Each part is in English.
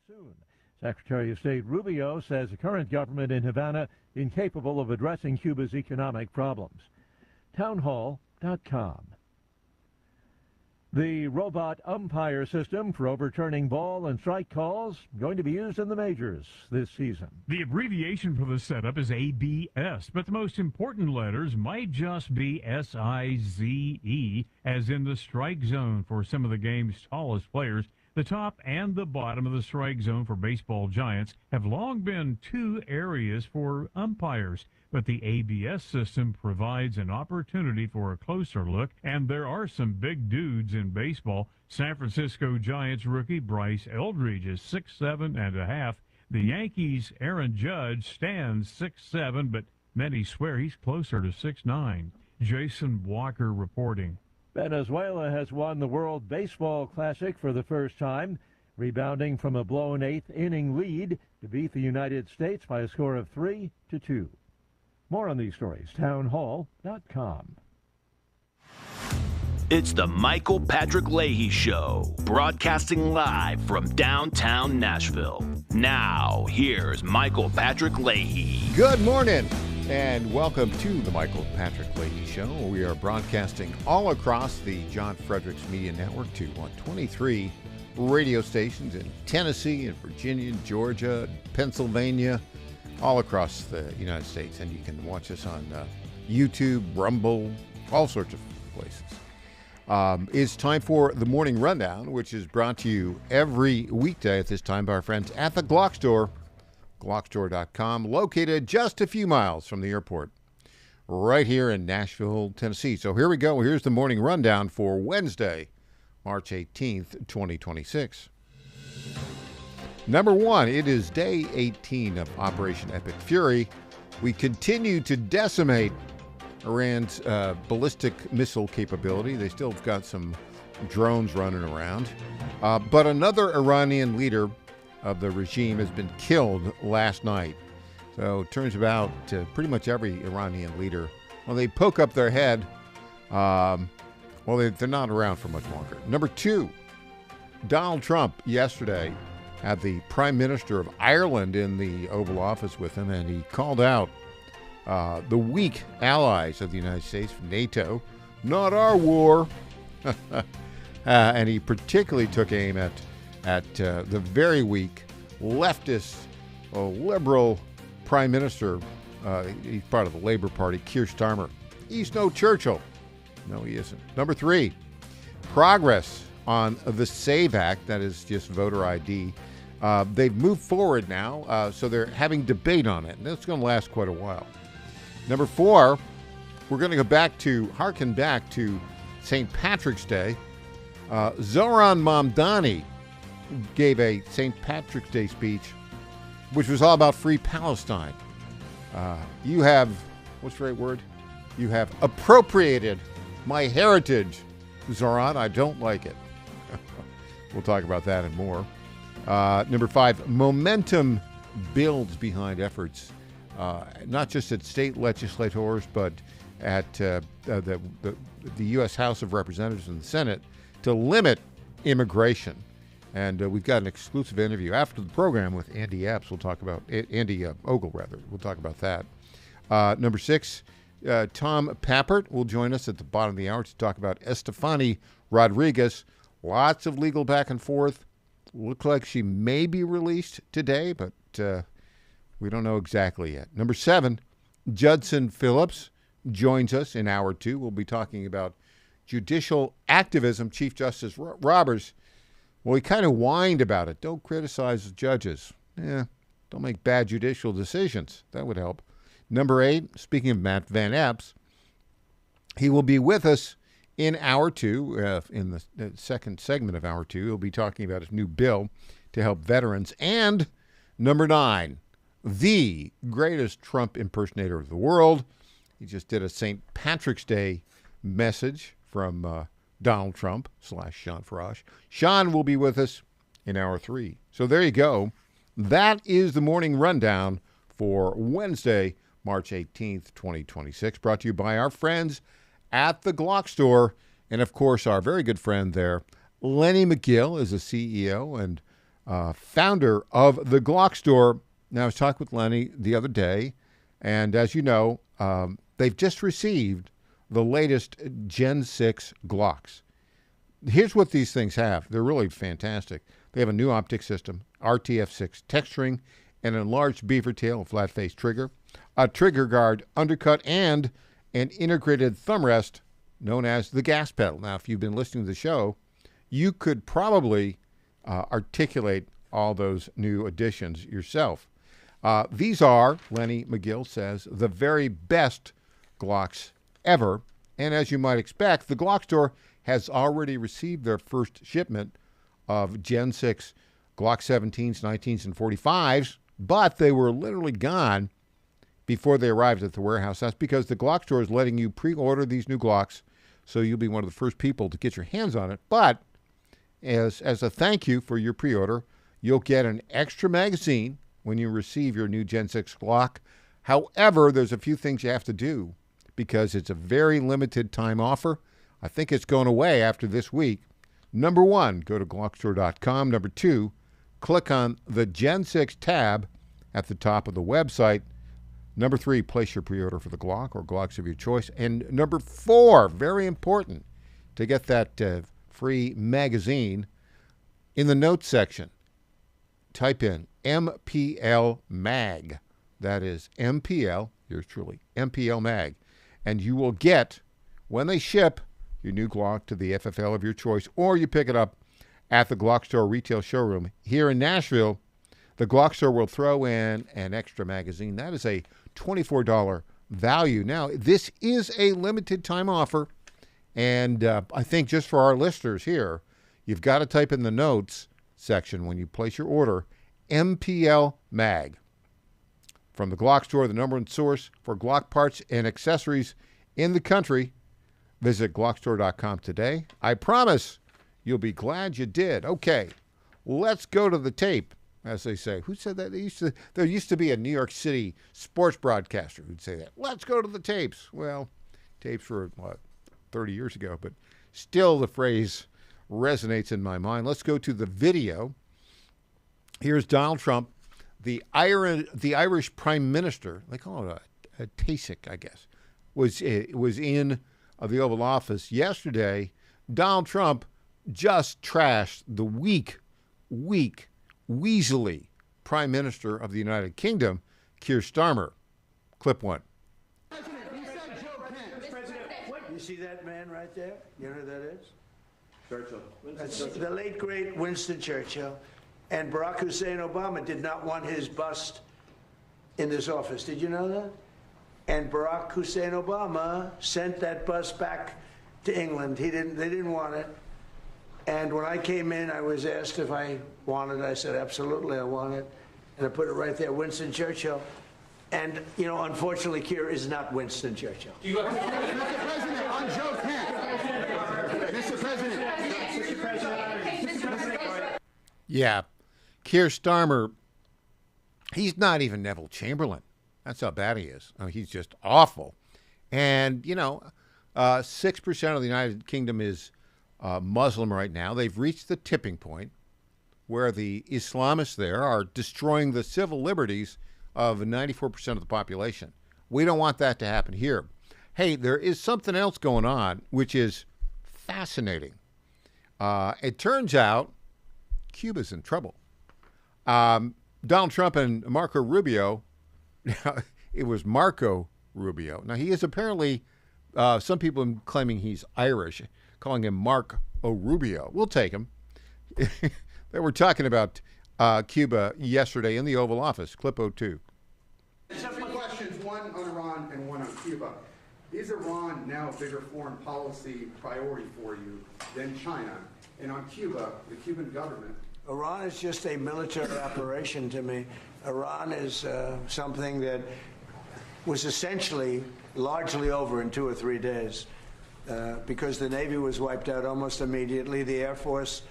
soon. Secretary of State Rubio says the current government in Havana incapable of addressing Cuba's economic problems. Townhall.com. The robot umpire system for overturning ball and strike calls going to be used in the majors this season. The abbreviation for the setup is ABS, but the most important letters might just be SIZE, as in the strike zone for some of the game's tallest players. The top and the bottom of the strike zone for baseball giants have long been two areas for umpires, but the ABS system provides an opportunity for a closer look, and there are some big dudes in baseball. San Francisco Giants rookie Bryce Eldridge is 6'7.5". The Yankees' Aaron Judge stands 6'7", but many swear he's closer to 6'9". Jason Walker reporting. Venezuela has won the World Baseball Classic for the first time, rebounding from a blown eighth-inning lead to beat the United States by a score of 3-2. More on these stories, townhall.com. It's the Michael Patrick Leahy Show, broadcasting live from downtown Nashville. Now, here's Michael Patrick Leahy. Good morning, and welcome to the Michael Patrick Leahy Show. We are broadcasting all across the John Fredericks Media Network to 23 radio stations in Tennessee and Virginia, Georgia, Pennsylvania, all across the United States. And you can watch us on YouTube, Rumble, all sorts of places. It's time for the Morning Rundown, which is brought to you every weekday at this time by our friends at the Glock Store, glockstore.com, located just a few miles from the airport, right here in Nashville, Tennessee. So here we go. Here's the Morning Rundown for Wednesday, March 18th, 2026. Number one, it is day 18 of Operation Epic Fury. We continue to decimate Iran's ballistic missile capability. They still have got some drones running around. But another Iranian leader of the regime has been killed last night. So it turns out pretty much every Iranian leader, when they poke up their head, they're not around for much longer. Number two, Donald Trump yesterday had the Prime Minister of Ireland in the Oval Office with him, and he called out the weak allies of the United States, NATO, not our war. And he particularly took aim at the very weak leftist, liberal Prime Minister. He's part of the Labour Party, Keir Starmer. He's no Churchill. No, he isn't. Number three, progress on the SAVE Act, that is just voter ID. They've moved forward now, so they're having debate on it, and that's going to last quite a while. Number four, we're going to harken back to St. Patrick's Day. Zoran Mamdani gave a St. Patrick's Day speech, which was all about free Palestine. You have, what's the right word? You have appropriated my heritage, Zoran. I don't like it. We'll talk about that and more. Number five, momentum builds behind efforts, not just at state legislators, but at the U.S. House of Representatives and the Senate to limit immigration. And we've got an exclusive interview after the program with Andy Apps. We'll talk about Andy Ogle, rather. We'll talk about that. Number six, Tom Pappert will join us at the bottom of the hour to talk about Estefany Rodriguez. Lots of legal back and forth. Looks like she may be released today, but we don't know exactly yet. Number seven, Judson Phillips joins us in hour two. We'll be talking about judicial activism. Chief Justice Roberts, well, he kind of whined about it. Don't criticize the judges. Don't make bad judicial decisions. That would help. Number eight, speaking of Matt Van Epps, he will be with us in hour two, in the second segment of hour two. He'll be talking about his new bill to help veterans. And number nine, the greatest Trump impersonator of the world. He just did a St. Patrick's Day message from Donald Trump / Sean Farash. Sean will be with us in hour three. So there you go. That is the Morning Rundown for Wednesday, March 18th, 2026, brought to you by our friends at the Glock Store. And, of course, our very good friend there, Lenny McGill, is a CEO and founder of the Glock store. Now, I was talking with Lenny the other day, and as you know, they've just received the latest Gen 6 Glocks. Here's what these things have. They're really fantastic. They have a new optic system, RTF6 texturing, an enlarged beaver tail, a flat-face trigger, a trigger guard undercut, and an integrated thumb rest known as the gas pedal. Now, if you've been listening to the show, you could probably articulate all those new additions yourself. These are, Lenny McGill says, the very best Glocks ever. And as you might expect, the Glock store has already received their first shipment of Gen 6 Glock 17s, 19s, and 45s, but they were literally gone before they arrived at the warehouse. That's because the Glock store is letting you pre-order these new Glocks, so you'll be one of the first people to get your hands on it. But as a thank you for your pre-order, you'll get an extra magazine when you receive your new Gen 6 Glock. However, there's a few things you have to do because it's a very limited time offer. I think it's going away after this week. Number one, go to GlockStore.com. Number two, click on the Gen 6 tab at the top of the website. Number three, place your pre-order for the Glock or Glocks of your choice. And number four, very important, to get that free magazine, in the notes section, type in MPL Mag. That is MPL, yours truly, MPL Mag. And you will get, when they ship, your new Glock to the FFL of your choice, or you pick it up at the Glock Store retail showroom here in Nashville. The Glock Store will throw in an extra magazine. That is a $24 value. Now, this is a limited time offer, and I think just for our listeners here, you've got to type in the notes section when you place your order, MPL Mag. From the Glock Store, the number one source for Glock parts and accessories in the country. Visit GlockStore.com today. I promise you'll be glad you did. Okay, let's go to the tape, as they say. Who said that? There used to be a New York City sports broadcaster who'd say that. Let's go to the tapes. Well, tapes were, 30 years ago, but still the phrase resonates in my mind. Let's go to the video. Here's Donald Trump, the Irish Prime Minister. They call it a Tasic, I guess, was in the Oval Office yesterday. Donald Trump just trashed the weak, weaselly Prime Minister of the United Kingdom, Keir Starmer. Clip one. You see that man right there? You know who that is? Churchill. That's the late, great Winston Churchill. And Barack Hussein Obama did not want his bust in this office. Did you know that? And Barack Hussein Obama sent that bust back to England. They didn't want it. And when I came in, I was asked if I wanted it. I said, absolutely, I want it. And I put it right there, Winston Churchill. And, unfortunately, Keir is not Winston Churchill. Mr. President, on Joe Kent. Mr. President. Yeah, Keir Starmer, he's not even Neville Chamberlain. That's how bad he is. I mean, he's just awful. And, 6% of the United Kingdom is Muslim right now. They've reached the tipping point where the Islamists there are destroying the civil liberties of 94% of the population. We don't want that to happen here. Hey, there is something else going on, which is fascinating. It turns out Cuba's in trouble. Donald Trump and Marco Rubio, it was Marco Rubio. Now, he is apparently, some people are claiming he's Irish, calling him Mark O'Rubio. We'll take him. They were talking about Cuba yesterday in the Oval Office. Clip 02. Two questions, one on Iran and one on Cuba. Is Iran now a bigger foreign policy priority for you than China? And on Cuba, the Cuban government. Iran is just a military operation to me. Iran is something that was essentially largely over in 2 or 3 days because the Navy was wiped out almost immediately. The Air Force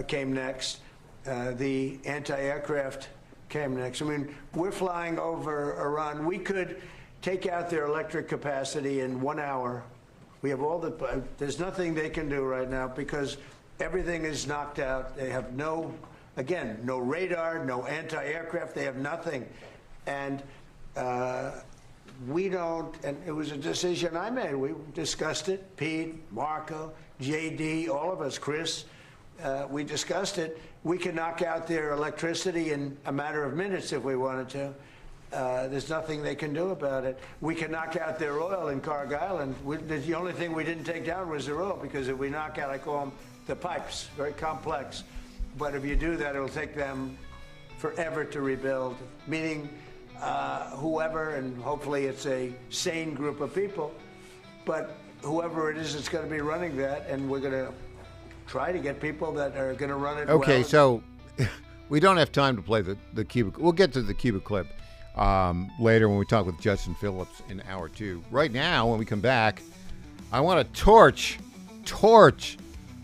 came next. The anti-aircraft came next. I mean, we're flying over Iran. We could take out their electric capacity in 1 hour. We have all there's nothing they can do right now because everything is knocked out. They have no Again, no radar, no anti-aircraft. They have nothing. And we don't, and it was a decision I made. We discussed it, Pete, Marco, JD, all of us, Chris, we discussed it. We can knock out their electricity in a matter of minutes if we wanted to. There's nothing they can do about it. We can knock out their oil in Carg Island. The only thing we didn't take down was their oil, because if we knock out, I call them the pipes, very complex. But if you do that, it'll take them forever to rebuild, meaning whoever, and hopefully it's a sane group of people, but whoever it is, it's going to be running that, and we're going to try to get people that are going to run it Okay, well. so we don't have time to play the Cuba. We'll get to the Cuba clip later when we talk with Justin Phillips in hour 2. Right now, when we come back, I want to torch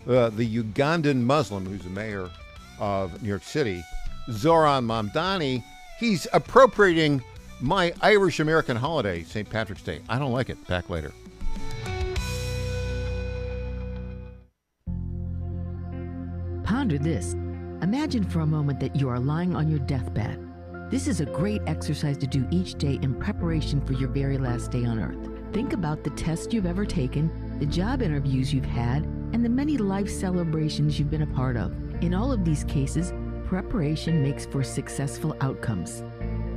the Ugandan Muslim who's the mayor of New York City, Zoran Mamdani. He's appropriating my Irish-American holiday, St. Patrick's Day. I don't like it. Back later. Ponder this. Imagine for a moment that you are lying on your deathbed. This is a great exercise to do each day in preparation for your very last day on earth. Think about the tests you've ever taken, the job interviews you've had, and the many life celebrations you've been a part of. In all of these cases, preparation makes for successful outcomes.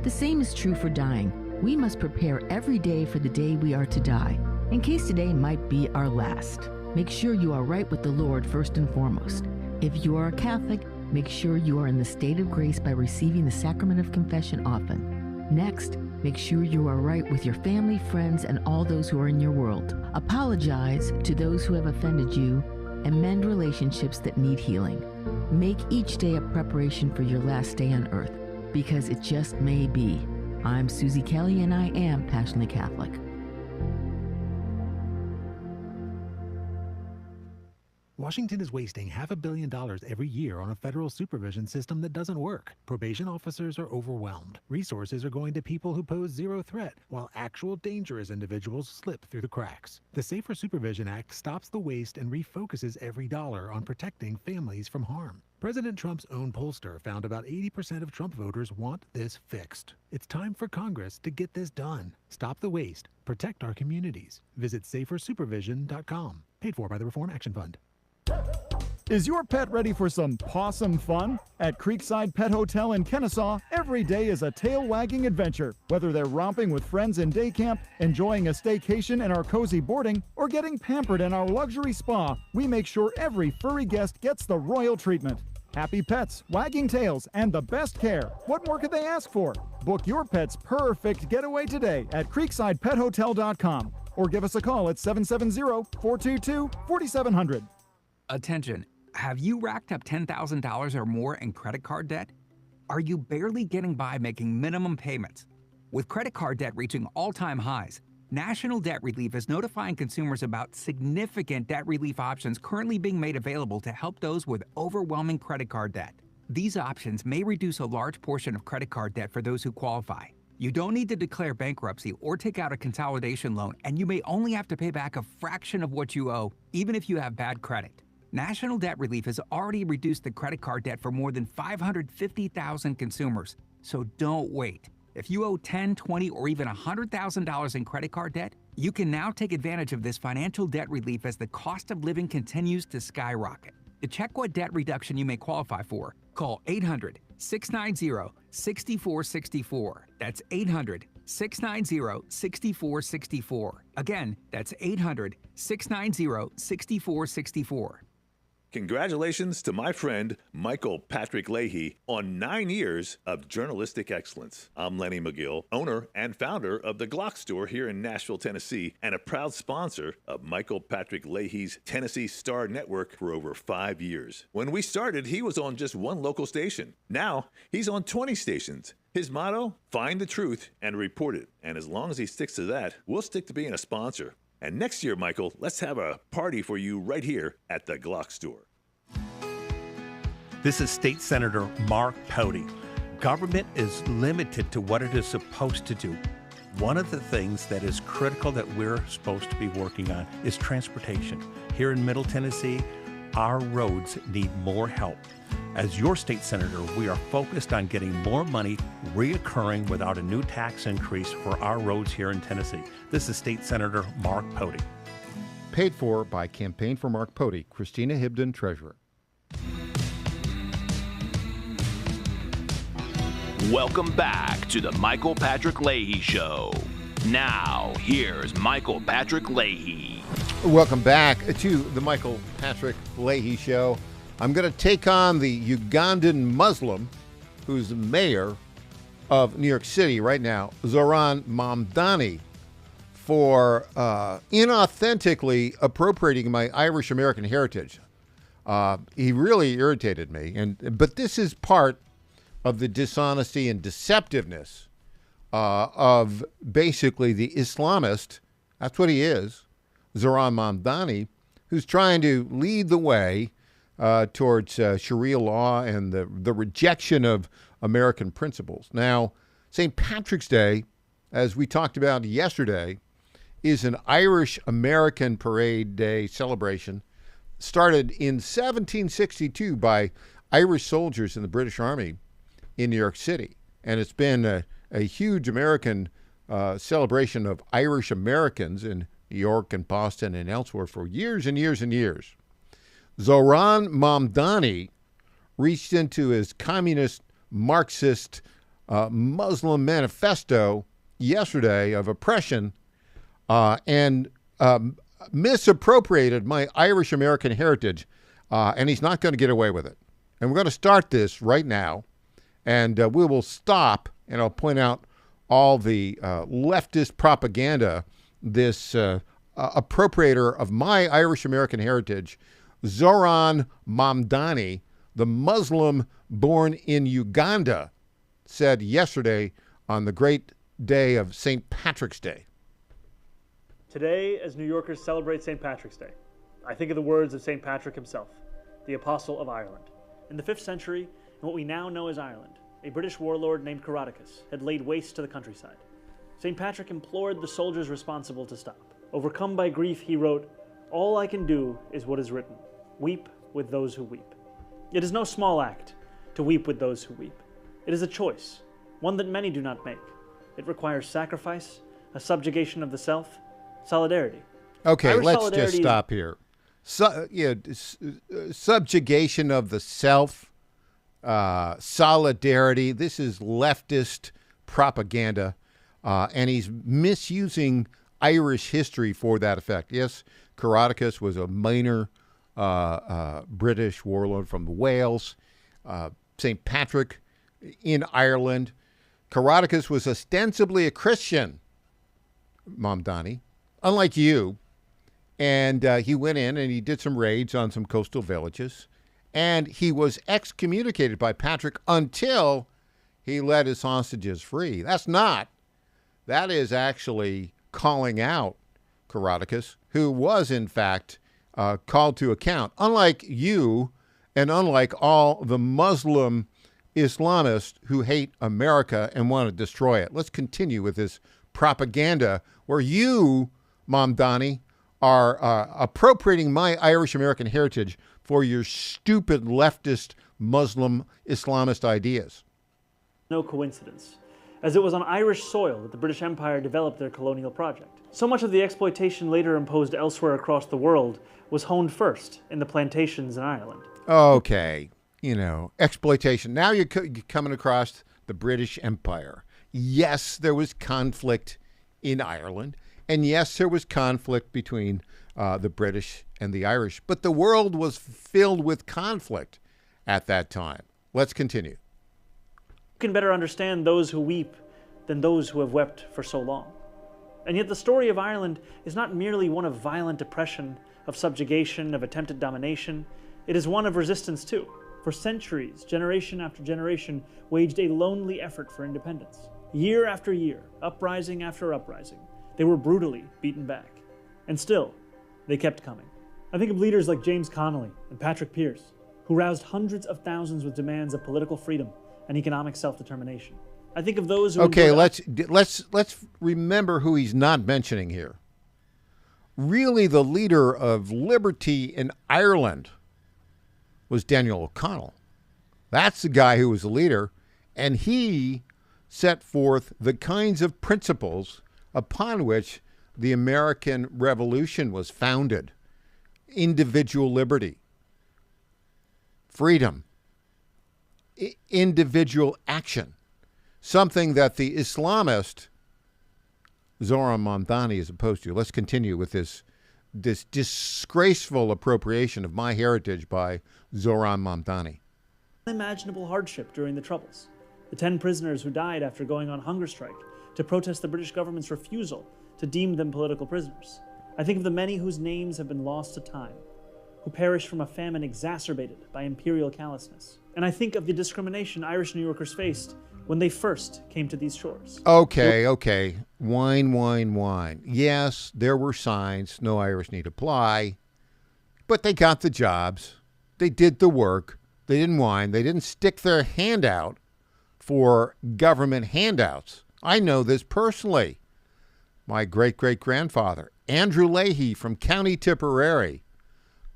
The same is true for dying. We must prepare every day for the day we are to die, in case today might be our last. Make sure you are right with the Lord first and foremost. If you are a Catholic, make sure you are in the state of grace by receiving the sacrament of confession often. Next, make sure you are right with your family, friends, and all those who are in your world. Apologize to those who have offended you and mend relationships that need healing. Make each day a preparation for your last day on earth, because it just may be. I'm Susie Kelly, and I am passionately Catholic. Washington is wasting $500 million every year on a federal supervision system that doesn't work. Probation officers are overwhelmed. Resources are going to people who pose zero threat, while actual dangerous individuals slip through the cracks. The Safer Supervision Act stops the waste and refocuses every dollar on protecting families from harm. President Trump's own pollster found about 80% of Trump voters want this fixed. It's time for Congress to get this done. Stop the waste. Protect our communities. Visit safersupervision.com. Paid for by the Reform Action Fund. Is your pet ready for some possum fun? At Creekside Pet Hotel in Kennesaw, every day is a tail-wagging adventure. Whether they're romping with friends in day camp, enjoying a staycation in our cozy boarding, or getting pampered in our luxury spa, we make sure every furry guest gets the royal treatment. Happy pets, wagging tails, and the best care. What more could they ask for? Book your pet's perfect getaway today at creeksidepethotel.com or give us a call at 770-422-4700. Attention, have you racked up $10,000 or more in credit card debt? Are you barely getting by making minimum payments? With credit card debt reaching all-time highs, National Debt Relief is notifying consumers about significant debt relief options currently being made available to help those with overwhelming credit card debt. These options may reduce a large portion of credit card debt for those who qualify. You don't need to declare bankruptcy or take out a consolidation loan, and you may only have to pay back a fraction of what you owe, even if you have bad credit. National Debt Relief has already reduced the credit card debt for more than 550,000 consumers, so don't wait. If you owe $10,000, $20,000, or even $100,000 in credit card debt, you can now take advantage of this financial debt relief as the cost of living continues to skyrocket. To check what debt reduction you may qualify for, call 800-690-6464. That's 800-690-6464. Again, that's 800-690-6464. Congratulations to my friend Michael Patrick Leahy on 9 years of journalistic excellence. I'm Lenny McGill, owner and founder of the Glock Store here in Nashville, Tennessee, and a proud sponsor of Michael Patrick Leahy's Tennessee Star Network for over 5 years. When we started, he was on just one local station. Now, he's on 20 stations. His motto, find the truth and report it. And as long as he sticks to that, we'll stick to being a sponsor. And next year, Michael, let's have a party for you right here at the Glock Store. This is State Senator Mark Pody. Government is limited to what it is supposed to do. One of the things that is critical that we're supposed to be working on is transportation. Here in Middle Tennessee, our roads need more help. As your state senator, we are focused on getting more money reoccurring without a new tax increase for our roads here in Tennessee. This is State Senator Mark Pody. Paid for by Campaign for Mark Pody, Christina Hibden, Treasurer. Welcome back to the Michael Patrick Leahy Show. Now, here's Michael Patrick Leahy. Welcome back to the Michael Patrick Leahy Show. I'm going to take on the Ugandan Muslim who's the mayor of New York City right now, Zoran Mamdani, for inauthentically appropriating my Irish American heritage. He really irritated me, but this is part of the dishonesty and deceptiveness of basically the Islamist, that's what he is, Zoran Mamdani, who's trying to lead the way towards Sharia law and the rejection of American principles. Now, St. Patrick's Day, as we talked about yesterday, is an Irish American parade day celebration started in 1762 by Irish soldiers in the British Army in New York City. And it's been a huge American celebration of Irish Americans in New York and Boston and elsewhere for years and years and years. Zoran Mamdani reached into his communist, Marxist, Muslim manifesto yesterday of oppression and misappropriated my Irish American heritage, and he's not going to get away with it. And we're going to start this right now. And we will stop, and I'll point out all the leftist propaganda, this appropriator of my Irish American heritage, Zoran Mamdani, the Muslim born in Uganda, said yesterday on the great day of St. Patrick's Day. Today, as New Yorkers celebrate St. Patrick's Day, I think of the words of St. Patrick himself, the Apostle of Ireland. In the 5th century, in what we now know as Ireland, a British warlord named Caradocus had laid waste to the countryside. St. Patrick implored the soldiers responsible to stop. Overcome by grief, he wrote, "All I can do is what is written. Weep with those who weep." It is no small act to weep with those who weep. It is a choice, one that many do not make. It requires sacrifice, a subjugation of the self, solidarity. Okay, Irish let's solidarity just stop here. Subjugation of the self, solidarity. This is leftist propaganda, and he's misusing Irish history for that effect. Yes, Caradocus was a minor British warlord from Wales. St. Patrick in Ireland. Caradocus was ostensibly a Christian, Mamdani, unlike you. And he went in and he did some raids on some coastal villages. And he was excommunicated by Patrick until he let his hostages free. That is actually calling out Caradocus, who was, in fact, called to account. Unlike you and unlike all the Muslim Islamists who hate America and want to destroy it. Let's continue with this propaganda where you, Mamdani, are appropriating my Irish American heritage for your stupid leftist Muslim Islamist ideas. No coincidence, as it was on Irish soil that the British Empire developed their colonial project. So much of the exploitation later imposed elsewhere across the world was honed first in the plantations in Ireland. Okay, exploitation. Now you're coming across the British Empire. Yes, there was conflict in Ireland. And yes, there was conflict between the British and the Irish, but the world was filled with conflict at that time. Let's continue. You can better understand those who weep than those who have wept for so long. And yet the story of Ireland is not merely one of violent oppression, of subjugation, of attempted domination. It is one of resistance too. For centuries, generation after generation waged a lonely effort for independence. Year after year, uprising after uprising, they were brutally beaten back. And still, they kept coming. I think of leaders like James Connolly and Patrick Pearse, who roused hundreds of thousands with demands of political freedom and economic self-determination. I think of those who... Okay, let's remember who he's not mentioning here. Really, the leader of liberty in Ireland was Daniel O'Connell, That's the guy who was the leader, and he set forth the kinds of principles upon which the American Revolution was founded. Individual liberty, freedom, individual action, something that the Islamist Zoran Mamdani is opposed to. Let's continue with this disgraceful appropriation of my heritage by Zoran Mamdani. Unimaginable hardship during the Troubles. The 10 prisoners who died after going on hunger strike to protest the British government's refusal to deem them political prisoners. I think of the many whose names have been lost to time, who perished from a famine exacerbated by imperial callousness. And I think of the discrimination Irish New Yorkers faced when they first came to these shores. Okay. Wine. Yes, there were signs, no Irish need apply, but they got the jobs. They did the work. They didn't whine. They didn't stick their hand out for government handouts. I know this personally. My great-great-grandfather, Andrew Leahy from County Tipperary,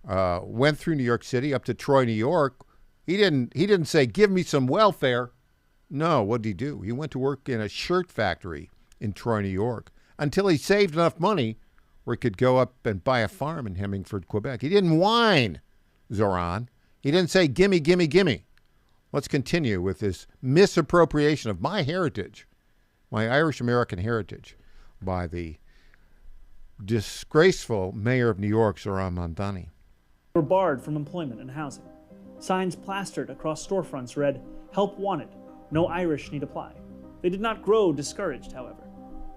went through New York City up to Troy, New York. He didn't say, give me some welfare. No, what did he do? He went to work in a shirt factory in Troy, New York, until he saved enough money where he could go up and buy a farm in Hemingford, Quebec. He didn't whine, Zoran. He didn't say, gimme, gimme, gimme. Let's continue with this misappropriation of my heritage, my Irish-American heritage, by the disgraceful mayor of New York, Zoran Mamdani. Were barred from employment and housing. Signs plastered across storefronts read, "Help wanted, no Irish need apply." They did not grow discouraged, however.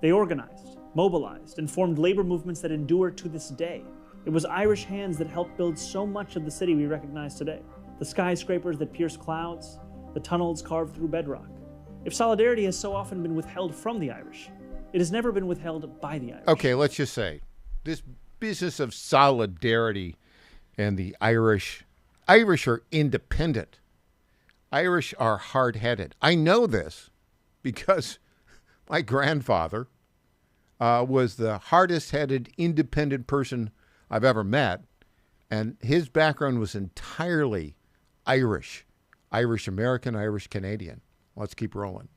They organized, mobilized, and formed labor movements that endure to this day. It was Irish hands that helped build so much of the city we recognize today. The skyscrapers that pierce clouds, the tunnels carved through bedrock. If solidarity has so often been withheld from the Irish, it has never been withheld by the Irish. Okay, let's just say, this business of solidarity and the Irish are independent. Irish are hard-headed. I know this because my grandfather was the hardest-headed, independent person I've ever met, and his background was entirely Irish. Irish-American, Irish-Canadian. Let's keep rolling.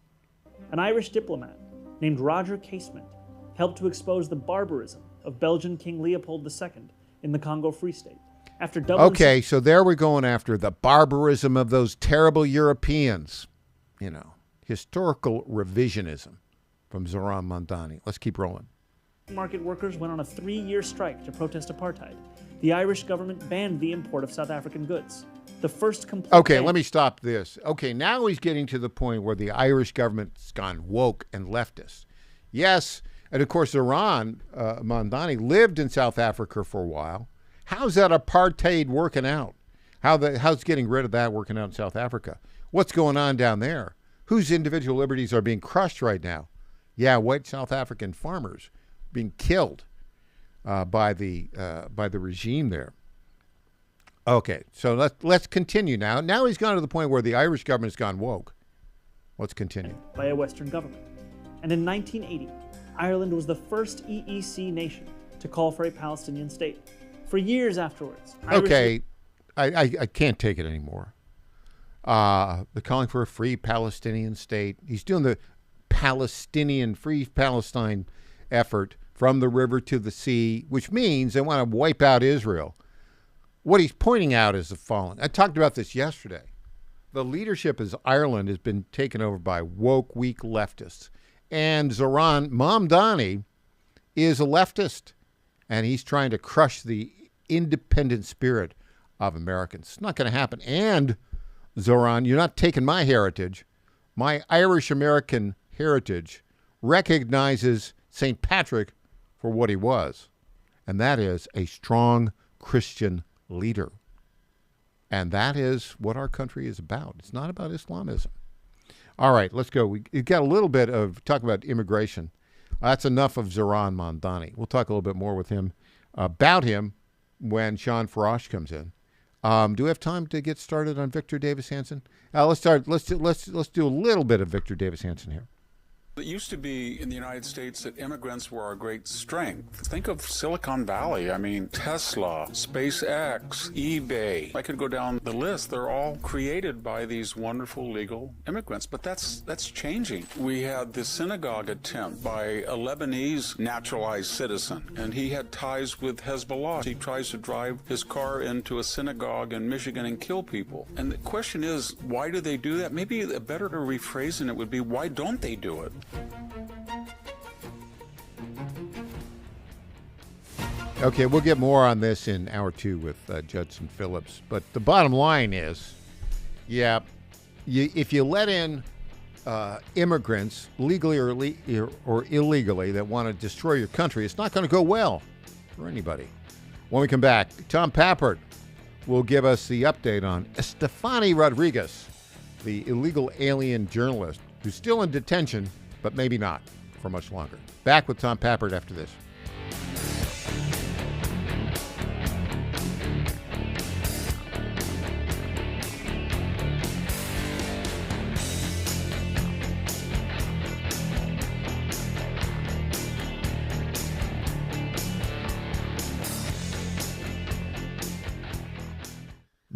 An Irish diplomat named Roger Casement helped to expose the barbarism of Belgian King Leopold II in the Congo Free State. After Okay, so there we're going after the barbarism of those terrible Europeans. You know, historical revisionism from Zoran Mamdani. Let's keep rolling. Market workers went on a 3-year strike to protest apartheid. The Irish government banned the import of South African goods. The first complete Okay, let me stop this. Okay, now he's getting to the point where the Irish government's gone woke and leftist. Yes, and of course, Zoran Mamdani lived in South Africa for a while. How's that apartheid working out? How's getting rid of that working out in South Africa? What's going on down there? Whose individual liberties are being crushed right now? Yeah, white South African farmers being killed by the regime there. Okay, so let's continue now. Now he's gone to the point where the Irish government's gone woke. Let's continue. By a Western government. And in 1980, Ireland was the first EEC nation to call for a Palestinian state. For years afterwards. Okay, I can't take it anymore. They're calling for a free Palestinian state. He's doing the Palestinian, free Palestine effort from the river to the sea, which means they want to wipe out Israel. What he's pointing out is the following. I talked about this yesterday. The leadership of Ireland has been taken over by woke, weak leftists. And Zoran Mamdani is a leftist. And he's trying to crush the independent spirit of Americans. It's not going to happen. And, Zoran, you're not taking my heritage. My Irish-American heritage recognizes St. Patrick for what he was. And that is a strong Christian leader. And that is what our country is about. It's not about Islamism. All right, let's go. We've got a little bit of talk about immigration. That's enough of Zoran Mamdani. We'll talk a little bit more with him about him when Sean Farash comes in. Do we have time to get started on Victor Davis Hanson? Let's do a little bit of Victor Davis Hanson here. It used to be in the United States that immigrants were our great strength. Think of Silicon Valley. I mean, Tesla, SpaceX, eBay. I could go down the list. They're all created by these wonderful legal immigrants. But that's changing. We had the synagogue attempt by a Lebanese naturalized citizen, and he had ties with Hezbollah. He tries to drive his car into a synagogue in Michigan and kill people. And the question is, why do they do that? Maybe a better rephrasing it would be, why don't they do it? Okay, we'll get more on this in hour 2 with Judson Phillips. But the bottom line is, if you let in immigrants, legally or illegally, that want to destroy your country, it's not going to go well for anybody. When we come back, Tom Pappert will give us the update on Estefany Rodriguez, the illegal alien journalist who's still in detention, but maybe not for much longer. Back with Tom Pappert after this.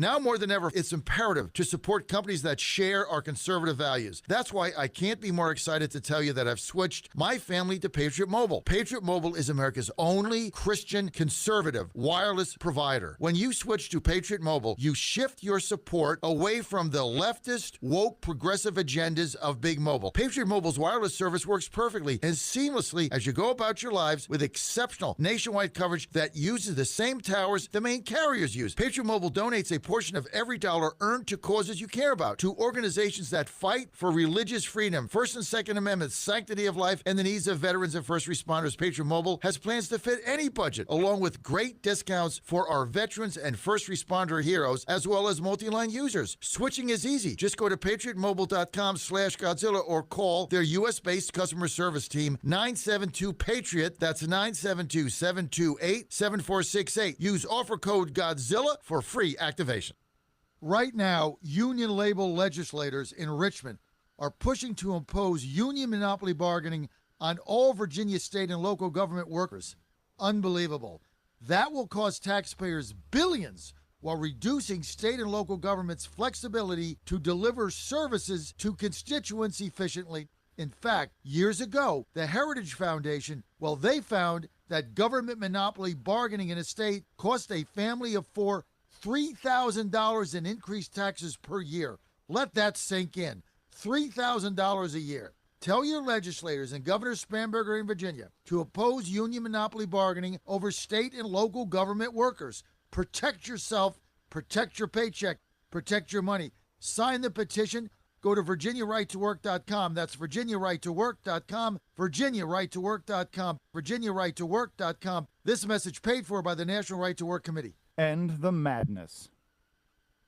Now more than ever, it's imperative to support companies that share our conservative values. That's why I can't be more excited to tell you that I've switched my family to Patriot Mobile. Patriot Mobile is America's only Christian conservative wireless provider. When you switch to Patriot Mobile, you shift your support away from the leftist, woke, progressive agendas of Big Mobile. Patriot Mobile's wireless service works perfectly and seamlessly as you go about your lives with exceptional nationwide coverage that uses the same towers the main carriers use. Patriot Mobile donates a portion of every dollar earned to causes you care about, to organizations that fight for religious freedom, First and Second Amendments, sanctity of life, and the needs of veterans and first responders. Patriot Mobile has plans to fit any budget, along with great discounts for our veterans and first responder heroes, as well as multi-line users. Switching is easy. Just go to patriotmobile.com/Godzilla or call their U.S.-based customer service team, 972-PATRIOT. That's 972-728-7468. Use offer code Godzilla for free activation. Right now, union label legislators in Richmond are pushing to impose union monopoly bargaining on all Virginia state and local government workers. Unbelievable. That will cost taxpayers billions while reducing state and local government's flexibility to deliver services to constituents efficiently. In fact, years ago, the Heritage Foundation, they found that government monopoly bargaining in a state cost a family of 4 $3,000 in increased taxes per year. Let that sink in. $3,000 a year. Tell your legislators and Governor Spanberger in Virginia to oppose union monopoly bargaining over state and local government workers. Protect yourself, protect your paycheck, protect your money. Sign the petition. Go to VirginiaRightToWork.com. That's VirginiaRightToWork.com. VirginiaRightToWork.com. VirginiaRightToWork.com. This message paid for by the National Right to Work Committee. End the madness.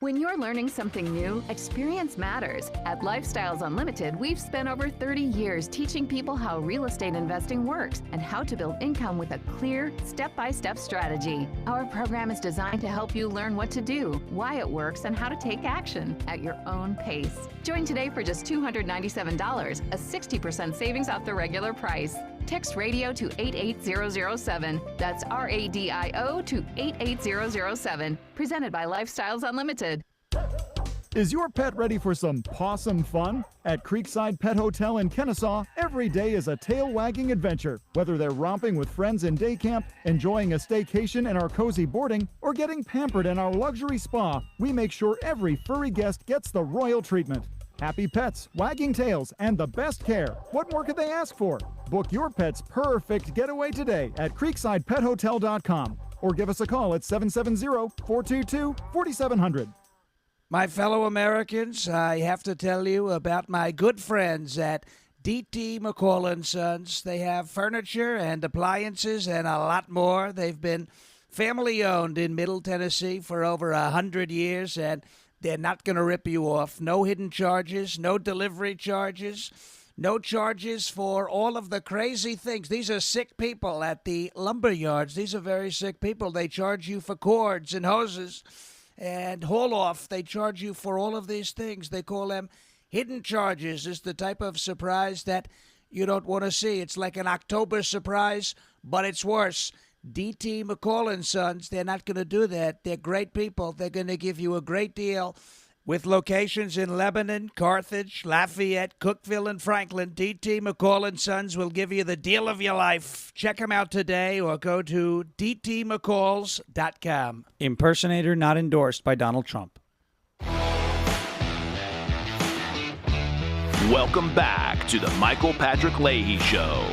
When you're learning something new, experience matters. At Lifestyles Unlimited, we've spent over 30 years teaching people how real estate investing works and how to build income with a clear, step-by-step strategy. Our program is designed to help you learn what to do, why it works, and how to take action at your own pace. Join today for just $297, a 60% savings off the regular price. Text radio to 88007. That's RADIO to 88007. Presented by Lifestyles Unlimited. Is your pet ready for some pawsome fun? At Creekside Pet Hotel in Kennesaw, every day is a tail-wagging adventure. Whether they're romping with friends in day camp, enjoying a staycation in our cozy boarding, or getting pampered in our luxury spa, we make sure every furry guest gets the royal treatment. Happy pets, wagging tails, and the best care. What more could they ask for? Book your pet's perfect getaway today at CreeksidePetHotel.com or give us a call at 770-422-4700. My fellow Americans, I have to tell you about my good friends at D.T. McCall & Sons. They have furniture and appliances and a lot more. They've been family-owned in Middle Tennessee for over 100 years, and they're not going to rip you off. No hidden charges, no delivery charges, no charges for all of the crazy things. These are sick people at the lumber yards. These are very sick people. They charge you for cords and hoses and haul off. They charge you for all of these things. They call them hidden charges. It's the type of surprise that you don't want to see. It's like an October surprise, but it's worse. D.T. McCall & Sons, they're not going to do that. They're great people. They're going to give you a great deal. With locations in Lebanon, Carthage, Lafayette, Cookeville, and Franklin, D.T. McCall & Sons will give you the deal of your life. Check them out today or go to dtmccalls.com. Impersonator not endorsed by Donald Trump. Welcome back to the Michael Patrick Leahy Show.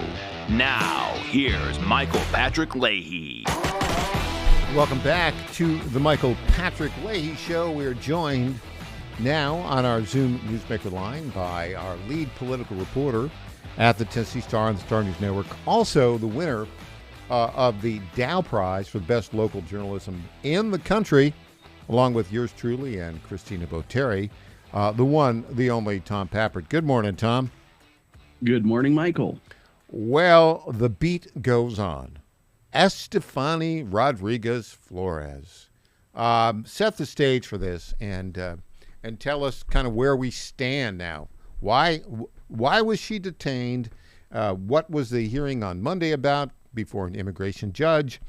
Now, here's Michael Patrick Leahy. Welcome back to the Michael Patrick Leahy Show. We are joined now on our Zoom Newsmaker line by our lead political reporter at the Tennessee Star and the Star News Network, also the winner of the Dow Prize for Best Local Journalism in the country, along with yours truly and Christina Botteri, the one, the only Tom Pappert. Good morning, Tom. Good morning, Michael. Well, the beat goes on. Estefany Rodriguez Flores. Set the stage for this and tell us kind of where we stand now. Why was she detained? What was the hearing on Monday about before an immigration judge?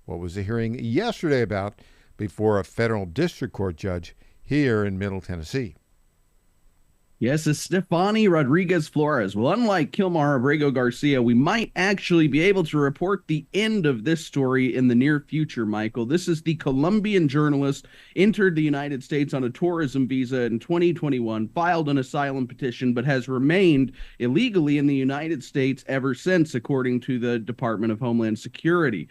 What was the hearing yesterday about before a federal district court judge here in Middle Tennessee? Yes, Estefany Rodriguez Flores. Well, unlike Kilmar Abrego Garcia, we might actually be able to report the end of this story in the near future, Michael. This is the Colombian journalist, entered the United States on a tourism visa in 2021, filed an asylum petition, but has remained illegally in the United States ever since, according to the Department of Homeland Security.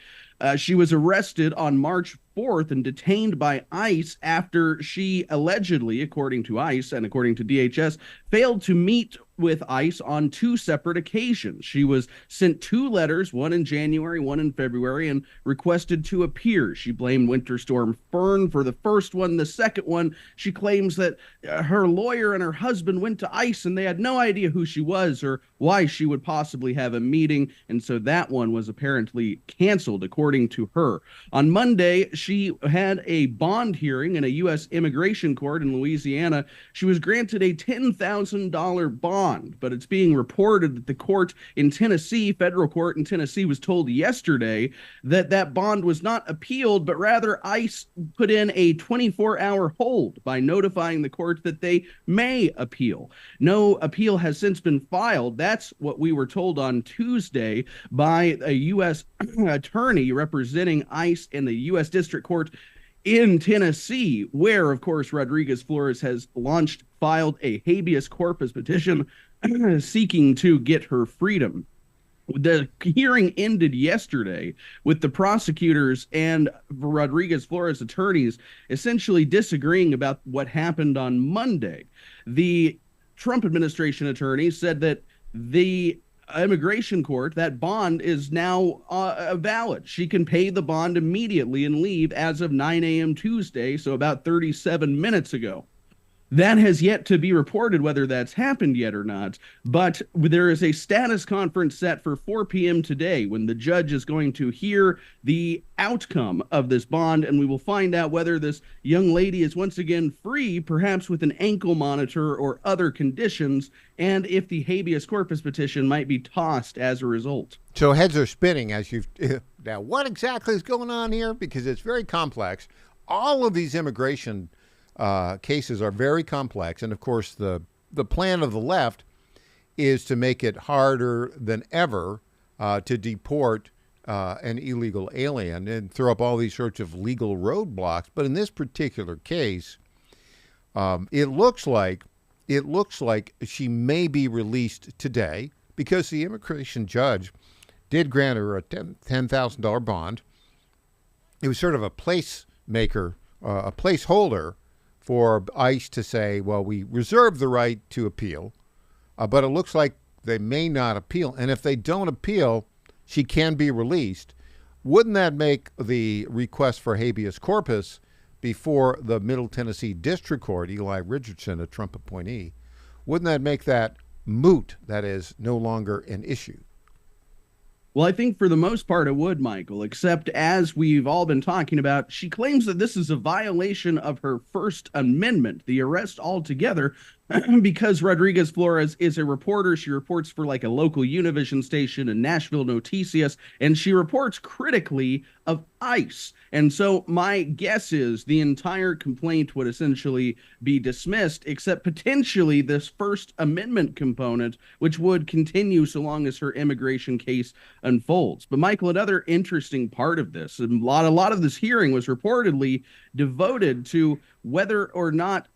She was arrested on March 4th and detained by ICE after she allegedly, according to ICE and according to DHS, failed to meet with ICE on 2 separate occasions. She was sent 2 letters, one in January, one in February, and requested to appear. She blamed Winter Storm Fern for the first one. The second one, she claims that her lawyer and her husband went to ICE and they had no idea who she was or why she would possibly have a meeting, and so that one was apparently canceled, according to her. On Monday, she had a bond hearing in a U.S. immigration court in Louisiana. She was granted a $10,000 bond, but it's being reported that the court in Tennessee, federal court in Tennessee, was told yesterday that that bond was not appealed, but rather ICE put in a 24-hour hold by notifying the court that they may appeal. No appeal has since been filed. That's what we were told on Tuesday by a U.S. attorney representing ICE in the U.S. District Court in Tennessee, where, of course, Rodriguez Flores has filed a habeas corpus petition seeking to get her freedom. The hearing ended yesterday with the prosecutors and Rodriguez Flores attorneys essentially disagreeing about what happened on Monday. The Trump administration attorney said that the immigration court, that bond is now valid. She can pay the bond immediately and leave as of 9 a.m. Tuesday, so about 37 minutes ago. That has yet to be reported whether that's happened yet or not, but there is a status conference set for 4 p.m. today when the judge is going to hear the outcome of this bond, and we will find out whether this young lady is once again free, perhaps with an ankle monitor or other conditions, and if the habeas corpus petition might be tossed as a result. So heads are spinning as you've... Now, what exactly is going on here? Because it's very complex. All of these immigration cases are very complex, and of course the plan of the left is to make it harder than ever to deport an illegal alien and throw up all these sorts of legal roadblocks. But in this particular case, it looks like she may be released today because the immigration judge did grant her a $10,000 bond. It was sort of a placemaker, a placeholder for ICE to say, well, we reserve the right to appeal, but it looks like they may not appeal. And if they don't appeal, she can be released. Wouldn't that make the request for habeas corpus before the Middle Tennessee District Court, Eli Richardson, a Trump appointee, wouldn't that make that moot, that is, no longer an issue? Well, I think for the most part it would, Michael, except as we've all been talking about, she claims that this is a violation of her First Amendment. The arrest altogether because Rodriguez Flores is a reporter. She reports for like a local Univision station in Nashville, Noticias, and she reports critically of ICE. And so my guess is the entire complaint would essentially be dismissed, except potentially this First Amendment component, which would continue so long as her immigration case unfolds. But Michael, another interesting part of this, and a lot of this hearing was reportedly devoted to whether or not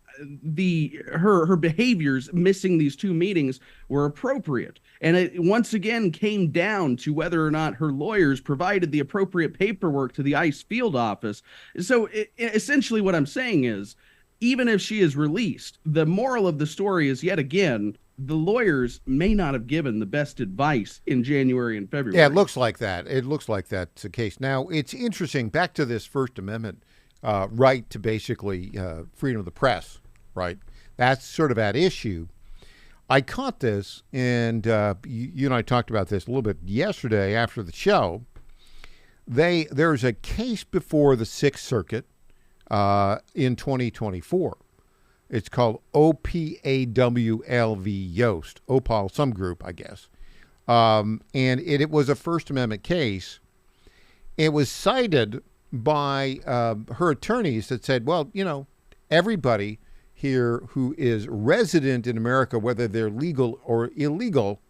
her behaviors missing these two meetings were appropriate. And it once again came down to whether or not her lawyers provided the appropriate paperwork to the ICE field office. So essentially what I'm saying is, even if she is released, the moral of the story is, yet again, the lawyers may not have given the best advice in January and February. Yeah, it looks like that. It looks like that's the case. Now, it's interesting, back to this First Amendment right to basically freedom of the press, right? That's sort of at issue. I caught this, and you and I talked about this a little bit yesterday after the show. There's a case before the Sixth Circuit in 2024. It's called OPAWL v. Yost, OPAL, some group, I guess. And it was a First Amendment case. It was cited by her attorneys that said, well, you know, everybody here who is resident in America, whether they're legal or illegal,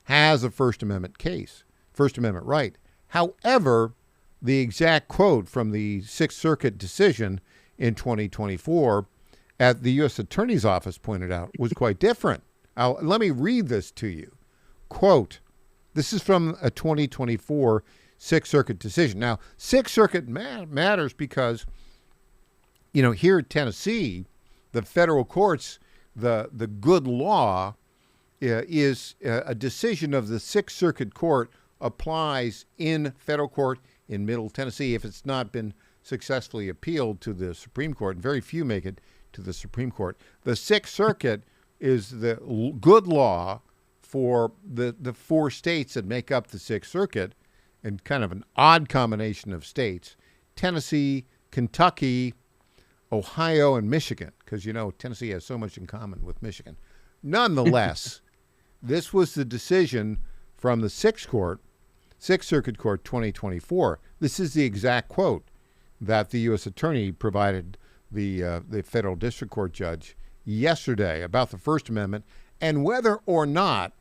has a First Amendment case, First Amendment right. However, the exact quote from the Sixth Circuit decision in 2024 at the U.S. Attorney's Office pointed out was quite different. Let me read this to you. Quote, this is from a 2024 Sixth Circuit decision. Now, Sixth Circuit matters because, you know, here in Tennessee, the federal courts, the good law is a decision of the Sixth Circuit Court applies in federal court in Middle Tennessee if it's not been successfully appealed to the Supreme Court, and very few make it to the Supreme Court. The Sixth Circuit is the good law for the four states that make up the Sixth Circuit, and kind of an odd combination of states: Tennessee, Kentucky, Ohio, and Michigan, because, you know, Tennessee has so much in common with Michigan. Nonetheless, this was the decision from the Sixth Circuit Court 2024. This is the exact quote that the U.S. Attorney provided the federal district court judge yesterday about the First Amendment and whether or not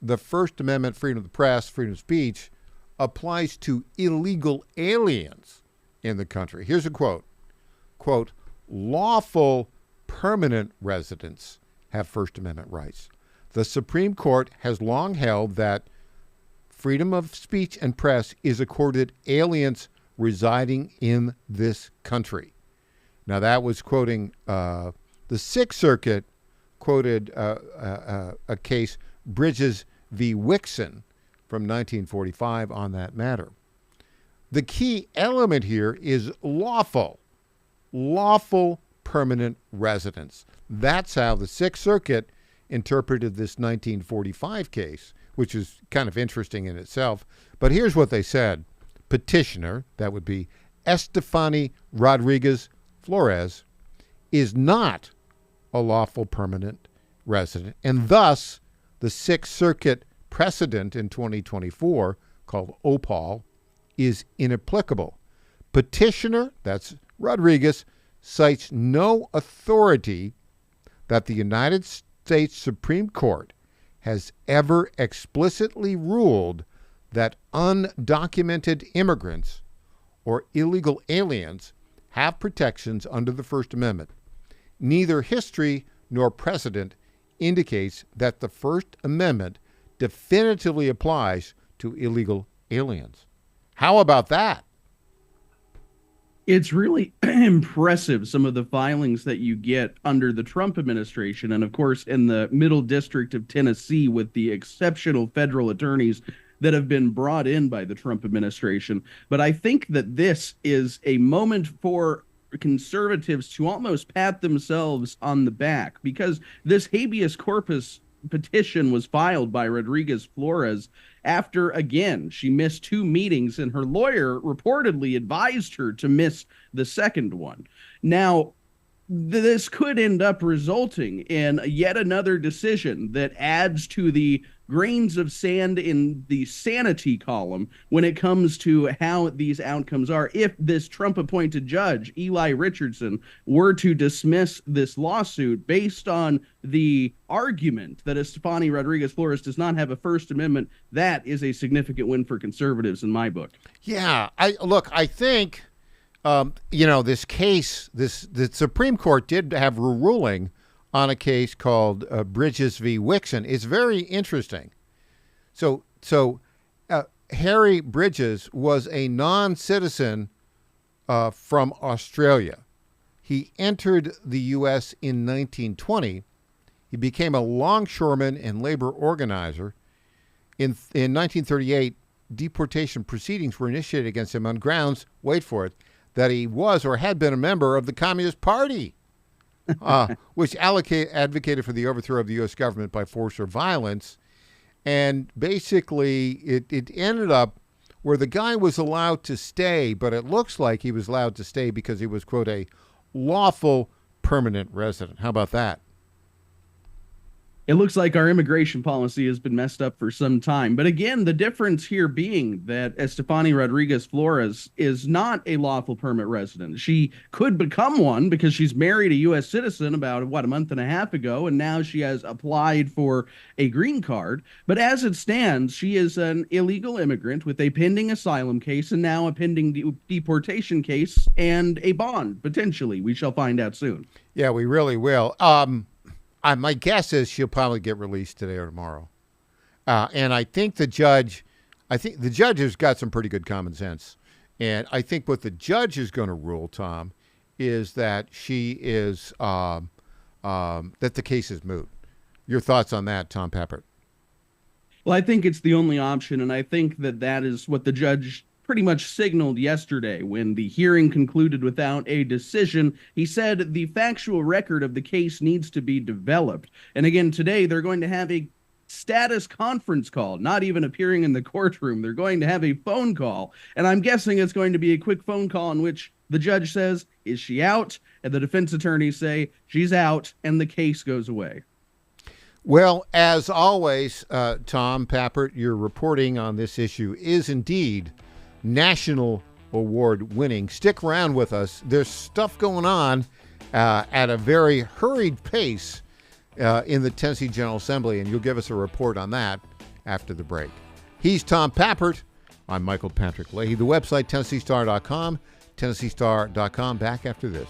the First Amendment, freedom of the press, freedom of speech, applies to illegal aliens in the country. Here's a quote. Quote, lawful permanent residents have First Amendment rights. The Supreme Court has long held that freedom of speech and press is accorded aliens residing in this country. Now, that was quoting the Sixth Circuit quoted a case, Bridges v. Wixon, from 1945 on that matter. The key element here is lawful permanent residence. That's how the Sixth Circuit interpreted this 1945 case, which is kind of interesting in itself. But here's what they said. Petitioner, that would be Estefany Rodriguez Flores, is not a lawful permanent resident, and thus the Sixth Circuit precedent in 2024 called OPAL is inapplicable. Petitioner, that's Rodriguez, cites no authority that the United States Supreme Court has ever explicitly ruled that undocumented immigrants or illegal aliens have protections under the First Amendment. Neither history nor precedent indicates that the First Amendment definitively applies to illegal aliens. How about that? It's really impressive, some of the filings that you get under the Trump administration. And of course, in the Middle District of Tennessee, with the exceptional federal attorneys that have been brought in by the Trump administration. But I think that this is a moment for conservatives to almost pat themselves on the back, because this habeas corpus petition was filed by Rodriguez Flores after, again, she missed 2 meetings and her lawyer reportedly advised her to miss the second one. Now, this could end up resulting in yet another decision that adds to the grains of sand in the sanity column when it comes to how these outcomes are. If this Trump-appointed judge, Eli Richardson, were to dismiss this lawsuit based on the argument that Estefany Rodriguez-Flores does not have a First Amendment, that is a significant win for conservatives in my book. Yeah, I think, this case, the Supreme Court did have a ruling on a case called Bridges v. Wixon. It's very interesting. So Harry Bridges was a non-citizen from Australia. He entered the U.S. in 1920. He became a longshoreman and labor organizer. In 1938, deportation proceedings were initiated against him on grounds, wait for it, that he was or had been a member of the Communist Party. Which advocated for the overthrow of the U.S. government by force or violence. And basically, it ended up where the guy was allowed to stay, but it looks like he was allowed to stay because he was, quote, a lawful permanent resident. How about that? It looks like our immigration policy has been messed up for some time. But again, the difference here being that Estefany Rodriguez-Flores is not a lawful permanent resident. She could become one because she's married a U.S. citizen about, a month and a half ago, and now she has applied for a green card. But as it stands, she is an illegal immigrant with a pending asylum case and now a pending deportation case and a bond, potentially. We shall find out soon. Yeah, we really will. My guess is she'll probably get released today or tomorrow. And I think the judge has got some pretty good common sense. And I think what the judge is going to rule, Tom, is that she is, that the case is moot. Your thoughts on that, Tom Peppert? Well, I think it's the only option. And I think that is what the judge pretty much signaled yesterday when the hearing concluded without a decision. He said the factual record of the case needs to be developed. And again, today they're going to have a status conference call, not even appearing in the courtroom. They're going to have a phone call. And I'm guessing it's going to be a quick phone call in which the judge says, is she out? And the defense attorneys say, she's out, and the case goes away. Well, as always, Tom Peppert, your reporting on this issue is indeed national award winning. Stick around with us. There's stuff going on at a very hurried pace in the Tennessee General Assembly, and you'll give us a report on that after the break. He's Tom Peppert. I'm Michael Patrick Leahy. The website, TennesseeStar.com. TennesseeStar.com. Back after this.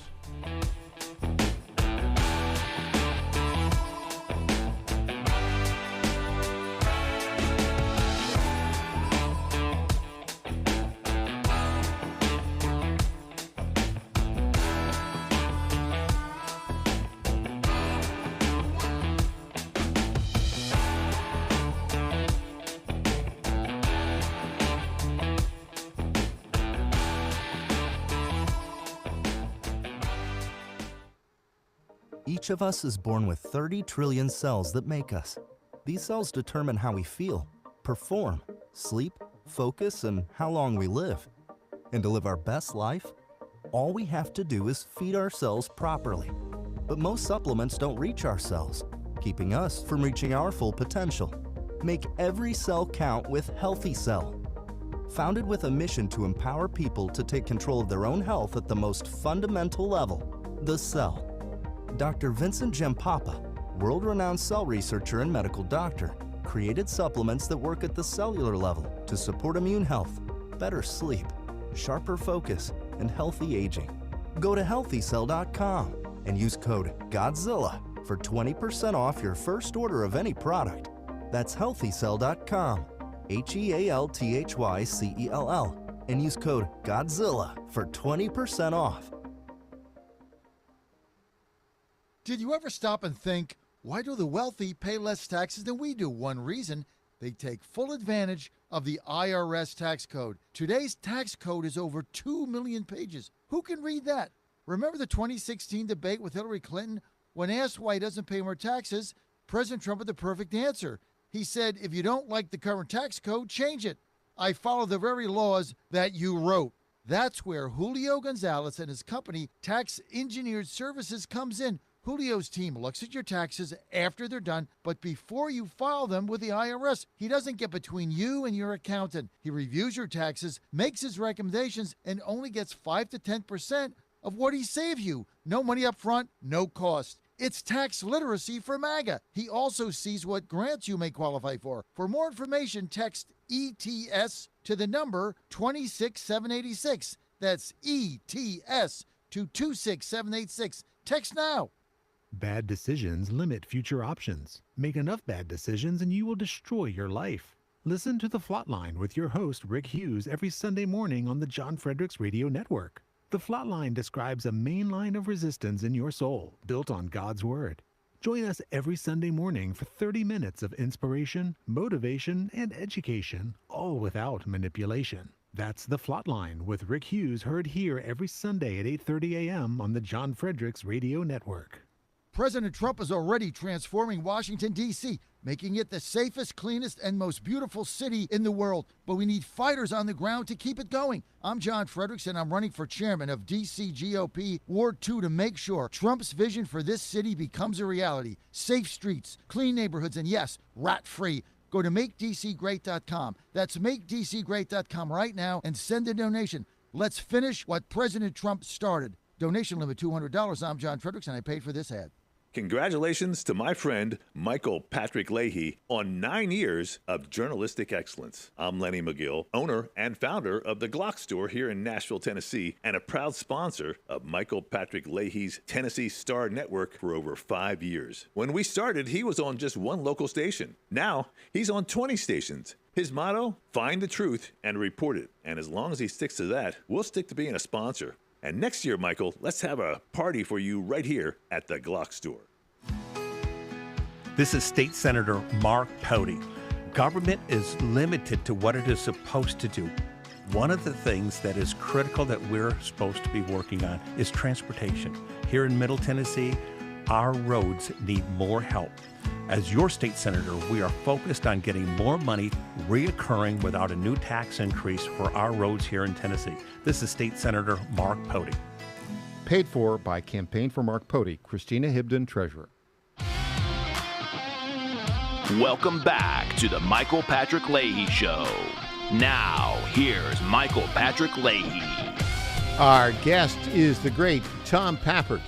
Each of us is born with 30 trillion cells that make us. These cells determine how we feel, perform, sleep, focus, and how long we live. And to live our best life, all we have to do is feed our cells properly. But most supplements don't reach our cells, keeping us from reaching our full potential. Make every cell count with Healthy Cell. Founded with a mission to empower people to take control of their own health at the most fundamental level, the cell. Dr. Vincent Gempapa, world-renowned cell researcher and medical doctor, created supplements that work at the cellular level to support immune health, better sleep, sharper focus, and healthy aging. Go to healthycell.com and use code GODZILLA for 20% off your first order of any product. That's healthycell.com, HEALTHYCELL, and use code GODZILLA for 20% off. Did you ever stop and think, why do the wealthy pay less taxes than we do? One reason, they take full advantage of the IRS tax code. Today's tax code is over 2 million pages. Who can read that? Remember the 2016 debate with Hillary Clinton? When asked why he doesn't pay more taxes, President Trump had the perfect answer. He said, if you don't like the current tax code, change it. I follow the very laws that you wrote. That's where Julio Gonzalez and his company, Tax Engineered Services, comes in. Julio's team looks at your taxes after they're done, but before you file them with the IRS. He doesn't get between you and your accountant. He reviews your taxes, makes his recommendations, and only gets 5 to 10% of what he saved you. No money up front, no cost. It's tax literacy for MAGA. He also sees what grants you may qualify for. For more information, text ETS to the number 26786. That's ETS to 26786. Text now. Bad decisions limit future options. Make enough bad decisions and you will destroy your life. Listen to The Flatline with your host, Rick Hughes, every Sunday morning on the John Fredericks Radio Network. The Flatline describes a main line of resistance in your soul, built on God's Word. Join us every Sunday morning for 30 minutes of inspiration, motivation, and education, all without manipulation. That's The Flatline with Rick Hughes, heard here every Sunday at 8:30 a.m. on the John Fredericks Radio Network. President Trump is already transforming Washington, D.C., making it the safest, cleanest, and most beautiful city in the world. But we need fighters on the ground to keep it going. I'm John Fredericks, and I'm running for chairman of D.C. GOP Ward 2 to make sure Trump's vision for this city becomes a reality. Safe streets, clean neighborhoods, and yes, rat-free. Go to MakeDCGreat.com. That's MakeDCGreat.com right now and send a donation. Let's finish what President Trump started. Donation limit $200. I'm John Fredericks, and I paid for this ad. Congratulations to my friend Michael Patrick Leahy on 9 years of journalistic excellence. I'm Lenny McGill, owner and founder of the Glock Store here in Nashville, Tennessee, and a proud sponsor of Michael Patrick Leahy's Tennessee Star Network for over 5 years. When we started, he was on just one local station. Now, he's on 20 stations. His motto, find the truth and report it. And as long as he sticks to that, we'll stick to being a sponsor. And next year, Michael, let's have a party for you right here at the Glock Store. This is State Senator Mark Pody. Government is limited to what it is supposed to do. One of the things that is critical that we're supposed to be working on is transportation. Here in Middle Tennessee, our roads need more help. As your state senator, we are focused on getting more money reoccurring without a new tax increase for our roads here in Tennessee. This is State Senator Mark Pody. Paid for by Campaign for Mark Pody, Christina Hibden, Treasurer. Welcome back to the Michael Patrick Leahy Show. Now, here's Michael Patrick Leahy. Our guest is the great Tom Pappert,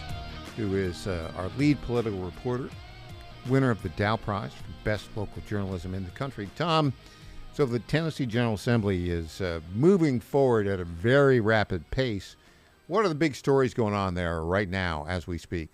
who is our lead political reporter, winner of the Dow Prize for Best Local Journalism in the country. Tom, so the Tennessee General Assembly is moving forward at a very rapid pace. What are the big stories going on there right now as we speak?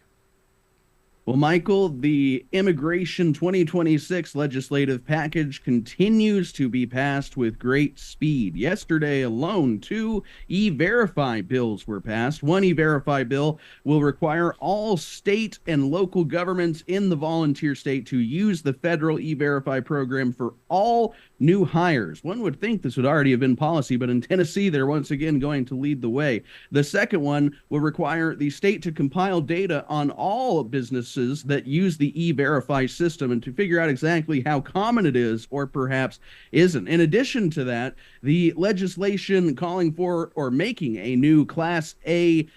Well, Michael, the Immigration 2026 legislative package continues to be passed with great speed. Yesterday alone, 2 E-Verify bills were passed. One E-Verify bill will require all state and local governments in the volunteer state to use the federal E-Verify program for all new hires. One would think this would already have been policy, but in Tennessee, they're once again going to lead the way. The second one will require the state to compile data on all businesses that use the E-Verify system and to figure out exactly how common it is or perhaps isn't. In addition to that, the legislation calling for or making a new Class A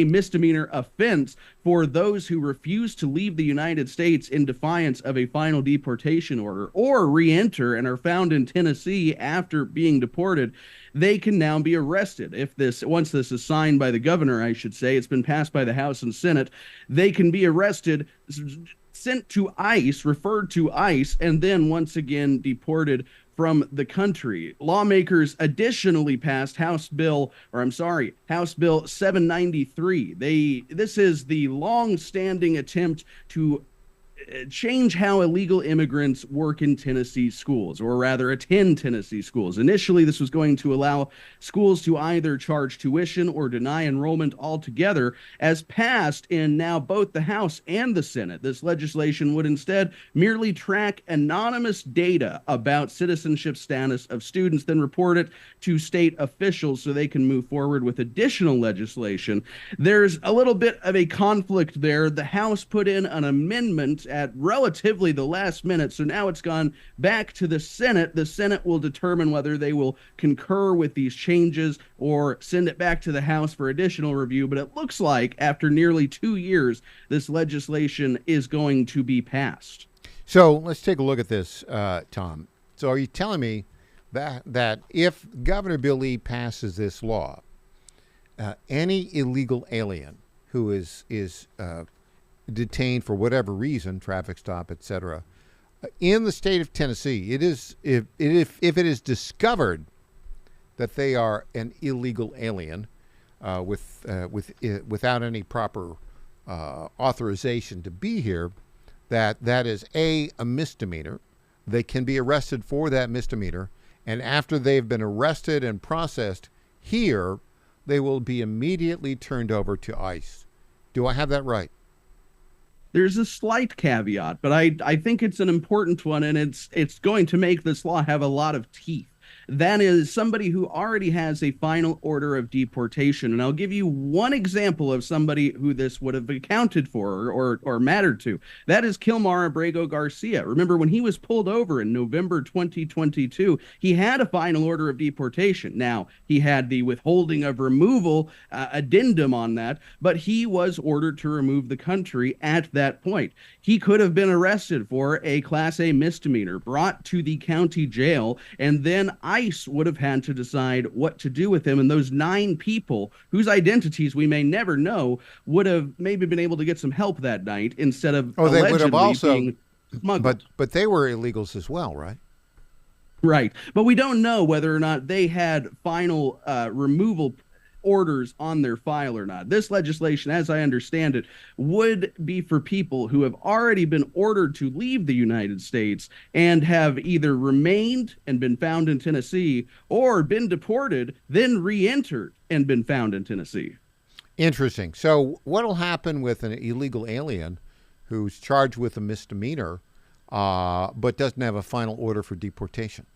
misdemeanor offense for those who refuse to leave the United States in defiance of a final deportation order or re-enter and are found in Tennessee after being deported. They can now be arrested. Once this is signed by the governor, I should say, it's been passed by the House and Senate, they can be arrested, sent to ICE, referred to ICE, and then once again deported from the country. Lawmakers additionally passed House Bill 793. This is the long-standing attempt to change how illegal immigrants work in Tennessee schools, or rather attend Tennessee schools. Initially, this was going to allow schools to either charge tuition or deny enrollment altogether. As passed in now both the House and the Senate, this legislation would instead merely track anonymous data about citizenship status of students, then report it to state officials so they can move forward with additional legislation. There's a little bit of a conflict there. The House put in an amendment at relatively the last minute. So now it's gone back to the Senate. The Senate will determine whether they will concur with these changes or send it back to the House for additional review. But it looks like after nearly 2 years, this legislation is going to be passed. So let's take a look at this, Tom. So are you telling me that if Governor Bill Lee passes this law, any illegal alien who is detained for whatever reason, traffic stop, etc., in the state of Tennessee, if it is discovered that they are an illegal alien without any proper authorization to be here, that is a misdemeanor. They can be arrested for that misdemeanor, and after they've been arrested and processed here, they will be immediately turned over to ICE. Do I have that right? There's a slight caveat, but I think it's an important one, and it's going to make this law have a lot of teeth. That is somebody who already has a final order of deportation. And I'll give you one example of somebody who this would have accounted for or mattered to. That is Kilmar Abrego Garcia. Remember, when he was pulled over in November 2022, he had a final order of deportation. Now, he had the withholding of removal addendum on that, but he was ordered to remove the country at that point. He could have been arrested for a Class A misdemeanor, brought to the county jail, and then ICE would have had to decide what to do with him. And those 9 people whose identities we may never know would have maybe been able to get some help that night instead of they would have also being smuggled. But they were illegals as well, right? Right. But we don't know whether or not they had final removal orders on their file or not. This legislation, as I understand it, would be for people who have already been ordered to leave the United States and have either remained and been found in Tennessee or been deported, then re-entered and been found in Tennessee. Interesting. So what will happen with an illegal alien who's charged with a misdemeanor but doesn't have a final order for deportation?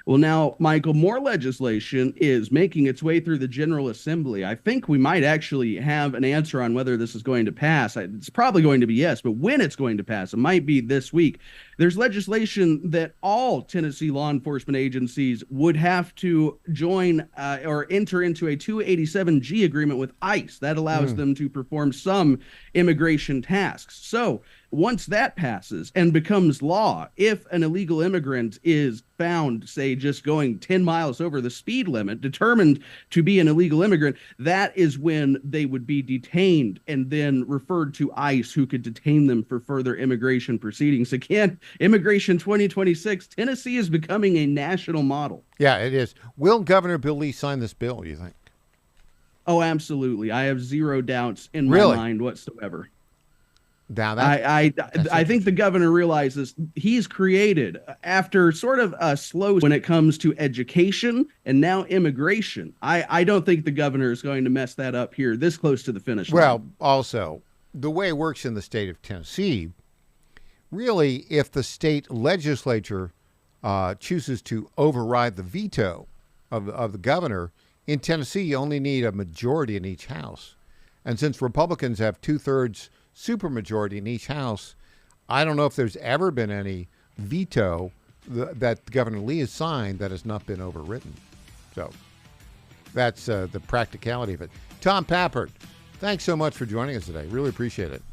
Well, now, Michael, more legislation is making its way through the General Assembly. I think we might actually have an answer on whether this is going to pass. It's probably going to be yes, but when it's going to pass, it might be this week. There's legislation that all Tennessee law enforcement agencies would have to join or enter into a 287G agreement with ICE. That allows them to perform some immigration tasks. So once that passes and becomes law, if an illegal immigrant is found, say, just going 10 miles over the speed limit, determined to be an illegal immigrant, that is when they would be detained and then referred to ICE, who could detain them for further immigration proceedings. Again, Immigration 2026, Tennessee is becoming a national model. Yeah, it is. Will Governor Bill Lee sign this bill, you think? Oh, absolutely. I have zero doubts in my mind whatsoever. Now I think the governor realizes he's created, after sort of a slow when it comes to education and now immigration. I don't think the governor is going to mess that up here this close to the finish line. Well, also, the way it works in the state of Tennessee, really, if the state legislature chooses to override the veto of the governor, in Tennessee, you only need a majority in each house. And since Republicans have 2/3 supermajority in each house, I don't know if there's ever been any veto that Governor Lee has signed that has not been overridden. So that's the practicality of it. Tom Pappert, thanks so much for joining us today. Really appreciate it.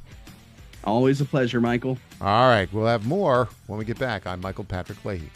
Always a pleasure, Michael. All right, we'll have more when we get back. I'm Michael Patrick Leahy.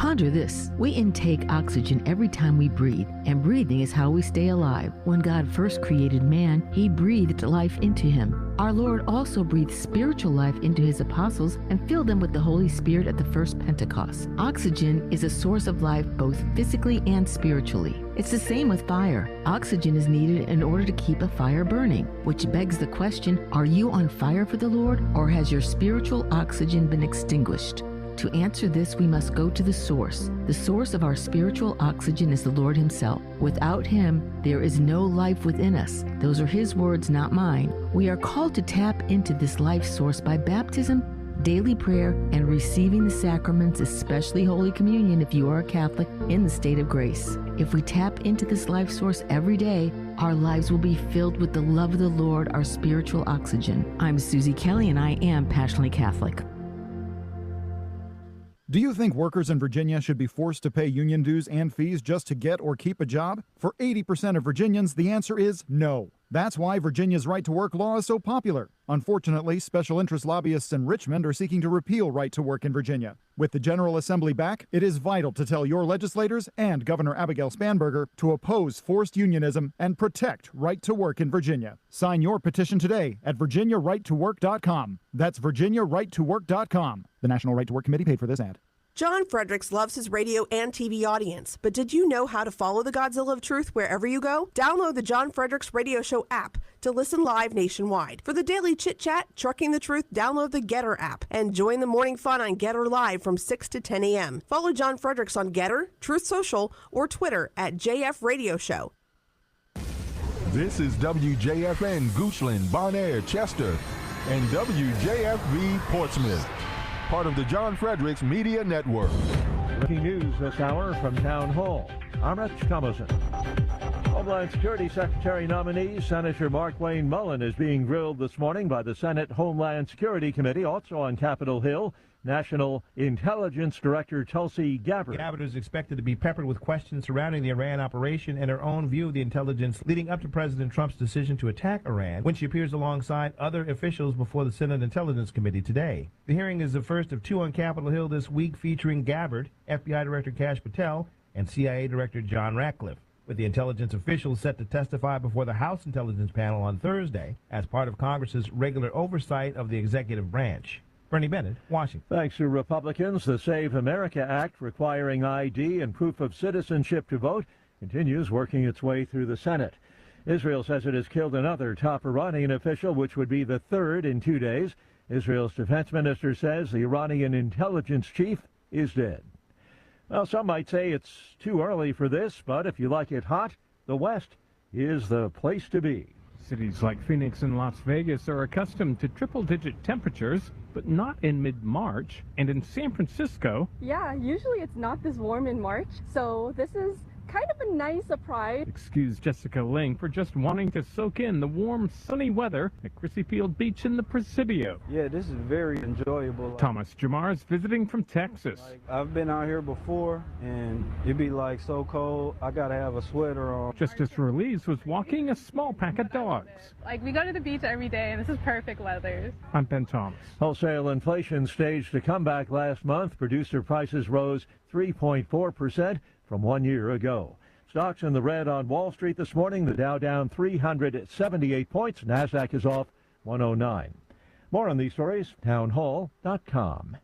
Ponder this. We intake oxygen every time we breathe, and breathing is how we stay alive. When God first created man, he breathed life into him. Our Lord also breathed spiritual life into his apostles and filled them with the Holy Spirit at the first Pentecost. Oxygen is a source of life both physically and spiritually. It's the same with fire. Oxygen is needed in order to keep a fire burning, which begs the question, are you on fire for the Lord, or has your spiritual oxygen been extinguished? To answer this, we must go to the source. The source of our spiritual oxygen is the Lord himself. Without him, there is no life within us. Those are his words, not mine. We are called to tap into this life source by baptism, daily prayer, and receiving the sacraments, especially Holy Communion if you are a Catholic, in the state of grace. If we tap into this life source every day, our lives will be filled with the love of the Lord, our spiritual oxygen. I'm Susie Kelly, and I am passionately Catholic. Do you think workers in Virginia should be forced to pay union dues and fees just to get or keep a job? For 80% of Virginians, the answer is no. That's why Virginia's right-to-work law is so popular. Unfortunately, special interest lobbyists in Richmond are seeking to repeal right-to-work in Virginia. With the General Assembly back, it is vital to tell your legislators and Governor Abigail Spanberger to oppose forced unionism and protect right-to-work in Virginia. Sign your petition today at virginiarighttowork.com. That's virginiarighttowork.com. The National Right to Work Committee paid for this ad. John Fredericks loves his radio and TV audience, but did you know how to follow the Godzilla of Truth wherever you go? Download the John Fredericks Radio Show app to listen live nationwide. For the daily chit-chat, Trucking the Truth, download the Getter app and join the morning fun on Getter Live from 6 to 10 a.m. Follow John Fredericks on Getter, Truth Social, or Twitter at JF Radio Show. This is WJFN Goochland, Bonaire, Chester, and WJFV Portsmouth, part of the John Fredericks Media Network. Breaking news this hour from Town Hall. I'm Rich Thomason. Homeland Security Secretary nominee Senator Mark Wayne Mullen is being grilled this morning by the Senate Homeland Security Committee. Also on Capitol Hill, National Intelligence Director Tulsi Gabbard. Gabbard is expected to be peppered with questions surrounding the Iran operation and her own view of the intelligence leading up to President Trump's decision to attack Iran when she appears alongside other officials before the Senate Intelligence Committee today. The hearing is the first of two on Capitol Hill this week, featuring Gabbard, FBI Director Kash Patel, and CIA Director John Ratcliffe, with the intelligence officials set to testify before the House Intelligence Panel on Thursday as part of Congress's regular oversight of the executive branch. Bernie Bennett, Washington. Thanks to Republicans, the Save America Act requiring ID and proof of citizenship to vote continues working its way through the Senate. Israel says it has killed another top Iranian official, which would be the third in 2 days. Israel's defense minister says the Iranian intelligence chief is dead. Well, some might say it's too early for this, but if you like it hot, the West is the place to be. Cities like Phoenix and Las Vegas are accustomed to triple-digit temperatures, but not in mid-March. And in San Francisco... Yeah, usually it's not this warm in March, so this is kind of a nice surprise. Excuse Jessica Ling for just wanting to soak in the warm, sunny weather at Crissy Field Beach in the Presidio. Yeah, this is very enjoyable. Thomas Jamar is visiting from Texas. I've been out here before, and it'd be like so cold, I gotta have a sweater on. Justice Ruiz was walking a small pack of dogs. Like, we go to the beach every day, and this is perfect weather. I'm Ben Thomas. Wholesale inflation staged a comeback last month. Producer prices rose 3.4%. from 1 year ago. Stocks in the red on Wall Street this morning. The Dow down 378 points. NASDAQ is off 109. More on these stories, townhall.com.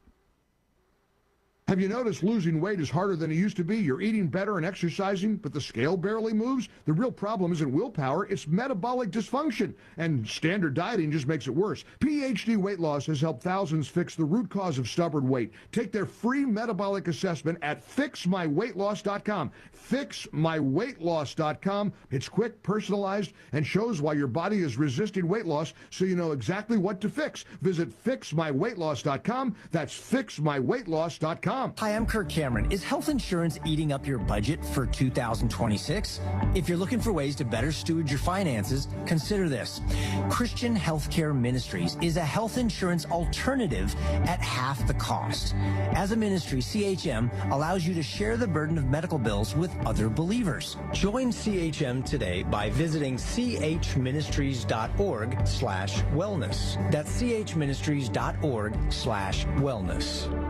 Have you noticed losing weight is harder than it used to be? You're eating better and exercising, but the scale barely moves? The real problem isn't willpower, it's metabolic dysfunction. And standard dieting just makes it worse. PhD Weight Loss has helped thousands fix the root cause of stubborn weight. Take their free metabolic assessment at fixmyweightloss.com. Fixmyweightloss.com. It's quick, personalized, and shows why your body is resisting weight loss so you know exactly what to fix. Visit fixmyweightloss.com. That's fixmyweightloss.com. Hi, I'm Kirk Cameron. Is health insurance eating up your budget for 2026? If you're looking for ways to better steward your finances, consider this. Christian Healthcare Ministries is a health insurance alternative at half the cost. As a ministry, CHM allows you to share the burden of medical bills with other believers. Join CHM today by visiting chministries.org/wellness. That's chministries.org/wellness.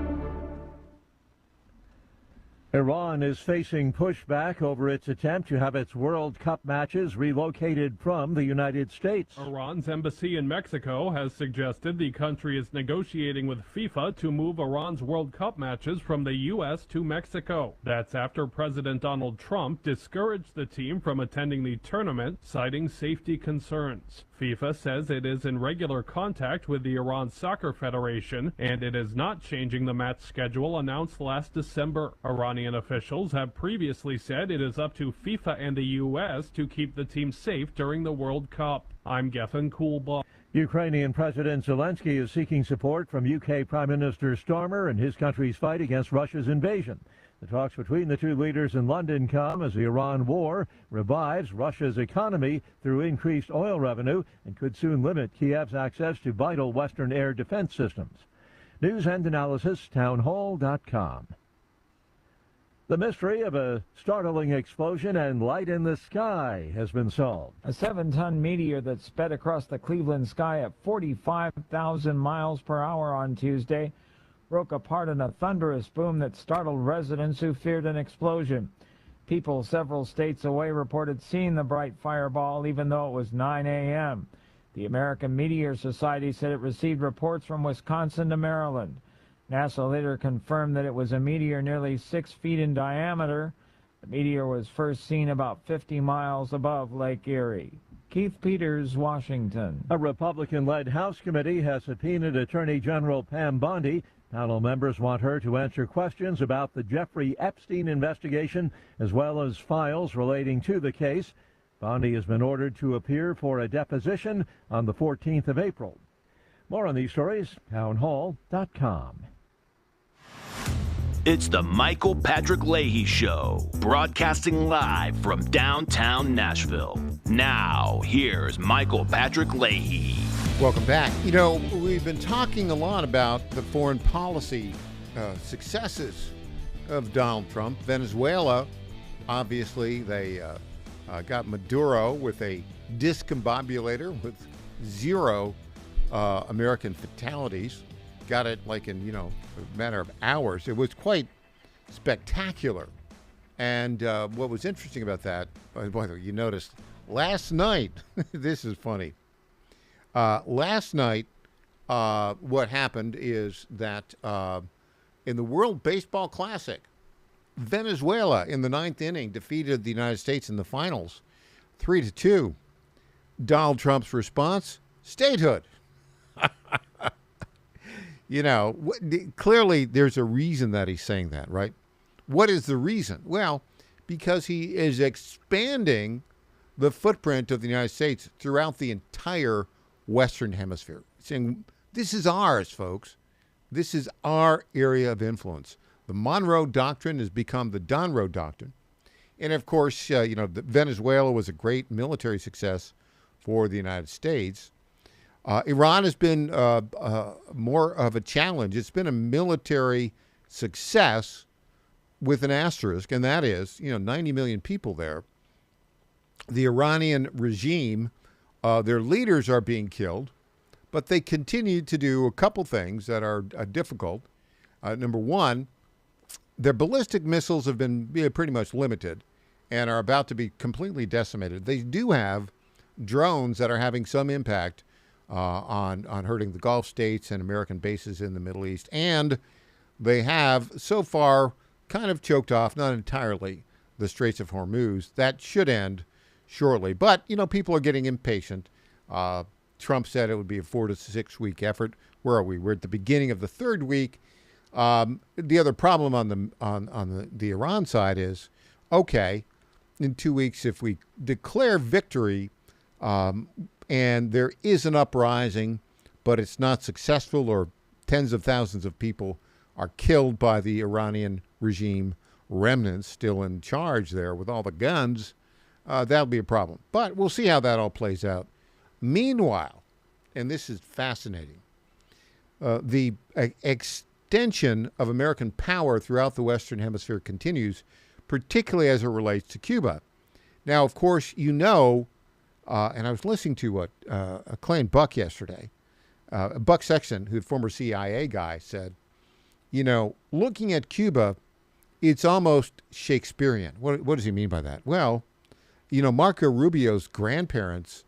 Iran is facing pushback over its attempt to have its World Cup matches relocated from the United States. Iran's embassy in Mexico has suggested the country is negotiating with FIFA to move Iran's World Cup matches from the U.S. to Mexico. That's after President Donald Trump discouraged the team from attending the tournament, citing safety concerns. FIFA says it is in regular contact with the Iran Soccer Federation, and it is not changing the match schedule announced last December. Iranian officials have previously said it is up to FIFA and the U.S. to keep the team safe during the World Cup. I'm Gethin Coolbaugh. Ukrainian President Zelensky is seeking support from UK Prime Minister Starmer in his country's fight against Russia's invasion. The talks between the two leaders in London come as the Iran war revives Russia's economy through increased oil revenue and could soon limit Kiev's access to vital Western air defense systems. News and analysis, townhall.com. The mystery of a startling explosion and light in the sky has been solved. A 7-ton meteor that sped across the Cleveland sky at 45,000 miles per hour on Tuesday broke apart in a thunderous boom that startled residents who feared an explosion. People several states away reported seeing the bright fireball even though it was 9 a.m. The American Meteor Society said it received reports from Wisconsin to Maryland. NASA later confirmed that it was a meteor nearly 6 feet in diameter. The meteor was first seen about 50 miles above Lake Erie. Keith Peters, Washington. A Republican-led House committee has subpoenaed Attorney General Pam Bondi. Panel members want her to answer questions about the Jeffrey Epstein investigation, as well as files relating to the case. Bondi has been ordered to appear for a deposition on the 14th of April. More on these stories, townhall.com. It's the Michael Patrick Leahy Show, broadcasting live from downtown Nashville. Now, here's Michael Patrick Leahy. Welcome back. You know, we've been talking a lot about the foreign policy successes of Donald Trump. Venezuela, obviously, they got Maduro with a discombobulator with 0 American fatalities. Got it like in, a matter of hours. It was quite spectacular. And what was interesting about that, by the way, you noticed last night, this is funny. Last night, what happened is that in the World Baseball Classic, Venezuela in the 9th inning defeated the United States in the finals 3-2. Donald Trump's response, statehood. Clearly there's a reason that he's saying that, right? What is the reason? Well, because he is expanding the footprint of the United States throughout the entire Western Hemisphere, saying, this is ours, folks. This is our area of influence. The Monroe Doctrine has become the Donroe Doctrine. And, of course, Venezuela was a great military success for the United States. Iran has been more of a challenge. It's been a military success with an asterisk, and that is, 90 million people there. The Iranian regime, their leaders are being killed, but they continue to do a couple things that are difficult. Number one, their ballistic missiles have been pretty much limited and are about to be completely decimated. They do have drones that are having some impact on hurting the Gulf states and American bases in the Middle East. And they have so far kind of choked off, not entirely, the Straits of Hormuz. That should end shortly. But, people are getting impatient. Trump said it would be a 4 to 6 week effort. Where are we? We're at the beginning of the 3rd week. The other problem on the Iran side is, okay, in 2 weeks, if we declare victory, and there is an uprising, but it's not successful, or tens of thousands of people are killed by the Iranian regime remnants still in charge there with all the guns, that'll be a problem. But we'll see how that all plays out. Meanwhile, and this is fascinating, the extension of American power throughout the Western Hemisphere continues, particularly as it relates to Cuba. Now, of course, and I was listening to Clayton Buck yesterday. Buck Sexton, who's a former CIA guy, said, looking at Cuba it's almost Shakespearean. What does he mean by that? Well, Marco Rubio's grandparents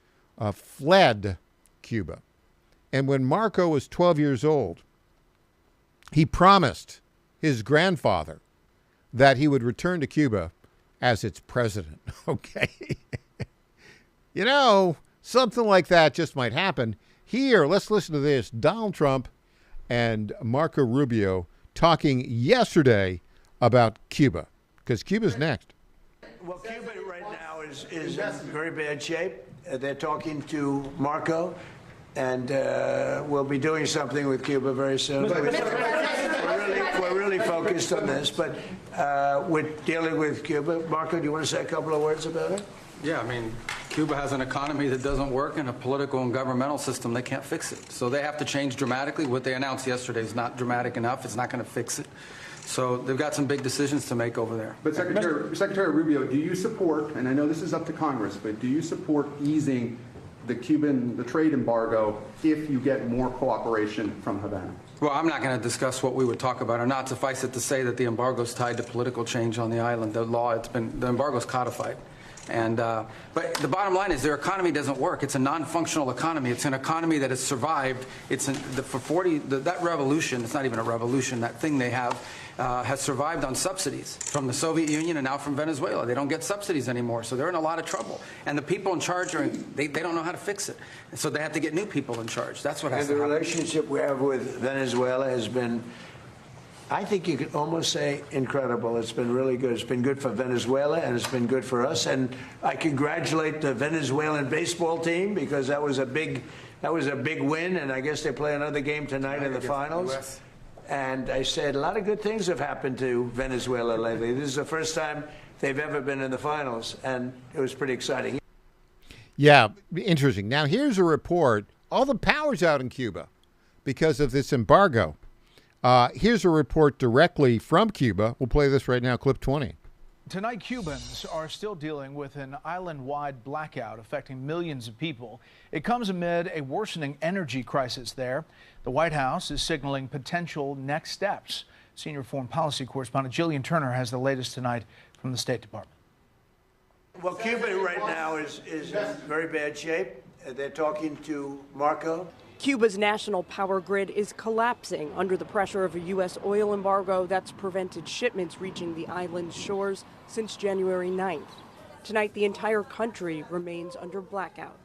fled Cuba. And when Marco was 12 years old, he promised his grandfather that he would return to Cuba as its president. Okay. Something like that just might happen. Here, let's listen to this. Donald Trump and Marco Rubio talking yesterday about Cuba, because Cuba's next. Well, Cuba right now is in very bad shape. They're talking to Marco, and we'll be doing something with Cuba very soon. We're really focused on this, but we're dealing with Cuba. Marco, do you want to say a couple of words about it? Yeah, I mean, Cuba has an economy that doesn't work and a political and governmental system. They can't fix it. So they have to change dramatically. What they announced yesterday is not dramatic enough. It's not going to fix it. So they've got some big decisions to make over there. But Secretary Rubio, do you support, and I know this is up to Congress, but do you support easing the trade embargo if you get more cooperation from Havana? Well, I'm not going to discuss what we would talk about or not. Suffice it to say that the embargo is tied to political change on the island. The embargo is codified. And but the bottom line is their economy doesn't work. It's a non-functional economy. It's an economy that has survived. That revolution. It's not even a revolution. That thing they have has survived on subsidies from the Soviet Union and now from Venezuela. They don't get subsidies anymore, so they're in a lot of trouble. And the people in charge they don't know how to fix it, and so they have to get new people in charge. That's what has to happen. And the relationship we have with Venezuela has been, I think you could almost say, incredible. It's been really good. It's been good for Venezuela, and it's been good for us. And I congratulate the Venezuelan baseball team, because that was a big win. And I guess they play another game tonight in the finals. And I said a lot of good things have happened to Venezuela lately. This is the first time they've ever been in the finals, and it was pretty exciting. Yeah, interesting. Now here's a report. All the power's out in Cuba because of this embargo. Here's a report directly from Cuba. We'll play this right now, clip 20. Tonight, Cubans are still dealing with an island-wide blackout affecting millions of people. It comes amid a worsening energy crisis there. The White House is signaling potential next steps. Senior foreign policy correspondent Jillian Turner has the latest tonight from the State Department. Well, Cuba right now is in very bad shape. They're talking to Marco. Cuba's national power grid is collapsing under the pressure of a U.S. oil embargo that's prevented shipments reaching the island's shores since January 9th. Tonight, the entire country remains under blackout.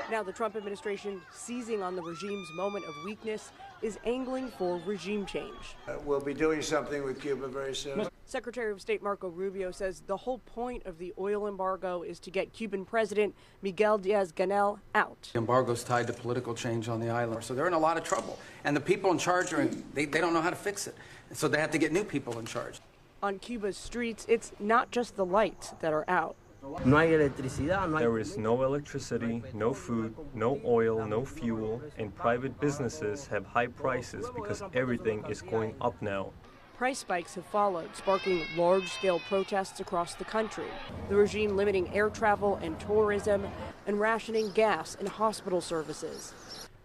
Now, the Trump administration, seizing on the regime's moment of weakness, is angling for regime change. We'll be doing something with Cuba very soon. Secretary of State Marco Rubio says the whole point of the oil embargo is to get Cuban President Miguel Diaz-Canel out. The embargo is tied to political change on the island, so they're in a lot of trouble. And the people in charge they don't know how to fix it, so they have to get new people in charge. On Cuba's streets, it's not just the lights that are out. There is no electricity, no food, no oil, no fuel, and private businesses have high prices because everything is going up now. Price spikes have followed, sparking large-scale protests across the country. The regime limiting air travel and tourism and rationing gas and hospital services.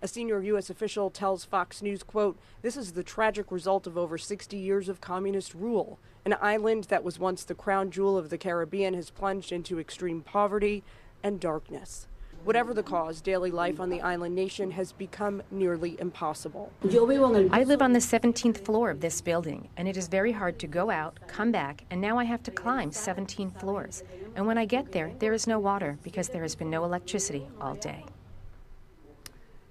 A senior U.S. official tells Fox News, quote, "This is the tragic result of over 60 years of communist rule. An island that was once the crown jewel of the Caribbean has plunged into extreme poverty and darkness. Whatever the cause, daily life on the island nation has become nearly impossible." I live on the 17th floor of this building, and it is very hard to go out, come back, and now I have to climb 17 floors. And when I get there, there is no water because there has been no electricity all day.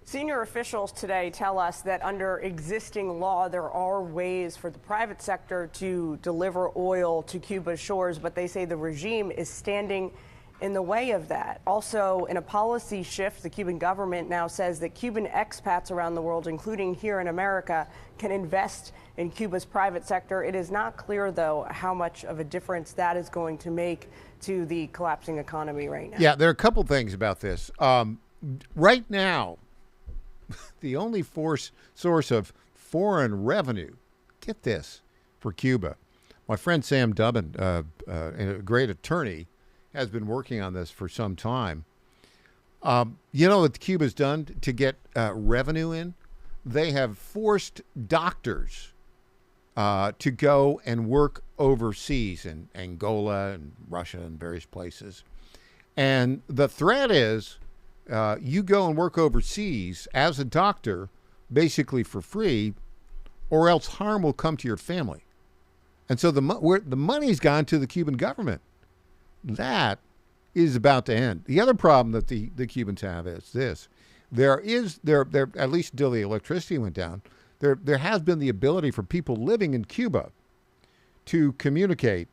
Senior officials today tell us that under existing law, there are ways for the private sector to deliver oil to Cuba's shores, but they say the regime is standing in the way of that. Also, in a policy shift, the Cuban government now says that Cuban expats around the world, including here in America, can invest in Cuba's private sector. It is not clear, though, how much of a difference that is going to make to the collapsing economy right now. Yeah, there are a couple things about this. Right now, the only source of foreign revenue, get this, for Cuba. My friend Sam Dubbin, a great attorney, has been working on this for some time. You know what Cuba's done to get revenue in? They have forced doctors to go and work overseas in Angola and Russia and various places. And the threat is you go and work overseas as a doctor, basically for free, or else harm will come to your family. And so the money's gone to the Cuban government. That is about to end. The other problem that the Cubans have is this. There at least until the electricity went down, there has been the ability for people living in Cuba to communicate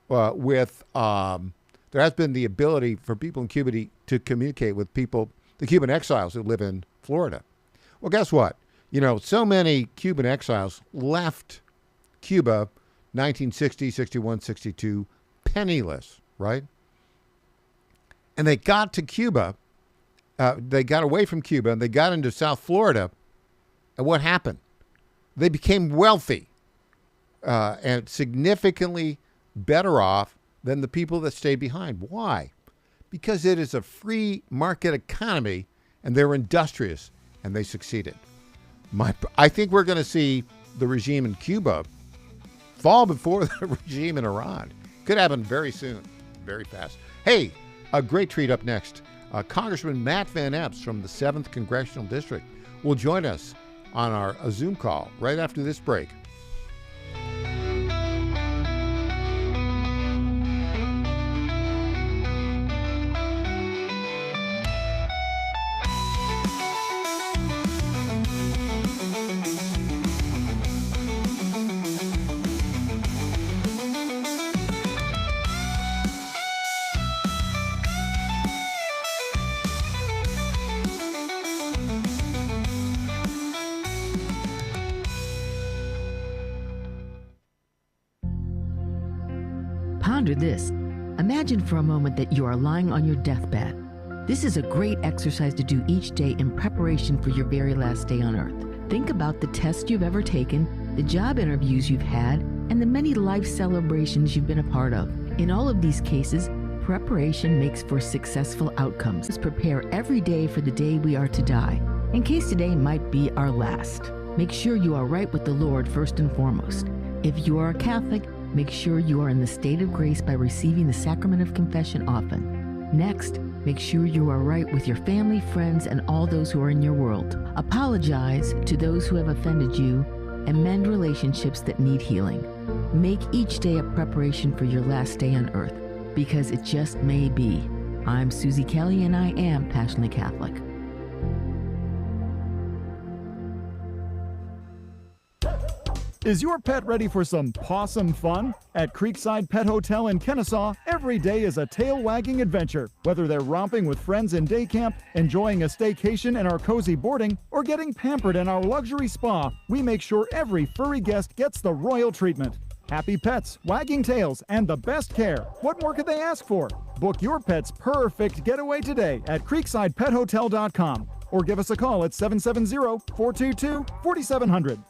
with there has been the ability for people in Cuba to communicate with people, the Cuban exiles who live in Florida. Well, guess what? So many Cuban exiles left Cuba 1960, 61, 62, penniless, right? And they got to Cuba, they got away from Cuba, and they got into South Florida, and what happened? They became wealthy and significantly better off than the people that stayed behind. Why? Because it is a free market economy, and they're industrious, and they succeeded. I think we're going to see the regime in Cuba fall before the regime in Iran. Could happen very soon, very fast. Hey, a great treat up next. Congressman Matt Van Epps from the 7th Congressional District will join us on our Zoom call right after this break. Ponder this. Imagine for a moment that you are lying on your deathbed. This is a great exercise to do each day in preparation for your very last day on earth. Think about the tests you've ever taken, the job interviews you've had, and the many life celebrations you've been a part of. In all of these cases, preparation makes for successful outcomes. Let's prepare every day for the day we are to die, in case today might be our last. Make sure you are right with the Lord first and foremost. If you are a Catholic, make sure you are in the state of grace by receiving the sacrament of confession often. Next, make sure you are right with your family, friends, and all those who are in your world. Apologize to those who have offended you and mend relationships that need healing. Make each day a preparation for your last day on earth, because it just may be. I'm Susie Kelly, and I am passionately Catholic. Is your pet ready for some pawsome fun? At Creekside Pet Hotel in Kennesaw, every day is a tail-wagging adventure. Whether they're romping with friends in day camp, enjoying a staycation in our cozy boarding, or getting pampered in our luxury spa, we make sure every furry guest gets the royal treatment. Happy pets, wagging tails, and the best care. What more could they ask for? Book your pet's perfect getaway today at creeksidepethotel.com or give us a call at 770-422-4700.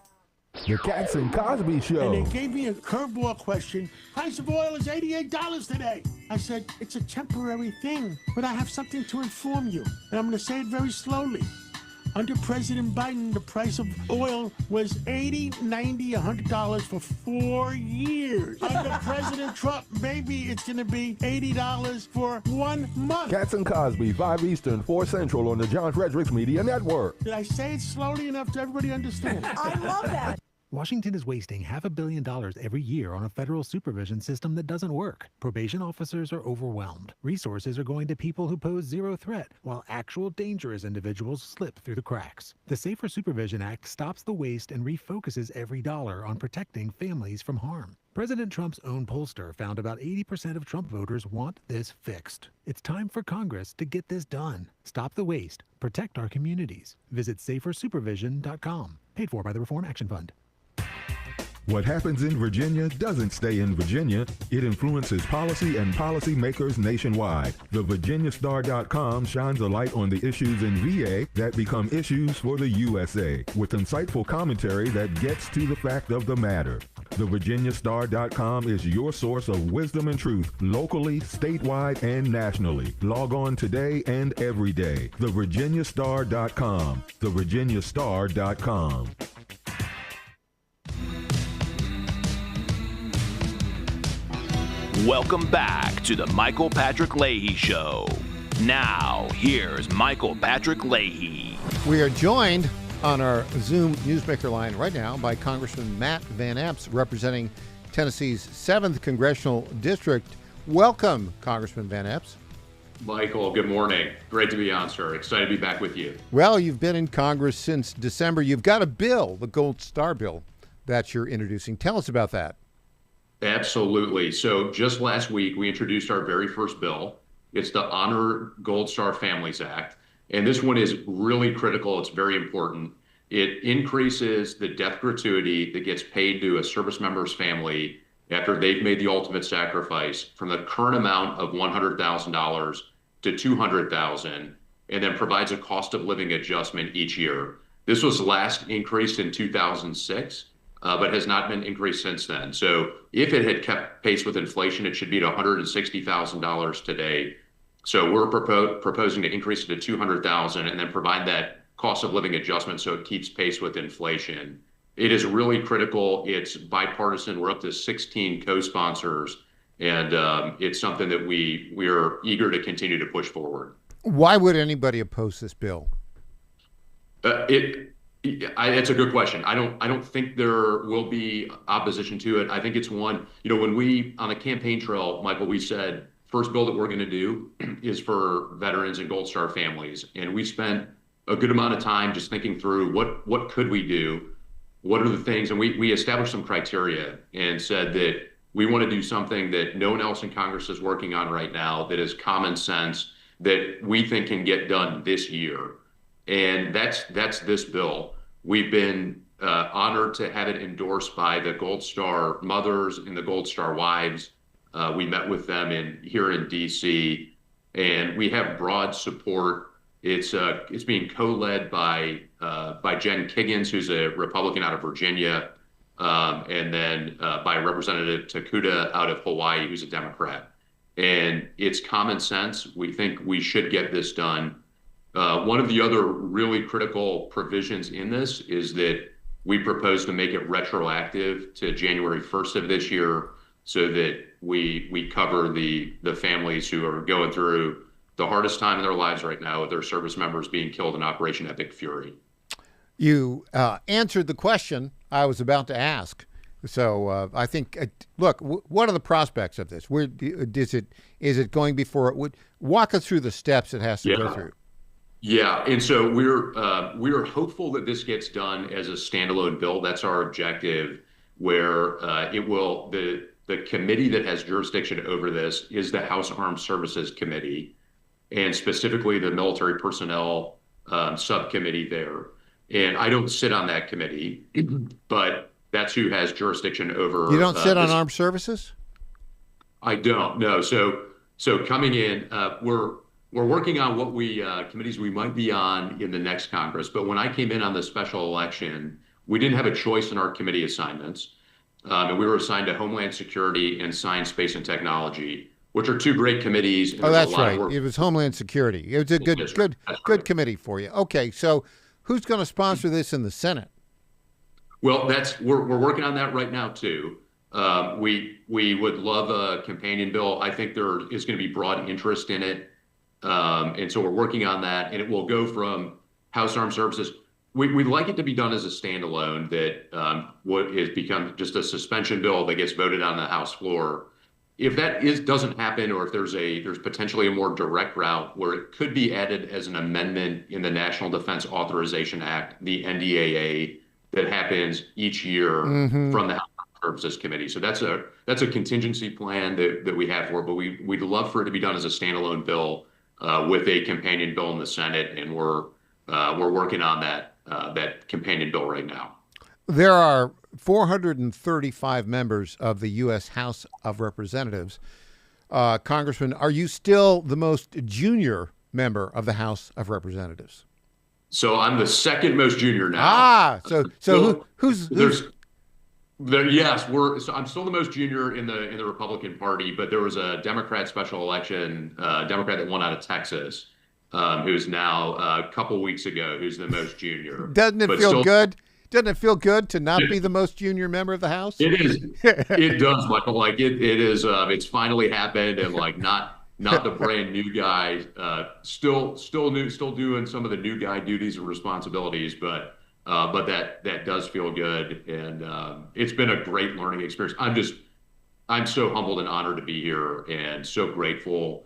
The Cats and Cosby Show. And they gave me a curveball question. Price of oil is $88 today. I said, it's a temporary thing, but I have something to inform you. And I'm going to say it very slowly. Under President Biden, the price of oil was $80, $90, $100 for 4 years. Under President Trump, maybe it's going to be $80 for 1 month. Cats and Cosby, 5 Eastern, 4 Central on the John Fredericks Media Network. Did I say it slowly enough to everybody understand? I love that. Washington is wasting $500 million every year on a federal supervision system that doesn't work. Probation officers are overwhelmed. Resources are going to people who pose zero threat, while actual dangerous individuals slip through the cracks. The Safer Supervision Act stops the waste and refocuses every dollar on protecting families from harm. President Trump's own pollster found about 80% of Trump voters want this fixed. It's time for Congress to get this done. Stop the waste. Protect our communities. Visit safersupervision.com. Paid for by the Reform Action Fund. What happens in Virginia doesn't stay in Virginia. It influences policy and policymakers nationwide. The VirginiaStar.com shines a light on the issues in VA that become issues for the USA, with insightful commentary that gets to the fact of the matter. The VirginiaStar.com is your source of wisdom and truth, locally, statewide, and nationally. Log on today and every day. The VirginiaStar.com. The VirginiaStar.com. Welcome back to the Michael Patrick Leahy Show. Now, here's Michael Patrick Leahy. We are joined on our Zoom Newsmaker line right now by Congressman Matt Van Epps, representing Tennessee's 7th Congressional District. Welcome, Congressman Van Epps. Michael, good morning. Great to be on, sir. Excited to be back with you. Well, you've been in Congress since December. You've got a bill, the Gold Star bill, that you're introducing. Tell us about that. Absolutely. So just last week, we introduced our very first bill. It's the Honor Gold Star Families Act. And this one is really critical. It's very important. It increases the death gratuity that gets paid to a service member's family after they've made the ultimate sacrifice from the current amount of $100,000 to $200,000, and then provides a cost of living adjustment each year. This was last increased in 2006, but has not been increased since then. So if it had kept pace with inflation, it should be at $160,000 today. So we're proposing to increase it to $200,000 and then provide that cost of living adjustment so it keeps pace with inflation. It is really critical. It's bipartisan. We're up to 16 co-sponsors, and it's something that we're eager to continue to push forward. Why would anybody oppose this bill? It's a good question. I don't think there will be opposition to it. I think it's one, when we, on the campaign trail, Michael, we said, first bill that we're going to do is for veterans and Gold Star families. And we spent a good amount of time just thinking through what could we do? What are the things? And we established some criteria and said that we want to do something that no one else in Congress is working on right now, that is common sense, that we think can get done this year. And that's this bill. We've been honored to have it endorsed by the Gold Star mothers and the Gold Star wives. We met with them here in D.C., and we have broad support. It's being co-led by Jen Kiggins, who's a Republican out of Virginia, and then by Representative Takuda out of Hawaii, who's a Democrat. And it's common sense. We think we should get this done. One of the other really critical provisions in this is that we propose to make it retroactive to January 1st of this year, so that we cover the families who are going through the hardest time in their lives right now with their service members being killed in Operation Epic Fury. You answered the question I was about to ask. So I think, look, what are the prospects of this? Is it going before it would? Walk us through the steps it has to go through. Yeah, and so we're hopeful that this gets done as a standalone bill. That's our objective, where it will the committee that has jurisdiction over this is the House Armed Services Committee, and specifically the Military Personnel Subcommittee there. And I don't sit on that committee, but that's who has jurisdiction over. You don't sit on armed services? I don't, no. So coming in, we're working on what committees we might be on in the next Congress. But when I came in on the special election, we didn't have a choice in our committee assignments. And we were assigned to Homeland Security and Science, Space, and Technology, which are two great committees. Oh, that's right. It was Homeland Security. It was a good committee for you. Okay, so who's going to sponsor this in the Senate? Well, we're working on that right now too. We would love a companion bill. I think there is going to be broad interest in it, and so we're working on that. And it will go from House Armed Services. We'd like it to be done as a standalone, that what has become just a suspension bill that gets voted on the House floor. If that doesn't happen, or if there's potentially a more direct route where it could be added as an amendment in the National Defense Authorization Act, the NDAA, that happens each year from the House Armed Services Committee. So that's a contingency plan that we have for it, but we'd love for it to be done as a standalone bill with a companion bill in the Senate, and we're working on that companion bill right now. There are 435 members of the U.S. House of Representatives. Congressman, are you still the most junior member of the House of Representatives? So I'm the second most junior now. Who's yes, I'm still the most junior in the Republican Party, but there was a Democrat special election, Democrat that won out of Texas, who's now a couple weeks ago, who's the most junior. Doesn't it feel good? Doesn't it feel good to not be the most junior member of the House? It is. It does, Michael. Like it is. It's finally happened, and like not the brand new guy. Still new, still doing some of the new guy duties and responsibilities, but that does feel good, and it's been a great learning experience. I'm so humbled and honored to be here, and so grateful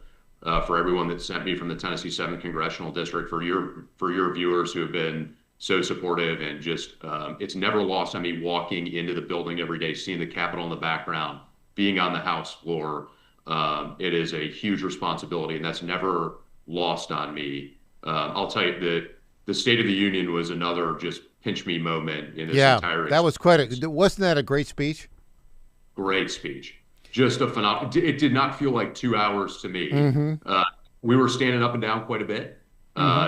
for everyone that sent me from the Tennessee 7th Congressional District, for your viewers who have been so supportive, and just it's never lost on me walking into the building every day, seeing the Capitol in the background, being on the House floor. It is a huge responsibility, and that's never lost on me. I'll tell you that the State of the Union was another just pinch me moment in this entire experience. That was wasn't that a great speech? Great speech. Just a phenomenal. It did not feel like 2 hours to me. Mm-hmm. We were standing up and down quite a bit.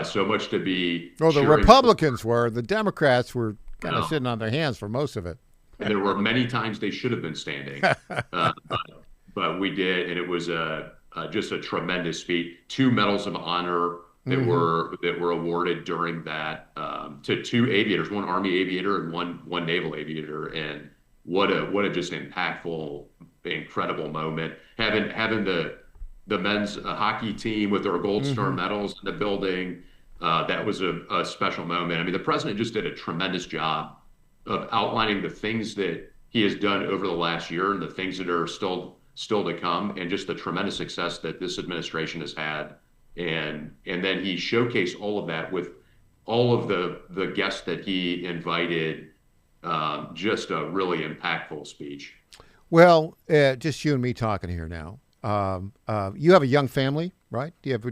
So much to be. Well, the Republicans were. The Democrats were kind of sitting on their hands for most of it. And there were many times they should have been standing, but we did, and it was just a tremendous speech. 2 medals of honor that were awarded during that to 2 aviators, 1 Army aviator and one naval aviator, and what a just impactful, incredible moment. Having the men's hockey team with their Gold Star medals in the building, that was a special moment. I mean, the president just did a tremendous job of outlining the things that he has done over the last year and the things that are still to come, and just the tremendous success that this administration has had. And then he showcased all of that with all of the guests that he invited. Just a really impactful speech. Well, just you and me talking here now. You have a young family, right? Do you have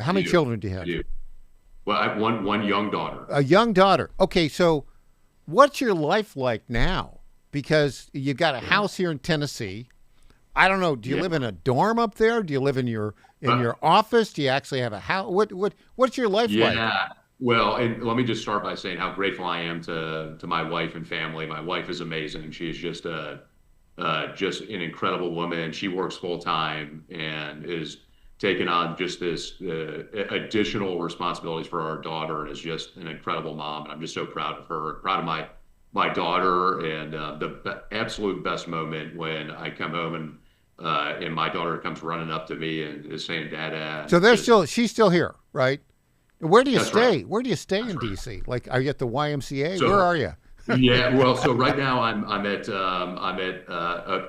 how many children do you have? I do. Well, I have one young daughter. A young daughter. Okay, so what's your life like now? Because you got a house here in Tennessee. I don't know. Do you live in a dorm up there? Do you live in your office? Do you actually have a house? What's your life like? Yeah. Well, and let me just start by saying how grateful I am to my wife and family. My wife is amazing. She is just an incredible woman. She works full time and is taking on just this additional responsibilities for our daughter, and is just an incredible mom. And I'm just so proud of her, proud of my daughter. And the absolute best moment when I come home and my daughter comes running up to me and is saying, "Dada." So she's still here, right? Where do you stay? Right. Where do you stay in DC? Like, are you at the YMCA? So, where are you? Yeah, well, so right now I'm at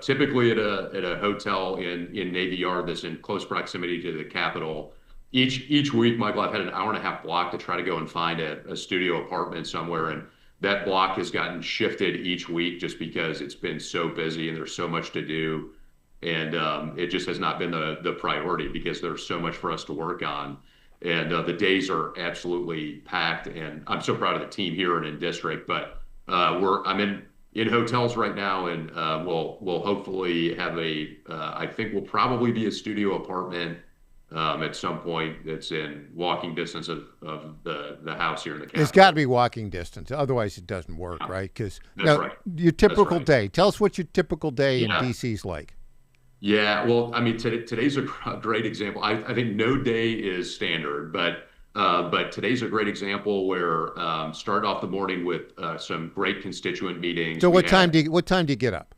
typically at a hotel in Navy Yard that's in close proximity to the Capitol. Each week, Michael, I've had an 1.5-hour block to try to go and find a studio apartment somewhere, and that block has gotten shifted each week just because it's been so busy and there's so much to do, and it just has not been the priority because there's so much for us to work on. And the days are absolutely packed, and I'm so proud of the team here and in district. But I'm in hotels right now, and we'll hopefully have I think we'll probably be a studio apartment at some point that's in walking distance of the house here in the Capitol. It's got to be walking distance, otherwise it doesn't work, right? Because your typical day. Tell us what your typical day in DC is like. Yeah, well, I mean, today's a great example. I think no day is standard, but today's a great example where start off the morning with some great constituent meetings. So what time do you get up?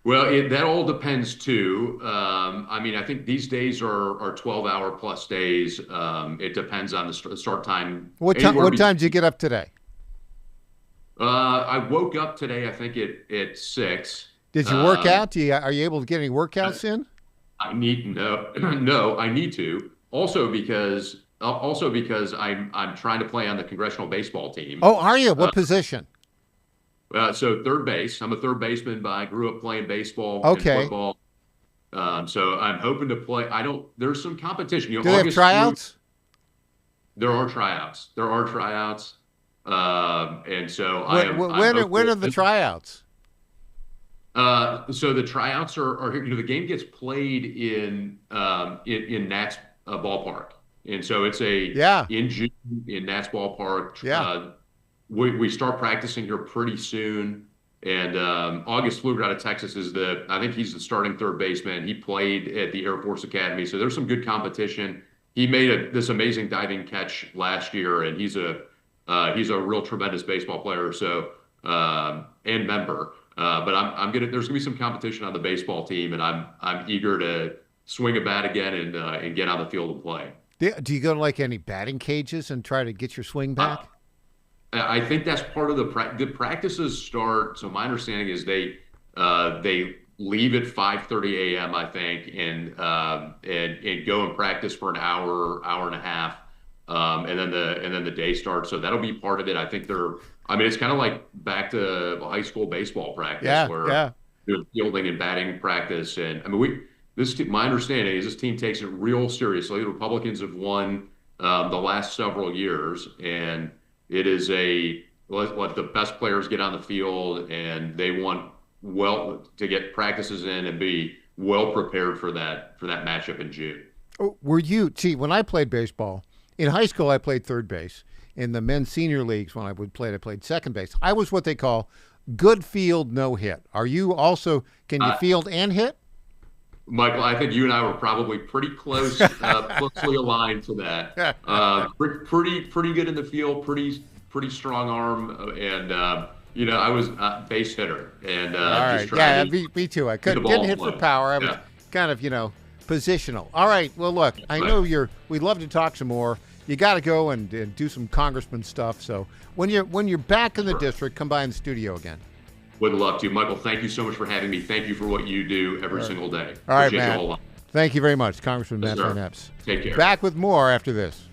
Well, that all depends too. I mean, I think these days are 12-hour plus days. It depends on the start time. What time did you get up today? I woke up today, I think at 6. Did you work out? Are you able to get any workouts in? I need to. Also because I'm trying to play on the congressional baseball team. Oh, are you? What position? So third base. I'm a third baseman, but I grew up playing baseball and football. So I'm hoping to play. There's some competition. Do they have tryouts? There are tryouts. And so when are the tryouts? So the tryouts are the game gets played in Nats ballpark, and so it's in June in Nats ballpark. Yeah. We start practicing here pretty soon, and August Pfluger out of Texas I think he's the starting third baseman. He played at the Air Force Academy, so there's some good competition. He made this amazing diving catch last year, and he's a He's a real tremendous baseball player, so and member. But there's gonna be some competition on the baseball team, and I'm eager to swing a bat again and get on the field and play. Do you go to like any batting cages and try to get your swing back? I think that's part of the practices start. So my understanding is they leave at 5:30 a.m. I think, and go and practice for an hour and a half, and then the day starts. So that'll be part of it. I think it's kind of like back to high school baseball practice, where there's fielding and batting practice. And my understanding is this team takes it real seriously. The Republicans have won the last several years, and it is let the best players get on the field, and they want to get practices in and be well prepared for that matchup in June. When I played baseball in high school, I played third base. In the men's senior leagues, when I played second base. I was what they call good field, no hit. Are you also? Can you field and hit? Michael, I think you and I were probably pretty closely aligned to that. Pretty good in the field, pretty strong arm, and I was a base hitter. And all right, me too. I didn't hit for power. I was kind of positional. All right. Well, look, I know we'd love to talk some more. You got to go and do some congressman stuff. So when you're back in the district, come by in the studio again. Would love to. Michael, thank you so much for having me. Thank you for what you do every single day. All right, Appreciate Matt. you a whole lot. Thank you very much, Congressman Matt Van Epps. Take care. Back with more after this.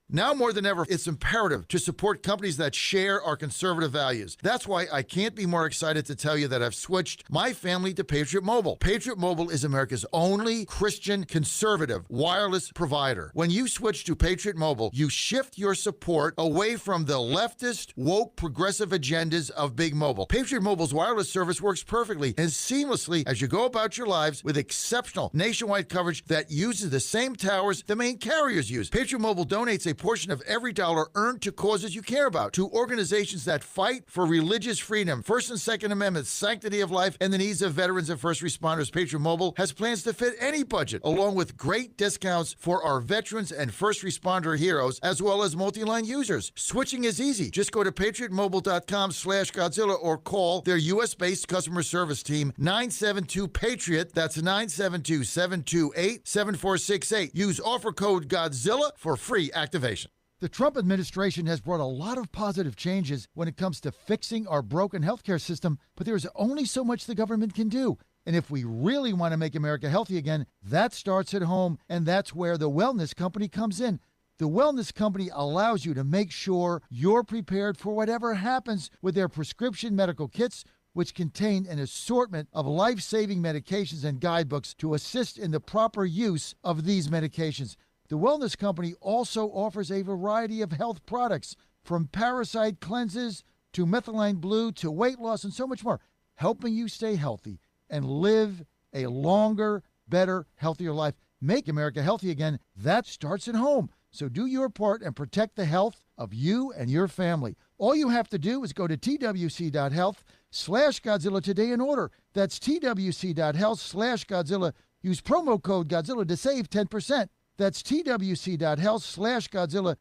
Now more than ever, it's imperative to support companies that share our conservative values. That's why I can't be more excited to tell you that I've switched my family to Patriot Mobile. Patriot Mobile is America's only Christian conservative wireless provider. When you switch to Patriot Mobile, you shift your support away from the leftist, woke, progressive agendas of Big Mobile. Patriot Mobile's wireless service works perfectly and seamlessly as you go about your lives with exceptional nationwide coverage that uses the same towers the main carriers use. Patriot Mobile donates a portion of every dollar earned to causes you care about, to organizations that fight for religious freedom, First and Second Amendments, sanctity of life, and the needs of veterans and first responders. Patriot Mobile has plans to fit any budget, along with great discounts for our veterans and first responder heroes, as well as multi-line users. Switching is easy. Just go to patriotmobile.com/Godzilla or call their U.S.-based customer service team, 972-PATRIOT. That's 972-728-7468. Use offer code Godzilla for free activation. The Trump administration has brought a lot of positive changes when it comes to fixing our broken healthcare system, but there's only so much the government can do. And if we really want to make America healthy again, that starts at home, and that's where the Wellness Company comes in. The Wellness Company allows you to make sure you're prepared for whatever happens with their prescription medical kits, which contain an assortment of life-saving medications and guidebooks to assist in the proper use of these medications. The Wellness Company also offers a variety of health products, from parasite cleanses to methylene blue to weight loss and so much more, helping you stay healthy and live a longer, better, healthier life. Make America healthy again. That starts at home. So do your part and protect the health of you and your family. All you have to do is go to twc.health/Godzilla today and order. That's twc.health/Godzilla. Use promo code Godzilla to save 10%. That's twc.health/Godzilla.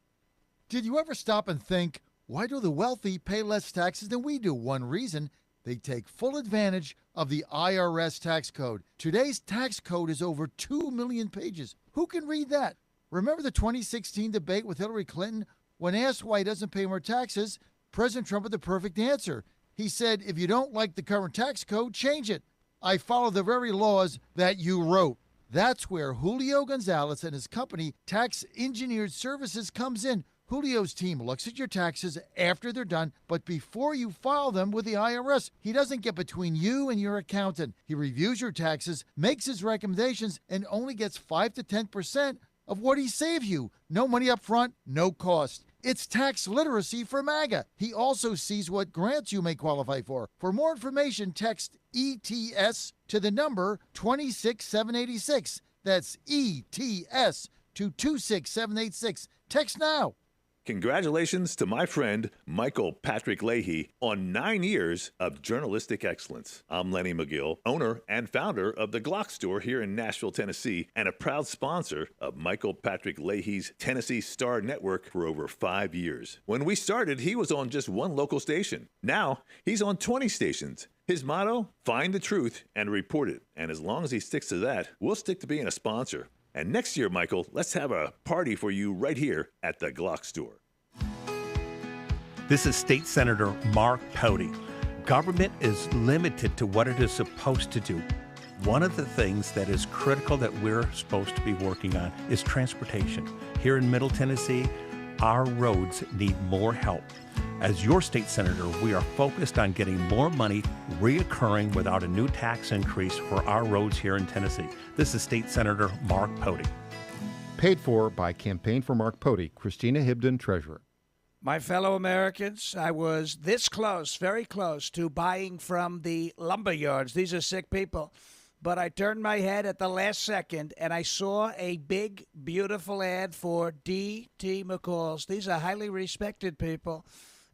Did you ever stop and think, why do the wealthy pay less taxes than we do? One reason, they take full advantage of the IRS tax code. Today's tax code is over 2 million pages. Who can read that? Remember the 2016 debate with Hillary Clinton? When asked why he doesn't pay more taxes, President Trump had the perfect answer. He said, if you don't like the current tax code, change it. I follow the very laws that you wrote. That's where Julio Gonzalez and his company, Tax Engineered Services, comes in. Julio's team looks at your taxes after they're done, but before you file them with the IRS. He doesn't get between you and your accountant. He reviews your taxes, makes his recommendations, and only gets 5 to 10% of what he saved you. No money up front, no cost. It's tax literacy for MAGA. He also sees what grants you may qualify for. For more information, text ETS to the number 26786. That's ETS to 26786. Text now. Congratulations to my friend Michael Patrick Leahy on 9 years of journalistic excellence. I'm Lenny McGill, owner and founder of the Glock Store here in Nashville, Tennessee, and a proud sponsor of Michael Patrick Leahy's Tennessee Star Network for over 5 years. When we started, he was on just one local station. Now, he's on 20 stations. His motto, find the truth and report it. And as long as he sticks to that, we'll stick to being a sponsor. And next year, Michael, let's have a party for you right here at the Glock Store. This is State Senator Mark Pody. Government is limited to what it is supposed to do. One of the things that is critical that we're supposed to be working on is transportation. Here in Middle Tennessee, our roads need more help. As your state senator, we are focused on getting more money reoccurring without a new tax increase for our roads here in Tennessee. This is State Senator Mark Pody. Paid for by Campaign for Mark Pody, Christina Hibden, Treasurer. My fellow Americans, I was this close, very close, to buying from the lumber yards. These are sick people. But I turned my head at the last second, and I saw a big, beautiful ad for D.T. McCall's. These are highly respected people.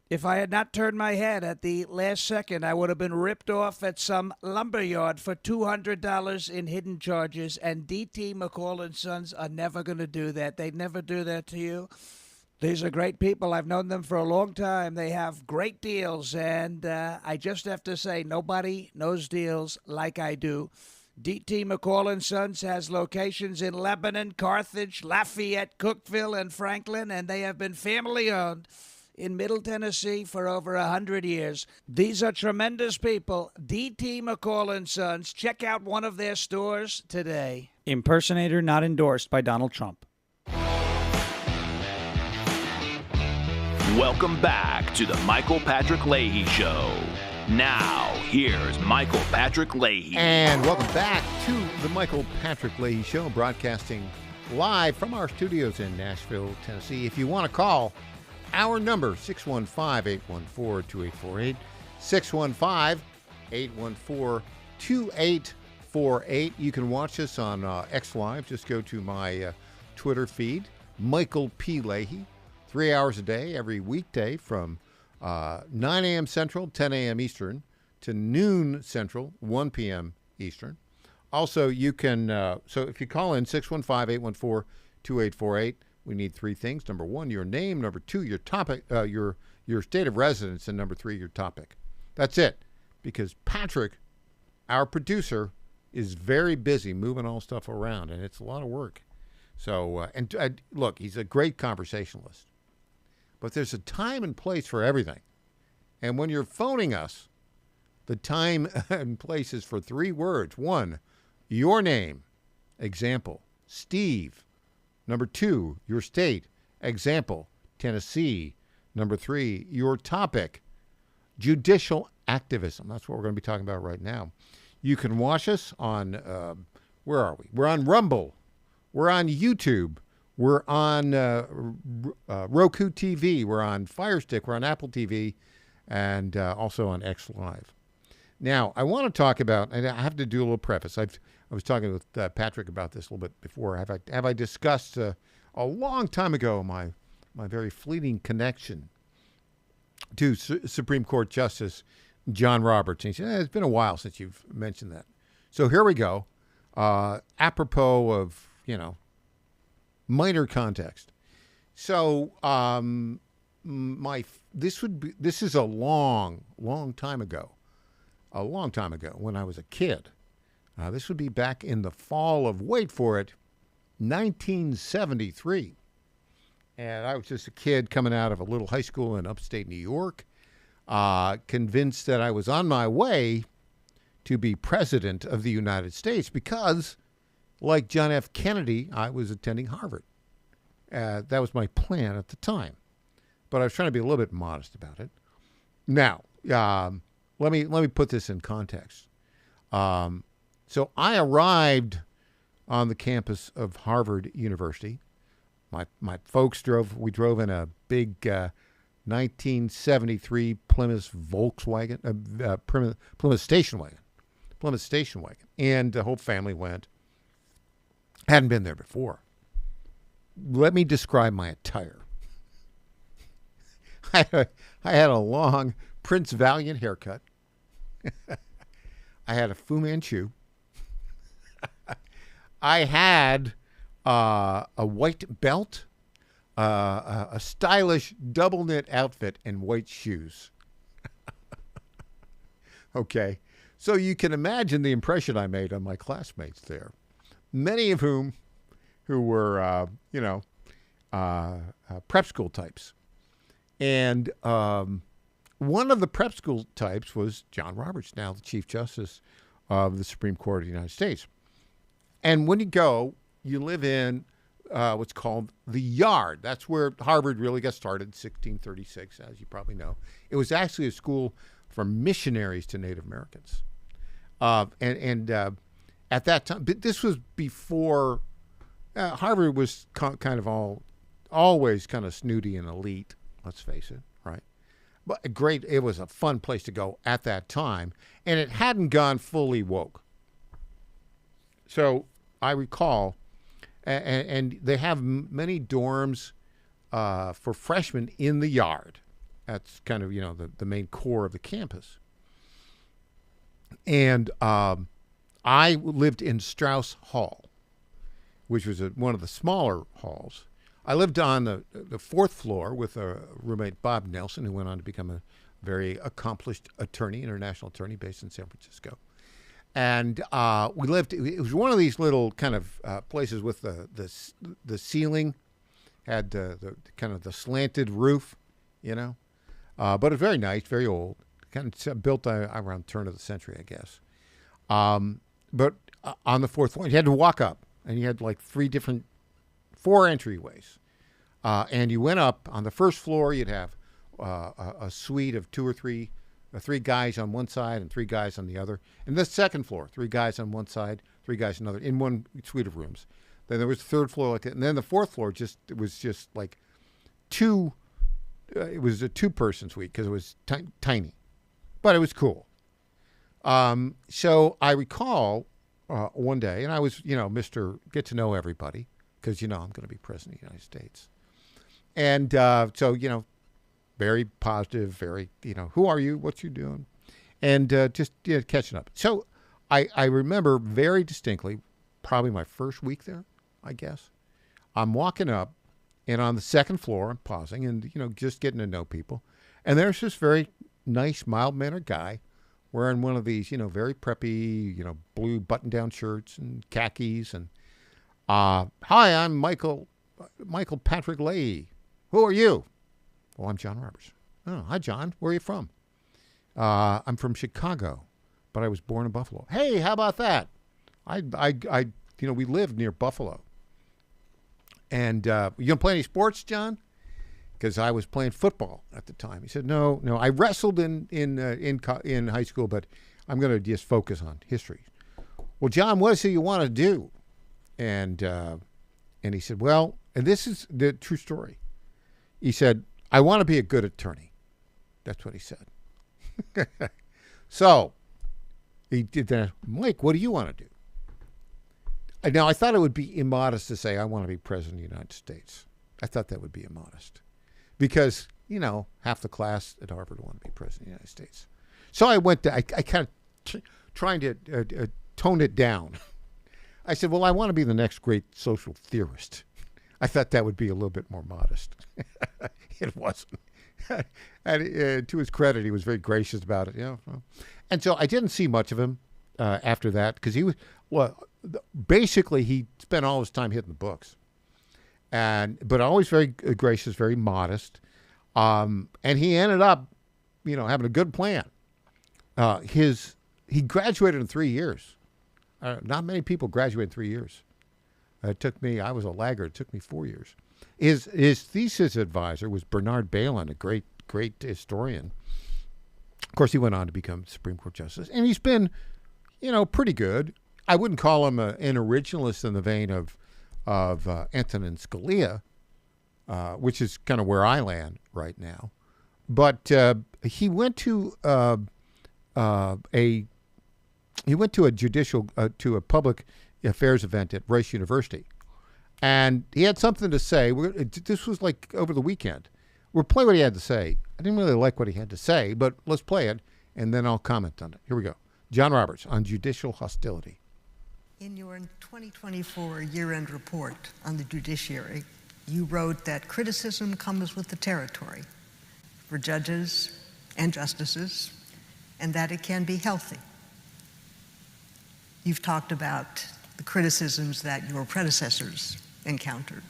If I had not turned my head at the last second, I would have been ripped off at some lumber yard for $200 in hidden charges, and D.T. McCall & Sons are never going to do that. They'd never do that to you. These are great people. I've known them for a long time. They have great deals, and I just have to say, nobody knows deals like I do. D.T. McCall & Sons has locations in Lebanon, Carthage, Lafayette, Cookeville, and Franklin, and they have been family-owned in Middle Tennessee for over 100 years. These are tremendous people. D.T. McCall & Sons. Check out one of their stores today. Impersonator not endorsed by Donald Trump. Welcome back to the Michael Patrick Leahy Show. Now, here's Michael Patrick Leahy. And welcome back to the Michael Patrick Leahy Show, broadcasting live from our studios in Nashville, Tennessee. If you want to call, our number, 615-814-2848, 615-814-2848. You can watch us on X Live. Just go to my Twitter feed, Michael P. Leahy, 3 hours a day, every weekday from 9 a.m. Central, 10 a.m. Eastern, to noon Central, 1 p.m. Eastern. Also, you can, so if you call in, 615-814-2848, we need three things. Number one, your name. Number two, your topic, your state of residence. And number three, your topic. That's it. Because Patrick, our producer, is very busy moving all stuff around, and it's a lot of work. So, look, he's a great conversationalist. But there's a time and place for everything. And when you're phoning us, the time and place is for three words. One, your name. Example, Steve. Number two, your state. Example, Tennessee. Number three, your topic, judicial activism. That's what we're going to be talking about right now. You can watch us on, where are we? We're on Rumble. We're on YouTube. We're on Roku TV. We're on Firestick. We're on Apple TV, and also on X Live. Now, I want to talk about, and I have to do a little preface. I was talking with Patrick about this a little bit before. Have I discussed a long time ago my very fleeting connection to Supreme Court Justice John Roberts? And he said, it's been a while since you've mentioned that. So here we go. Apropos of, minor context. So this is a long time ago. A long time ago when I was a kid. This would be back in the fall of, wait for it, 1973. And I was just a kid coming out of a little high school in upstate New York, convinced that I was on my way to be president of the United States because, like John F. Kennedy, I was attending Harvard. That was my plan at the time. But I was trying to be a little bit modest about it. Now, let me put this in context. So I arrived on the campus of Harvard University. My folks we drove in a big 1973 Plymouth Volkswagen, Plymouth station wagon. And the whole family went. Hadn't been there before. Let me describe my attire. I had a long Prince Valiant haircut. I had a Fu Manchu. I had a white belt, a stylish double knit outfit, and white shoes. Okay, so you can imagine the impression I made on my classmates there, many of whom who were, prep school types. And one of the prep school types was John Roberts, now the Chief Justice of the Supreme Court of the United States. And when you go, you live in what's called the Yard. That's where Harvard really got started in 1636, as you probably know. It was actually a school for missionaries to Native Americans. And at that time, but this was before Harvard was kind of always kind of snooty and elite, let's face it, right? But great, it was a fun place to go at that time, and it hadn't gone fully woke. So I recall, and they have many dorms for freshmen in the Yard. That's kind of, the main core of the campus. And I lived in Strauss Hall, which was one of the smaller halls. I lived on the fourth floor with a roommate, Bob Nelson, who went on to become a very accomplished attorney, international attorney based in San Francisco. And we lived, it was one of these little kind of places with the ceiling, had the kind of the slanted roof, but it was very nice, very old, kind of built around the turn of the century, I guess. But on the fourth floor, you had to walk up, and you had like 4 entryways. And you went up on the first floor, you'd have a suite of 2 or 3 guys on one side and 3 guys on the other. And the second floor, 3 guys on one side, 3 guys on the other, in one suite of rooms. Then there was the third floor like that. And then the fourth floor was just like it was a 2-person suite because it was tiny. But it was cool. So I recall one day, and I was, Mr. Get to Know Everybody, because, I'm going to be president of the United States. And so, very positive, very, who are you? What you doing? And just catching up. So I remember very distinctly, probably my first week there, I guess. I'm walking up, and on the second floor, I'm pausing and, just getting to know people. And there's this very nice, mild-mannered guy wearing one of these, very preppy, blue button-down shirts and khakis. And, hi, I'm Michael Patrick Leahy. Who are you? Well, I'm John Roberts. Oh, hi, John. Where are you from? I'm from Chicago, but I was born in Buffalo. Hey, how about that? We lived near Buffalo. And you gonna play any sports, John? Because I was playing football at the time. He said, no. I wrestled in high school, but I'm gonna just focus on history. Well, John, what is it you want to do? And he said, well, and this is the true story. He said, I want to be a good attorney. That's what he said. So he did that. Mike, what do you want to do? Now, I thought it would be immodest to say I want to be president of the United States. I thought that would be immodest because, half the class at Harvard want to be president of the United States. So I went to, I kind of trying to tone it down. I said, well, I want to be the next great social theorist. I thought that would be a little bit more modest. It wasn't. And to his credit, he was very gracious about it. And so I didn't see much of him after that because he was, basically he spent all his time hitting the books. But always very gracious, very modest. And he ended up, having a good plan. He graduated in 3 years. Not many people graduate in 3 years. It took me, I was a laggard, it took me 4 years. His thesis advisor was Bernard Balin, a great historian. Of course, he went on to become Supreme Court Justice. And he's been, pretty good. I wouldn't call him an originalist in the vein of Antonin Scalia, which is kind of where I land right now. But he went to a public affairs event at Rice University. And he had something to say. This was like over the weekend. We'll play what he had to say. I didn't really like what he had to say, but let's play it, and then I'll comment on it. Here we go. John Roberts on judicial hostility. In your 2024 year-end report on the judiciary, you wrote that criticism comes with the territory for judges and justices, and that it can be healthy. You've talked about the criticisms that your predecessors encountered.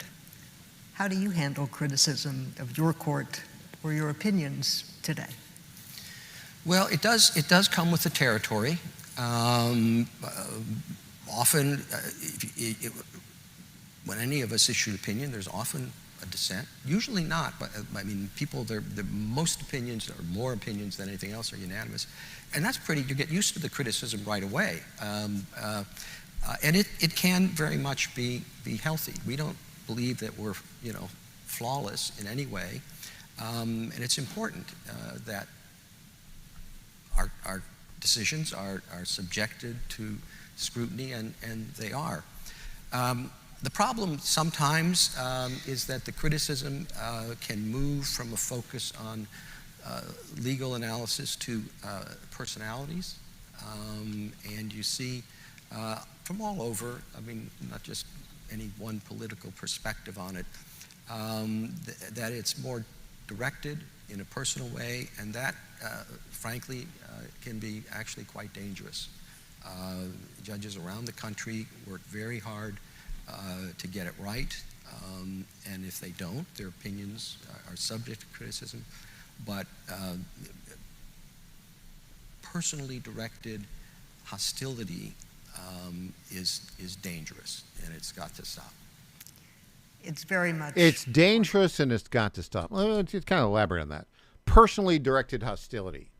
How do you handle criticism of your court or your opinions today? Well, it does come with the territory. Often, when any of us issue an opinion, there's often a dissent. Usually not, but I mean, most opinions, or more opinions than anything else, are unanimous. And that's you get used to the criticism right away. And it can very much be healthy. We don't believe that we're, flawless in any way. And it's important that our decisions are subjected to scrutiny, and they are. The problem sometimes is that the criticism can move from a focus on legal analysis to personalities. And you see from all over, I mean, not just any one political perspective on it, that it's more directed in a personal way, and that, frankly, can be actually quite dangerous. Judges around the country work very hard to get it right, and if they don't, their opinions are subject to criticism. But personally directed hostility is dangerous, and it's got to stop. It's very much. It's dangerous, and it's got to stop. Well, just kind of elaborate on that. Personally directed hostility.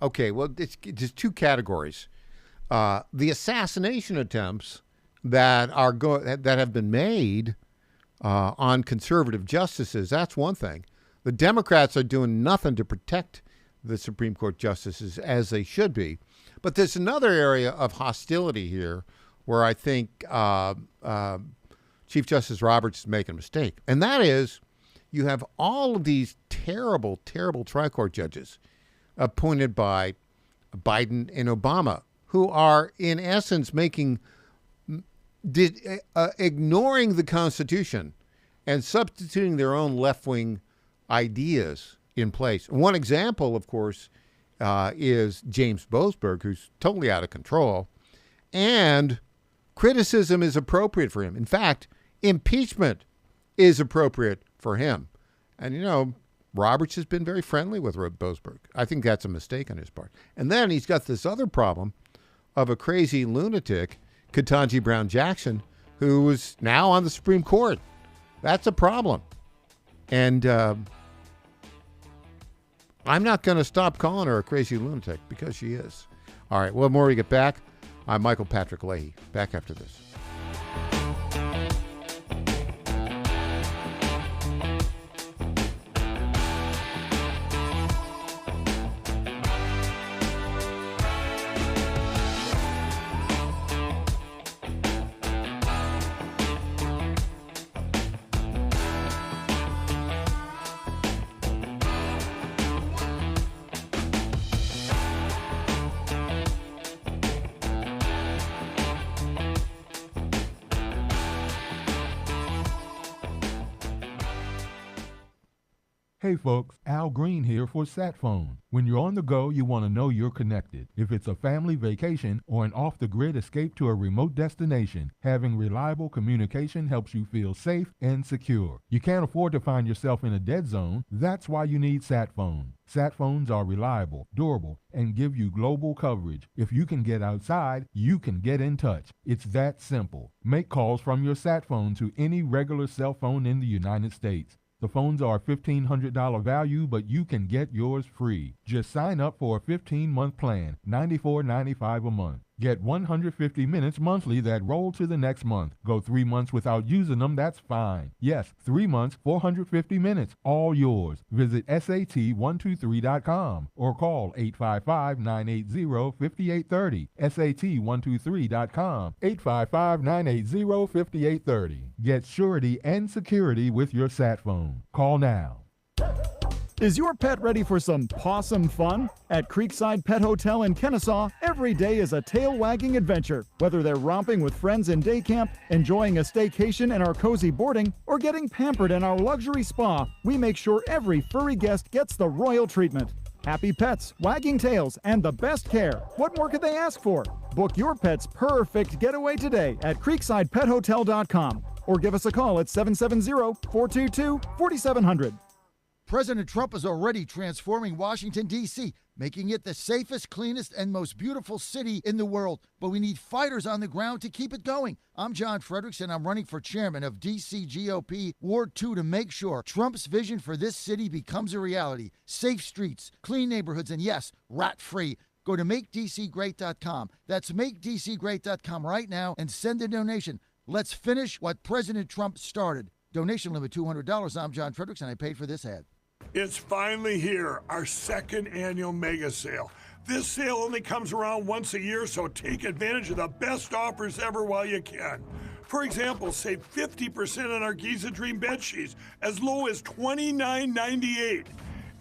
Okay, well, it's two categories. The assassination attempts that have been made on conservative justices, that's one thing. The Democrats are doing nothing to protect the Supreme Court justices as they should be. But there's another area of hostility here where I think Chief Justice Roberts is making a mistake. And that is, you have all of these terrible, terrible tri-court judges appointed by Biden and Obama, who are, in essence, ignoring the Constitution and substituting their own left-wing ideas in place. One example, of course, is James Boasberg, who's totally out of control, and criticism is appropriate for him. In fact, impeachment is appropriate for him. And, Roberts has been very friendly with Boasberg. I think that's a mistake on his part. And then he's got this other problem of a crazy lunatic, Ketanji Brown Jackson, who is now on the Supreme Court. That's a problem. And I'm not going to stop calling her a crazy lunatic, because she is. All right, well, more we get back. I'm Michael Patrick Leahy. Back after this. Hey folks, Al Green here for SatPhone. When you're on the go, you want to know you're connected. If it's a family vacation or an off-the-grid escape to a remote destination, having reliable communication helps you feel safe and secure. You can't afford to find yourself in a dead zone. That's why you need SatPhone. SatPhones are reliable, durable, and give you global coverage. If you can get outside, you can get in touch. It's that simple. Make calls from your SatPhone to any regular cell phone in the United States. The phones are a $1,500 value, but you can get yours free. Just sign up for a 15-month plan, $94.95 a month. Get 150 minutes monthly that roll to the next month. Go 3 months without using them, that's fine. Yes, 3 months, 450 minutes, all yours. Visit SAT123.com or call 855-980-5830. SAT123.com, 855-980-5830. Get surety and security with your sat phone. Call now. Is your pet ready for some pawsome fun? At Creekside Pet Hotel in Kennesaw, every day is a tail-wagging adventure. Whether they're romping with friends in day camp, enjoying a staycation in our cozy boarding, or getting pampered in our luxury spa, we make sure every furry guest gets the royal treatment. Happy pets, wagging tails, and the best care. What more could they ask for? Book your pet's perfect getaway today at creeksidepethotel.com or give us a call at 770-422-4700. President Trump is already transforming Washington, D.C., making it the safest, cleanest, and most beautiful city in the world. But we need fighters on the ground to keep it going. I'm John Fredericks, and I'm running for chairman of D.C. GOP Ward 2 to make sure Trump's vision for this city becomes a reality. Safe streets, clean neighborhoods, and yes, rat-free. Go to MakeDCGreat.com. That's MakeDCGreat.com right now and send a donation. Let's finish what President Trump started. Donation limit $200. I'm John Fredericks, and I paid for this ad. It's finally here, our second annual mega sale. This sale only comes around once a year, so take advantage of the best offers ever while you can. For example, save 50% on our Giza Dream bed sheets, as low as $29.98.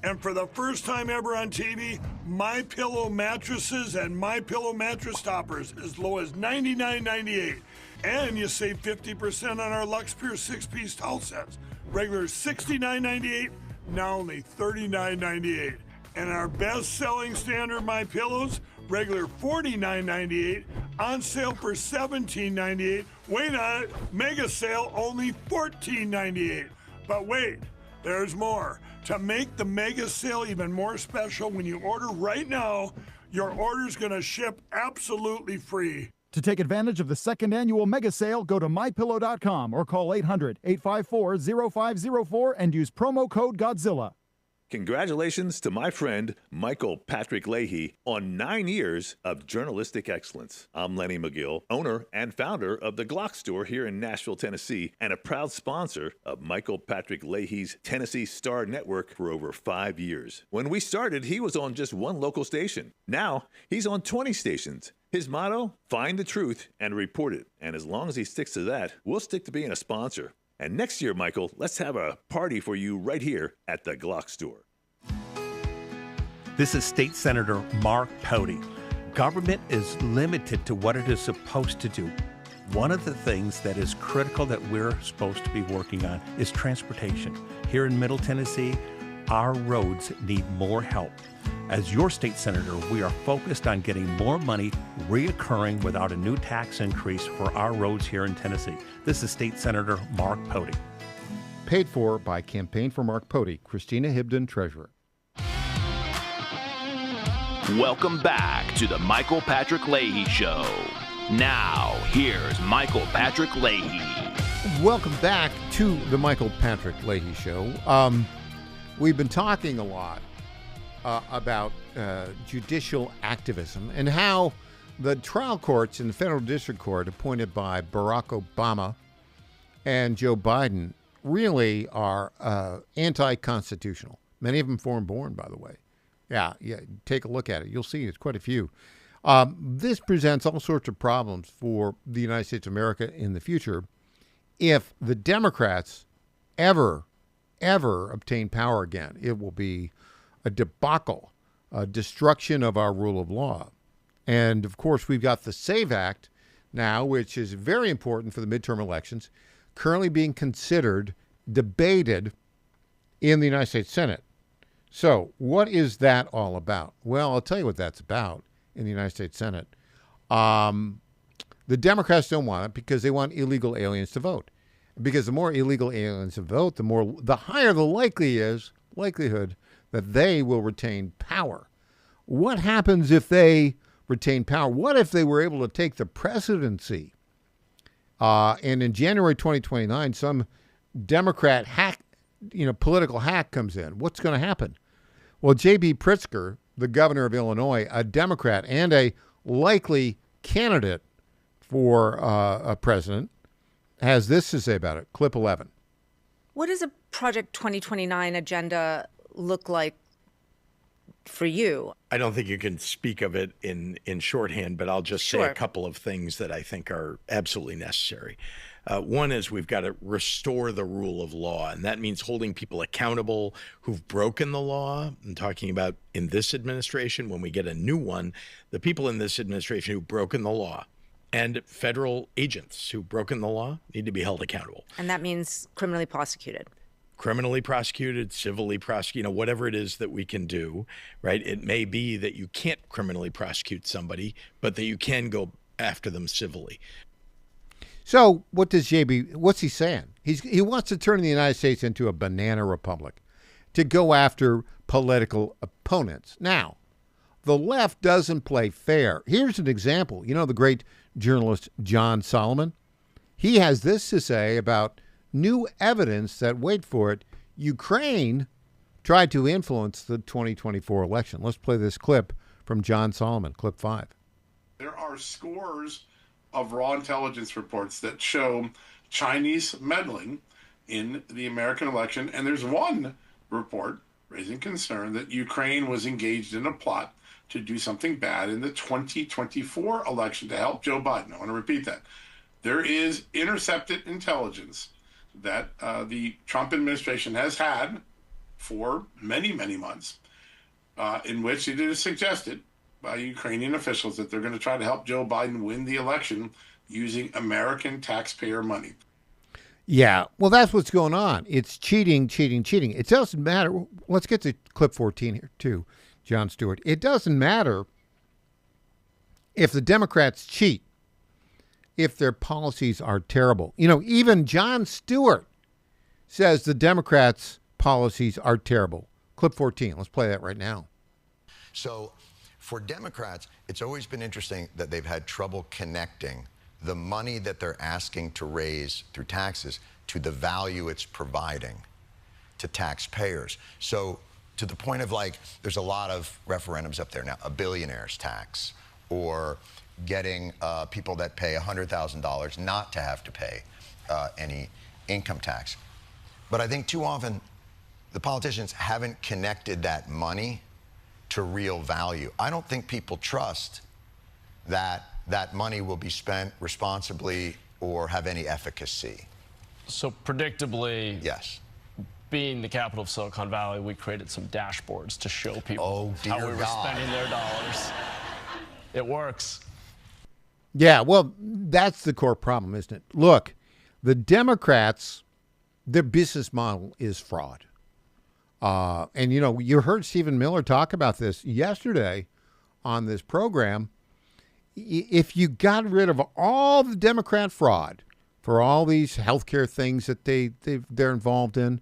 And for the first time ever on TV, MyPillow mattresses and MyPillow mattress toppers, as low as $99.98. And you save 50% on our Lux Pure 6-piece towel sets. Regular $69.98, now only $39.98. And our best-selling standard MyPillows, regular $49.98, on sale for $17.98. Wait on it, mega sale, only $14.98. But wait, there's more. To make the mega sale even more special, when you order right now, your order's gonna ship absolutely free. To take advantage of the second annual mega sale, go to MyPillow.com or call 800-854-0504 and use promo code Godzilla. Congratulations to my friend Michael Patrick Leahy on 9 years of journalistic excellence. I'm Lenny McGill, owner and founder of the Glock Store here in Nashville, Tennessee, and a proud sponsor of Michael Patrick Leahy's Tennessee Star Network for over 5 years. When we started, he was on just one local station. Now, he's on 20 stations. His motto, find the truth and report it. And as long as he sticks to that, we'll stick to being a sponsor. And next year, Michael, let's have a party for you right here at the Glock Store. This is State Senator Mark Pouty. Government is limited to what it is supposed to do. One of the things that is critical that we're supposed to be working on is transportation. Here in Middle Tennessee, our roads need more help. As your state senator, we are focused on getting more money reoccurring without a new tax increase for our roads here in Tennessee. This is State Senator Mark Pouty. Paid for by Campaign for Mark Pouty, Christina Hibden, Treasurer. Welcome back to the Michael Patrick Leahy Show. Now, here's Michael Patrick Leahy. Welcome back to the Michael Patrick Leahy Show. We've been talking a lot about judicial activism and how the trial courts in the federal district court appointed by Barack Obama and Joe Biden really are anti-constitutional. Many of them foreign-born, by the way. Yeah, take a look at it. You'll see it's quite a few. This presents all sorts of problems for the United States of America in the future if the Democrats ever obtain power again. It will be a debacle, a destruction of our rule of law. And, of course, we've got the SAVE Act now, which is very important for the midterm elections, currently being considered, debated in the United States Senate. So what is that all about? Well, I'll tell you what that's about in the United States Senate. The Democrats don't want it because they want illegal aliens to vote. Because the more illegal aliens to vote, the higher the likelihood that they will retain power. What happens if they retain power? What if they were able to take the presidency? And in January 2029, some Democrat political hack comes in. What's going to happen? Well, J.B. Pritzker, the governor of Illinois, a Democrat and a likely candidate for a president, has this to say about it. Clip 11. What does a Project 2029 agenda look like for you? I don't think you can speak of it in shorthand, but I'll just say a couple of things that I think are absolutely necessary. One is we've got to restore the rule of law, and that means holding people accountable who've broken the law. I'm talking about in this administration, when we get a new one, the people in this administration who've broken the law and federal agents who've broken the law need to be held accountable. And that means criminally prosecuted. Criminally prosecuted, civilly prosecuted, whatever it is that we can do, right? It may be that you can't criminally prosecute somebody, but that you can go after them civilly. So what's he saying? He wants to turn the United States into a banana republic, to go after political opponents. Now, the left doesn't play fair. Here's an example. You know the great journalist John Solomon? He has this to say about new evidence that, wait for it, Ukraine tried to influence the 2024 election. Let's play this clip from John Solomon, clip 5. There are scores of raw intelligence reports that show Chinese meddling in the American election, and there's one report raising concern that Ukraine was engaged in a plot to do something bad in the 2024 election to help Joe Biden. I want to repeat that. There is intercepted intelligence that the Trump administration has had for many, many months, in which it is suggested by Ukrainian officials that they're going to try to help Joe Biden win the election using American taxpayer money. Yeah, well, that's what's going on. It's cheating, cheating, cheating. It doesn't matter. Let's get to clip 14 here, too, Jon Stewart. It doesn't matter if the Democrats cheat, if their policies are terrible. You know, even Jon Stewart says the Democrats' policies are terrible. Clip 14. Let's play that right now. So for Democrats, it's always been interesting that they've had trouble connecting the money that they're asking to raise through taxes to the value it's providing to taxpayers. So to the point of, like, there's a lot of referendums up there now, a billionaire's tax, or getting people that pay $100,000 not to have to pay any income tax. But I think too often the politicians haven't connected that money to real value. I don't think people trust that that money will be spent responsibly or have any efficacy. So predictably, yes, being the capital of Silicon Valley, we created some dashboards to show people how we were spending their dollars. It works. Yeah, well, that's the core problem, isn't it? Look, the Democrats, their business model is fraud. And, you know, you heard Stephen Miller talk about this yesterday on this program. If you got rid of all the Democrat fraud for all these healthcare things that they're involved in,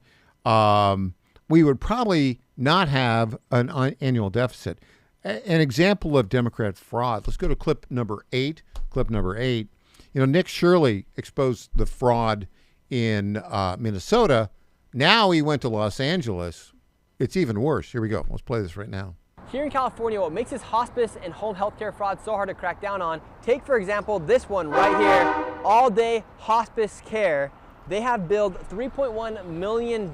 we would probably not have an annual deficit. An example of Democrat fraud. Let's go to clip number 8. Clip number 8. You know, Nick Shirley exposed the fraud in Minnesota. Now he went to Los Angeles. It's even worse. Here we go. Let's play this right now. Here in California, what makes this hospice and home healthcare fraud so hard to crack down on, take for example this one right here, All Day Hospice Care. They have billed $3.1 million,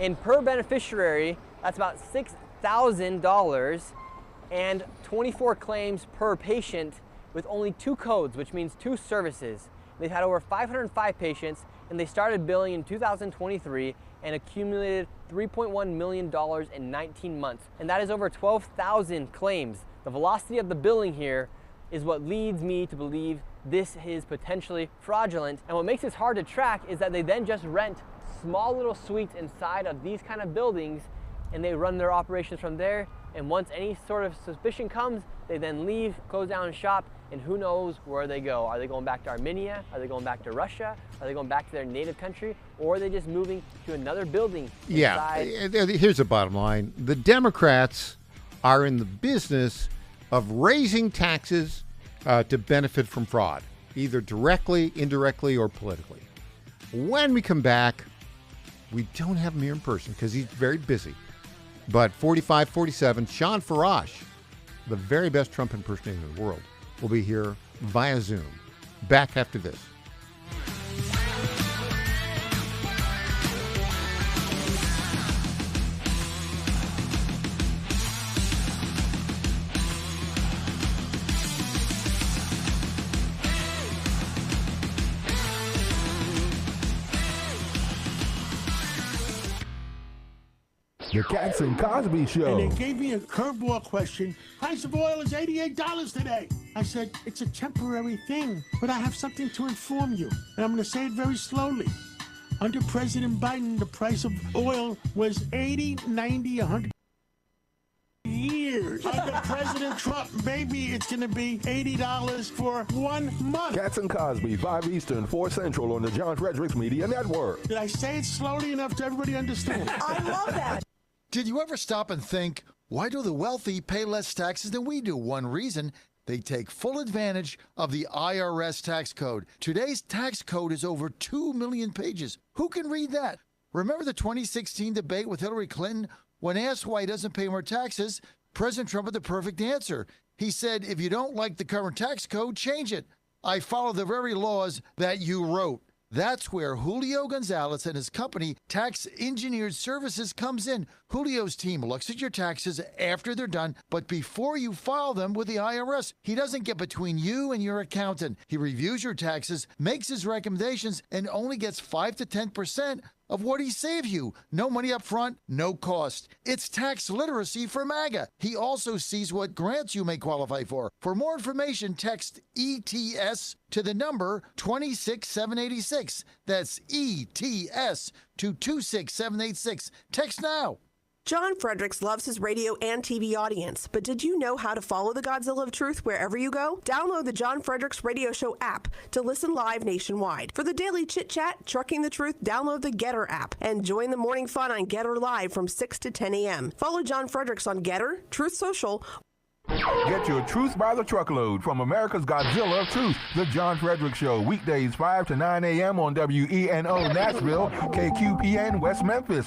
and per beneficiary, that's about $6,000, and 24 claims per patient with only 2 codes, which means 2 services. They've had over 505 patients, and they started billing in 2023 and accumulated $3.1 million in 19 months. And that is over 12,000 claims. The velocity of the billing here is what leads me to believe this is potentially fraudulent. And what makes this hard to track is that they then just rent small little suites inside of these kind of buildings, and they run their operations from there. And once any sort of suspicion comes, they then leave, close down shop, and who knows where they go. Are they going back to Armenia? Are they going back to Russia? Are they going back to their native country? Or are they just moving to another building inside? Yeah, here's the bottom line. The Democrats are in the business of raising taxes to benefit from fraud, either directly, indirectly, or politically. When we come back, we don't have him here in person because he's very busy. But 45-47, Sean Farash, the very best Trump impersonator in the world, will be here via Zoom. Back after this. The Cats and Cosby Show. And they gave me a curveball question. Price of oil is $88 today. I said, it's a temporary thing, but I have something to inform you. And I'm going to say it very slowly. Under President Biden, the price of oil was 80, 90, 100 years. Under President Trump, maybe it's going to be $80 for 1 month. Cats and Cosby, 5 Eastern, 4 Central on the John Fredericks Media Network. Did I say it slowly enough to everybody understand? I love that. Did you ever stop and think, why do the wealthy pay less taxes than we do? One reason, they take full advantage of the IRS tax code. Today's tax code is over 2 million pages. Who can read that? Remember the 2016 debate with Hillary Clinton? When asked why he doesn't pay more taxes, President Trump had the perfect answer. He said, if you don't like the current tax code, change it. I follow the very laws that you wrote. That's where Julio Gonzalez and his company, Tax Engineered Services, comes in. Julio's team looks at your taxes after they're done, but before you file them with the IRS. He doesn't get between you and your accountant. He reviews your taxes, makes his recommendations, and only gets 5 to 10% of what he saved you. No money up front, no cost. It's tax literacy for MAGA. He also sees what grants you may qualify for. For more information, text ETS to the number 26786. That's ETS to 26786. Text now. John Fredericks loves his radio and TV audience, but did you know how to follow the Godzilla of Truth wherever you go? Download the John Fredericks Radio Show app to listen live nationwide. For the daily chit-chat, Trucking the Truth, download the Getter app and join the morning fun on Getter Live from 6 to 10 a.m. Follow John Fredericks on Getter, Truth Social. Get your truth by the truckload from America's Godzilla of Truth, The John Fredericks Show, weekdays 5 to 9 a.m. on WENO Nashville, KQPN West Memphis.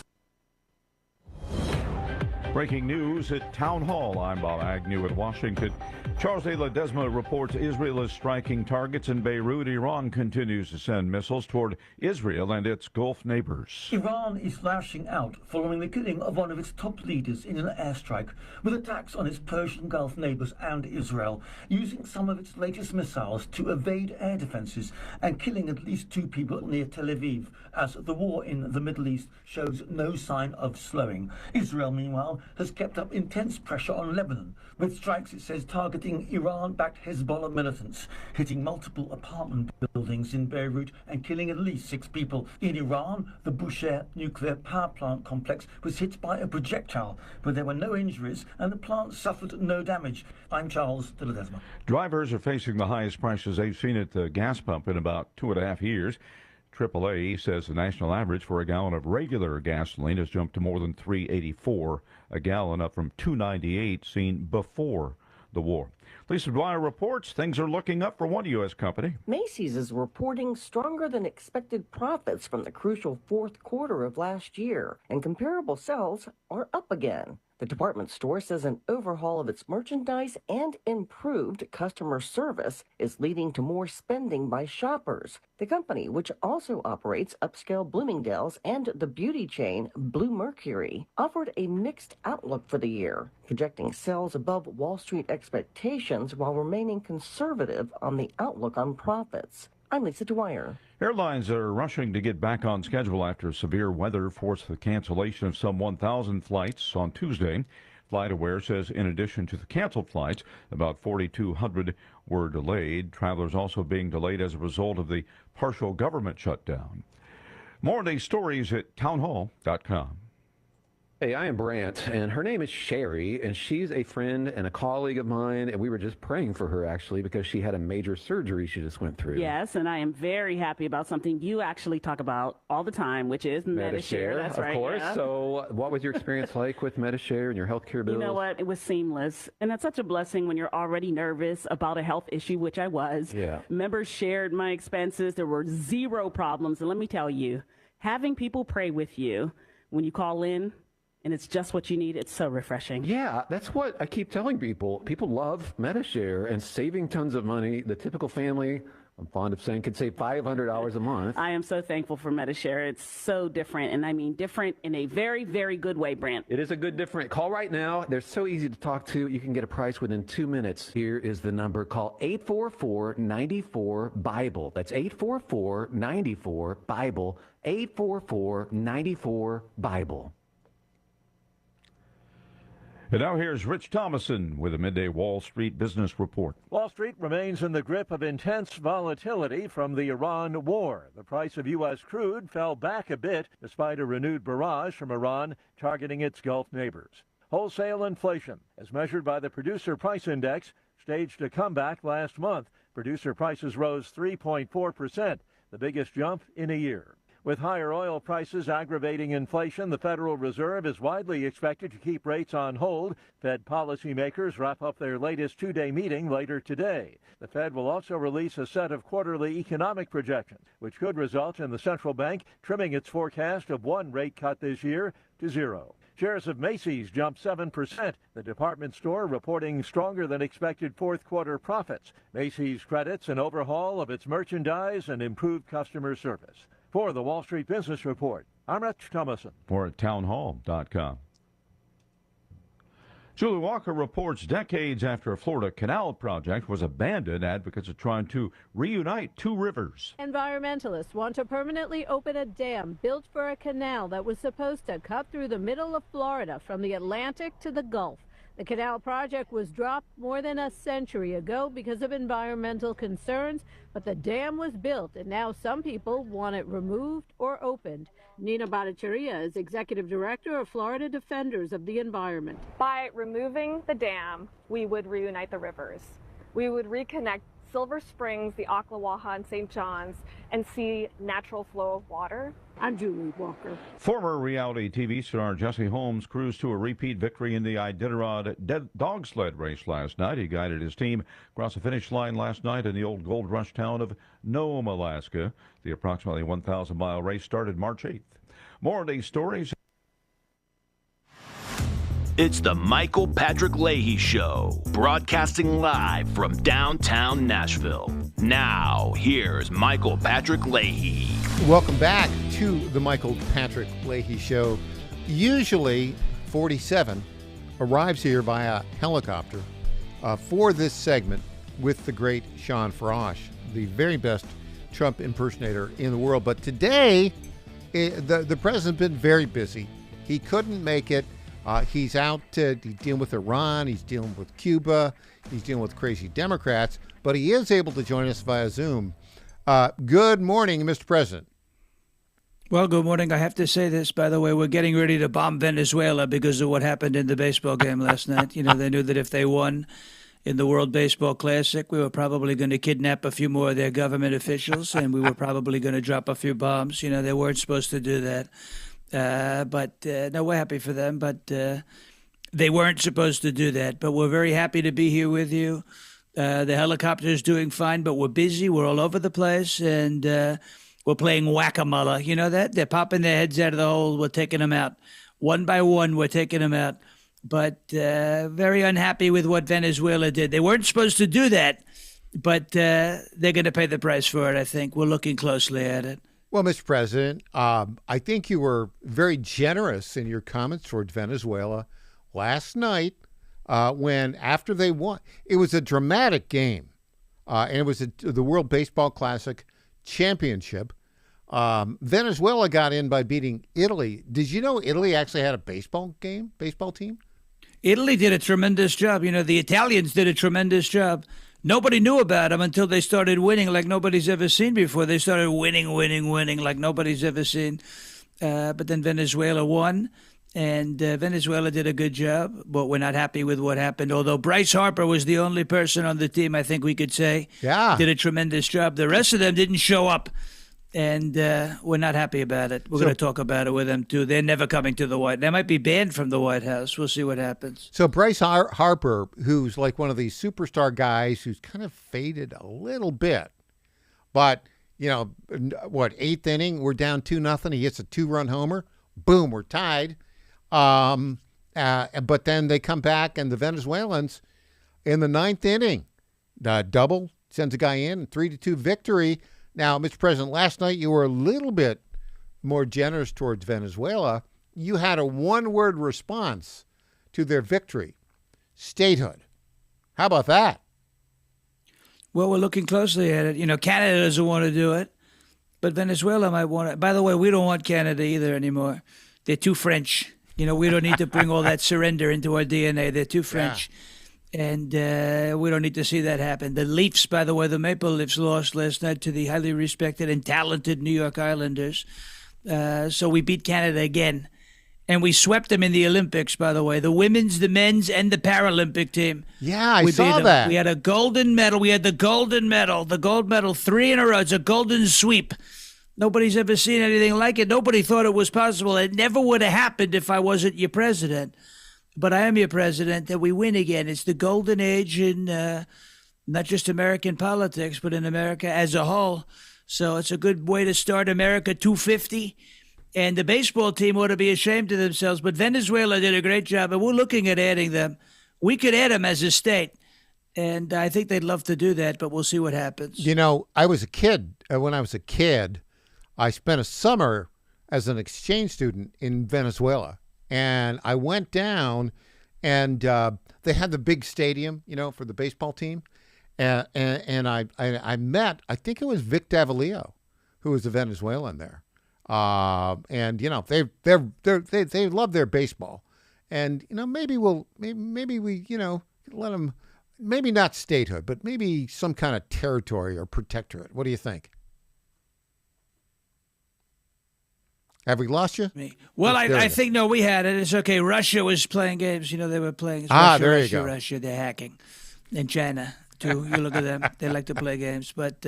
Breaking news at Town Hall. I'm Bob Agnew in Washington. Charles de Ledesma reports Israel is striking targets in Beirut. Iran continues to send missiles toward Israel and its Gulf neighbors. Iran is lashing out following the killing of one of its top leaders in an airstrike, with attacks on its Persian Gulf neighbors and Israel, using some of its latest missiles to evade air defenses and killing at least 2 people near Tel Aviv, as the war in the Middle East shows no sign of slowing. Israel, meanwhile, has kept up intense pressure on Lebanon, with strikes, it says, targeting Iran-backed Hezbollah militants, hitting multiple apartment buildings in Beirut and killing at least 6 people. In Iran, the Bushehr nuclear power plant complex was hit by a projectile, but there were no injuries and the plant suffered no damage. I'm Charles de Ledesma. Drivers are facing the highest prices they've seen at the gas pump in about 2.5 years. AAA says the national average for a gallon of regular gasoline has jumped to more than $3.84 a gallon, up from $2.98 seen before the war. Lisa Dwyer reports things are looking up for one U.S. company. Macy's is reporting stronger than expected profits from the crucial fourth quarter of last year, and comparable sales are up again. The department store says an overhaul of its merchandise and improved customer service is leading to more spending by shoppers. The company, which also operates upscale Bloomingdale's and the beauty chain Blue Mercury, offered a mixed outlook for the year, projecting sales above Wall Street expectations while remaining conservative on the outlook on profits. I'm Lisa Dwyer. Airlines are rushing to get back on schedule after severe weather forced the cancellation of some 1,000 flights on Tuesday. FlightAware says in addition to the canceled flights, about 4,200 were delayed. Travelers also being delayed as a result of the partial government shutdown. More on these stories at townhall.com. Hey, I am Brant, and her name is Sherry, and she's a friend and a colleague of mine, and we were just praying for her, actually, because she had a major surgery she just went through. Yes, and I am very happy about something you actually talk about all the time, which is Medishare. That's right. Of course. Yeah. So what was your experience like with Medishare and your health care bills? You know what? It was seamless, and that's such a blessing when you're already nervous about a health issue, which I was. Yeah. Members shared my expenses. There were 0 problems, and let me tell you, having people pray with you when you call in, and it's just what you need. It's so refreshing. Yeah, that's what I keep telling people. People love MediShare and saving tons of money. The typical family, I'm fond of saying, can save $500 a month. I am so thankful for MediShare. It's so different, and I mean different in a very, very good way, Brant. It is a good different. Call right now. They're so easy to talk to. You can get a price within 2 minutes. Here is the number. Call 844-94-BIBLE. That's 844-94-BIBLE. 844-94-BIBLE. And now here's Rich Thomason with a midday Wall Street business report. Wall Street remains in the grip of intense volatility from the Iran war. The price of U.S. crude fell back a bit despite a renewed barrage from Iran targeting its Gulf neighbors. Wholesale inflation, as measured by the Producer Price Index, staged a comeback last month. Producer prices rose 3.4%, the biggest jump in a year. With higher oil prices aggravating inflation, the Federal Reserve is widely expected to keep rates on hold. Fed policymakers wrap up their latest two-day meeting later today. The Fed will also release a set of quarterly economic projections, which could result in the central bank trimming its forecast of one rate cut this year to 0. Shares of Macy's jumped 7%. The department store reporting stronger than expected fourth quarter profits. Macy's credits an overhaul of its merchandise and improved customer service. For the Wall Street Business Report, I'm Rich Thomason. Or at townhall.com. Julie Walker reports decades after a Florida canal project was abandoned, advocates are trying to reunite two rivers. Environmentalists want to permanently open a dam built for a canal that was supposed to cut through the middle of Florida from the Atlantic to the Gulf. The canal project was dropped more than a century ago because of environmental concerns, but the dam was built, and now some people want it removed or opened. Nina Bhattacharya is executive director of Florida Defenders of the Environment. By removing the dam, we would reunite the rivers. We would reconnect Silver Springs, the Ocklawaha, and St. John's, and see natural flow of water. I'm Julie Walker. Former reality TV star Jesse Holmes cruised to a repeat victory in the Iditarod dog sled race last night. He guided his team across the finish line last night in the old gold rush town of Nome, Alaska. The approximately 1,000-mile race started March 8th. More of these stories. It's the Michael Patrick Leahy Show, broadcasting live from downtown Nashville. Now, here's Michael Patrick Leahy. Welcome back to the Michael Patrick Leahy Show. Usually, 47 arrives here via helicopter for this segment with the great Sean Farash, the very best Trump impersonator in the world. But today, the president's been very busy. He couldn't make it. He's out dealing with Iran. He's dealing with Cuba. He's dealing with crazy Democrats. But he is able to join us via Zoom. Good morning, Mr. President. Well, good morning. I have to say this, by the way. We're getting ready to bomb Venezuela because of what happened in the baseball game last night. You know, they knew that if they won in the World Baseball Classic, we were probably going to kidnap a few more of their government officials, and we were probably going to drop a few bombs. You know, they weren't supposed to do that. No, we're happy for them, but they weren't supposed to do that. But we're very happy to be here with you. The helicopter is doing fine, but we're busy. We're all over the place, and we're playing whack-a-mole. You know that? They're popping their heads out of the hole. We're taking them out. One by one, we're taking them out. But very unhappy with what Venezuela did. They weren't supposed to do that, but they're going to pay the price for it, I think. We're looking closely at it. Well, Mr. President, I think you were very generous in your comments toward Venezuela last night when, after they won, it was a dramatic game, and it was the World Baseball Classic Championship. Venezuela got in by beating Italy. Did you know Italy actually had a baseball team? Italy did a tremendous job. You know, the Italians did a tremendous job. Nobody knew about them until they started winning like nobody's ever seen before. They started winning like nobody's ever seen. But then Venezuela won, and Venezuela did a good job. But we're not happy with what happened. Although Bryce Harper was the only person on the team, I think we could say, did a tremendous job. The rest of them didn't show up, and we're not happy about it. We're going to talk about it with them, too. They're never coming to the White House. They might be banned from the White House. We'll see what happens. So Bryce Harper, who's like one of these superstar guys who's kind of faded a little bit, but, you know, eighth inning, we're down 2-0. He hits a 2-run homer. Boom, we're tied. But then they come back, and the Venezuelans, in the ninth inning, double, sends a guy in, 3-2 victory. Now, Mr. President, last night you were a little bit more generous towards Venezuela. You had a one-word response to their victory: statehood. How about that? Well, we're looking closely at it. You know, Canada doesn't want to do it, but Venezuela might want it. By the way, we don't want Canada either anymore. They're too French. You know, we don't need to bring all that surrender into our DNA. They're too French. Yeah. And we don't need to see that happen. The Leafs, by the way, the Maple Leafs lost last night to the highly respected and talented New York Islanders. So we beat Canada again. And we swept them in the Olympics, by the way. The women's, the men's, and the Paralympic team. Yeah, I saw that. We had a golden medal. We had the golden medal. The gold medal 3 in a row. It's a golden sweep. Nobody's ever seen anything like it. Nobody thought it was possible. It never would have happened if I wasn't your president. But I am your president, and we win again. It's the golden age in not just American politics, but in America as a whole. So it's a good way to start America 250. And the baseball team ought to be ashamed of themselves. But Venezuela did a great job, and we're looking at adding them. We could add them as a state, and I think they'd love to do that, but we'll see what happens. You know, I was a kid. When I was a kid, I spent a summer as an exchange student in Venezuela. And I went down, and they had the big stadium, you know, for the baseball team. And I met, I think it was Vic Davalillo, who was a Venezuelan there. And you know, they love their baseball, and you know, maybe we you know, let them, maybe not statehood, but maybe some kind of territory or protectorate. What do you think? Have we lost you? Well, I think no, we had it. It's okay. Russia was playing games. You know, they were playing. It's there you go. Russia, they're hacking, and China too. You look at them; they like to play games, but.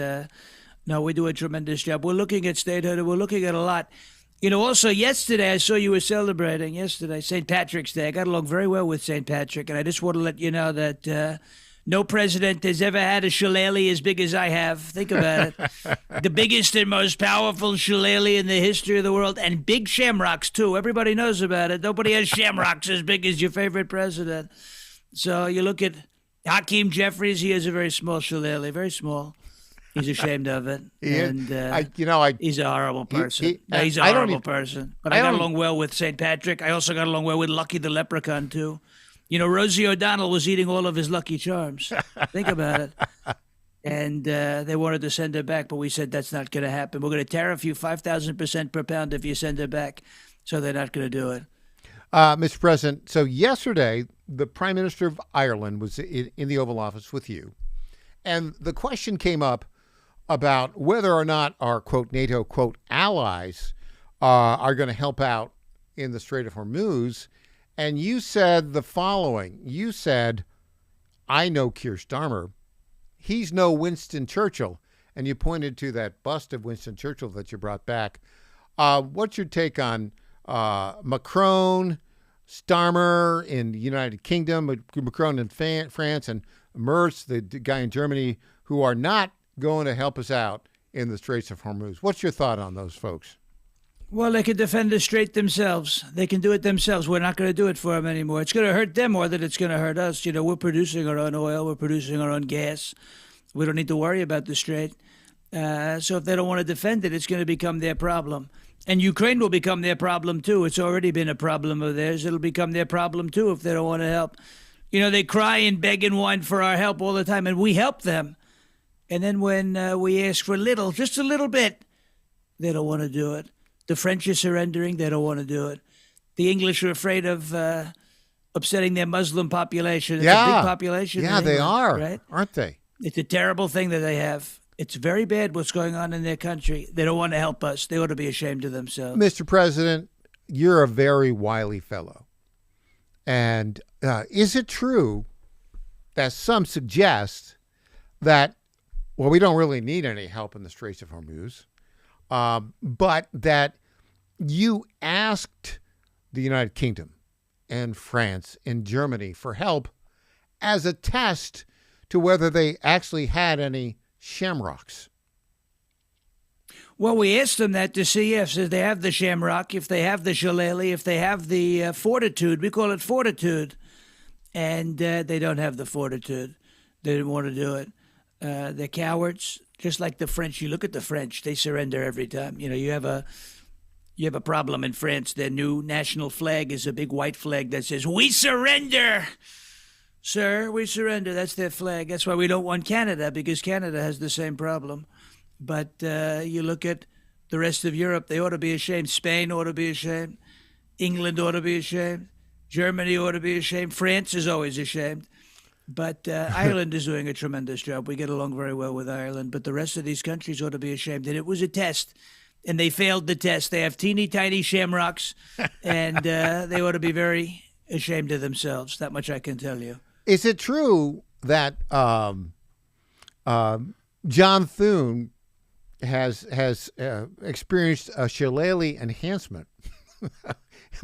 No, we do a tremendous job. We're looking at statehood, and we're looking at a lot. You know, also yesterday, I saw you were celebrating St. Patrick's Day. I got along very well with St. Patrick, and I just want to let you know that no president has ever had a shillelagh as big as I have. Think about it. The biggest and most powerful shillelagh in the history of the world, and big shamrocks, too. Everybody knows about it. Nobody has shamrocks as big as your favorite president. So you look at Hakeem Jeffries. He has a very small shillelagh, very small. He's ashamed of it, and he's a horrible person. He's a horrible person. But I got along well with St. Patrick. I also got along well with Lucky the Leprechaun, too. You know, Rosie O'Donnell was eating all of his Lucky Charms. Think about it. And they wanted to send her back, but we said that's not going to happen. We're going to tariff you 5,000% per pound if you send her back, so they're not going to do it. Mr. President, so yesterday, the Prime Minister of Ireland was in the Oval Office with you, and the question came up about whether or not our, quote, NATO, quote, allies are going to help out in the Strait of Hormuz. And you said the following. You said, I know Keir Starmer. He's no Winston Churchill. And you pointed to that bust of Winston Churchill that you brought back. What's your take on Macron, Starmer in the United Kingdom, Macron in France, and Merz, the guy in Germany, who are not going to help us out in the Straits of Hormuz? What's your thought on those folks? Well, they can defend the strait themselves. They can do it themselves. We're not going to do it for them anymore. It's going to hurt them more than it's going to hurt us. You know, we're producing our own oil. We're producing our own gas. We don't need to worry about the strait. So if they don't want to defend it, it's going to become their problem. And Ukraine will become their problem, too. It's already been a problem of theirs. It'll become their problem, too, if they don't want to help. You know, they cry and beg and whine for our help all the time, and we help them. And then when we ask for just a little bit, they don't want to do it. The French are surrendering. They don't want to do it. The English are afraid of upsetting their Muslim population. It's a big population. Yeah, they are, right? Aren't they? It's a terrible thing that they have. It's very bad what's going on in their country. They don't want to help us. They ought to be ashamed of themselves. Mr. President, you're a very wily fellow. And is it true that some suggest that, well, we don't really need any help in the Straits of Hormuz, but that you asked the United Kingdom and France and Germany for help as a test to whether they actually had any shamrocks? Well, we asked them that to see if they have the shamrock, if they have the shillelagh, if they have the fortitude. We call it fortitude. And they don't have the fortitude. They didn't want to do it. They're cowards, just like the French. You look at the French; they surrender every time. You have a problem in France. Their new national flag is a big white flag that says "We surrender." Sir, we surrender. That's their flag. That's why we don't want Canada, because Canada has the same problem. But you look at the rest of Europe, they ought to be ashamed. Spain ought to be ashamed. England ought to be ashamed. Germany ought to be ashamed. France is always ashamed. But Ireland is doing a tremendous job. We get along very well with Ireland. But the rest of these countries ought to be ashamed. And it was a test. And they failed the test. They have teeny tiny shamrocks. And they ought to be very ashamed of themselves. That much I can tell you. Is it true that John Thune has experienced a shillelagh enhancement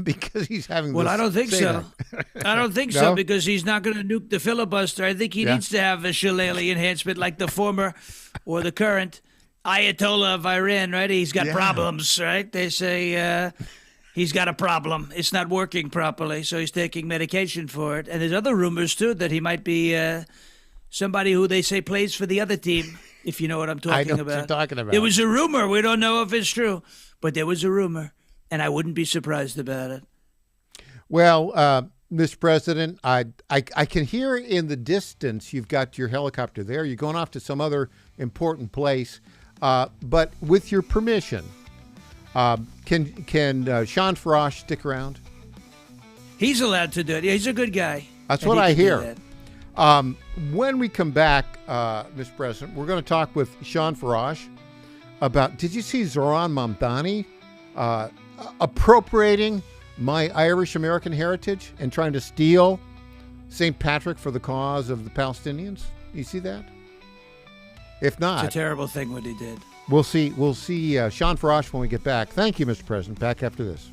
because he's having? Well, I don't think so. I don't think so, because he's not going to nuke the filibuster. I think he needs to have a shillelagh enhancement like the former or the current Ayatollah of Iran. Right? He's got problems. Right? They say. He's got a problem. It's not working properly, so he's taking medication for it. And there's other rumors, too, that he might be somebody who they say plays for the other team, if you know what I'm talking about. I know what you're talking about. There was a rumor. We don't know if it's true, but there was a rumor, and I wouldn't be surprised about it. Well, Mr. President, I can hear in the distance you've got your helicopter there. You're going off to some other important place. But with your permission, can Sean Frosh stick around? He's allowed to do it. He's a good guy. That's what I hear. When we come back, Mr. President, we're going to talk with Sean Frosh about, did you see Zoran Mamdani appropriating my Irish-American heritage and trying to steal St. Patrick for the cause of the Palestinians? You see that? If not, it's a terrible thing what he did. We'll see Sean Frosh when we get back. Thank you, Mr. President. Back after this.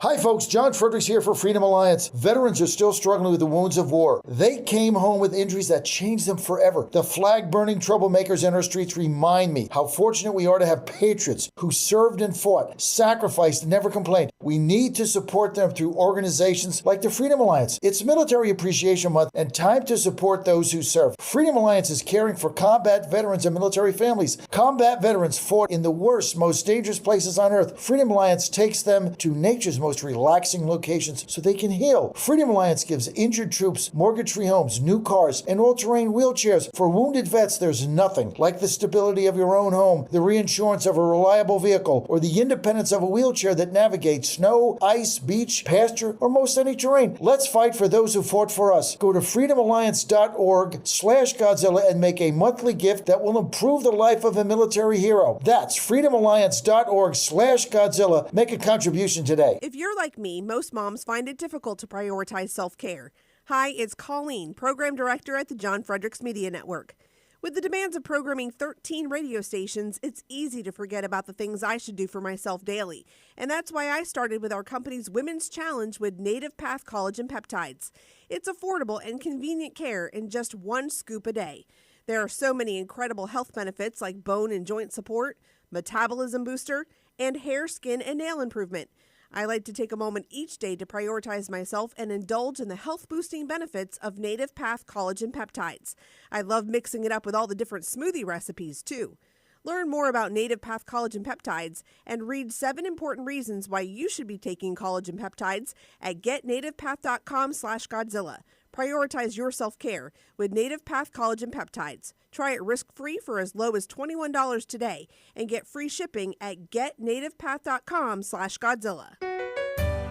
Hi folks, John Fredericks here for Freedom Alliance. Veterans are still struggling with the wounds of war. They came home with injuries that changed them forever. The flag-burning troublemakers in our streets remind me how fortunate we are to have patriots who served and fought, sacrificed, and never complained. We need to support them through organizations like the Freedom Alliance. It's Military Appreciation Month and time to support those who serve. Freedom Alliance is caring for combat veterans and military families. Combat veterans fought in the worst, most dangerous places on earth. Freedom Alliance takes them to nature's most relaxing locations so they can heal. Freedom Alliance gives injured troops mortgage-free homes, new cars, and all-terrain wheelchairs. For wounded vets, there's nothing like the stability of your own home, the reinsurance of a reliable vehicle, or the independence of a wheelchair that navigates snow, ice, beach, pasture, or most any terrain. Let's fight for those who fought for us. Go to freedomalliance.org/Godzilla and make a monthly gift that will improve the life of a military hero. That's freedomalliance.org/Godzilla. Make a contribution today. If you're like me, most moms find it difficult to prioritize self-care. Hi, it's Colleen, Program Director at the John Fredericks Media Network. With the demands of programming 13 radio stations, it's easy to forget about the things I should do for myself daily. And that's why I started with our company's Women's Challenge with Native Path Collagen Peptides. It's affordable and convenient care in just one scoop a day. There are so many incredible health benefits like bone and joint support, metabolism booster, and hair, skin, and nail improvement. I like to take a moment each day to prioritize myself and indulge in the health-boosting benefits of Native Path Collagen Peptides. I love mixing it up with all the different smoothie recipes, too. Learn more about Native Path Collagen Peptides and read 7 important reasons why you should be taking collagen peptides at getnativepath.com/Godzilla. Prioritize your self-care with Native Path Collagen Peptides. Try it risk-free for as low as $21 today and get free shipping at getnativepath.com/Godzilla.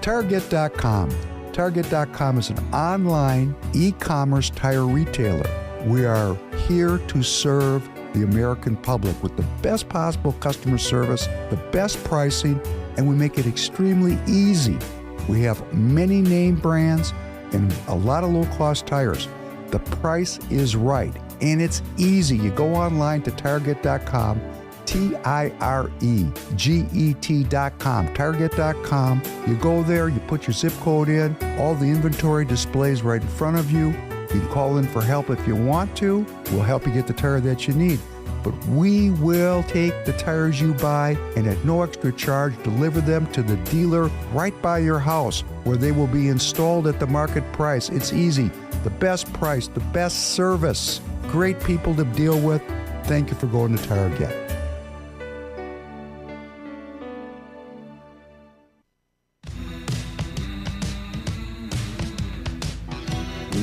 Target.com. Target.com is an online e-commerce tire retailer. We are here to serve the American public with the best possible customer service, the best pricing, and we make it extremely easy. We have many name brands and a lot of low-cost tires. The price is right, and it's easy. You go online to Target.com, TireGet.com, TireGet.com. You go there, you put your zip code in, all the inventory displays right in front of you. You can call in for help if you want to. We'll help you get the tire that you need. But we will take the tires you buy and at no extra charge deliver them to the dealer right by your house where they will be installed at the market price. It's easy. The best price, the best service. Great people to deal with. Thank you for going to TireGet.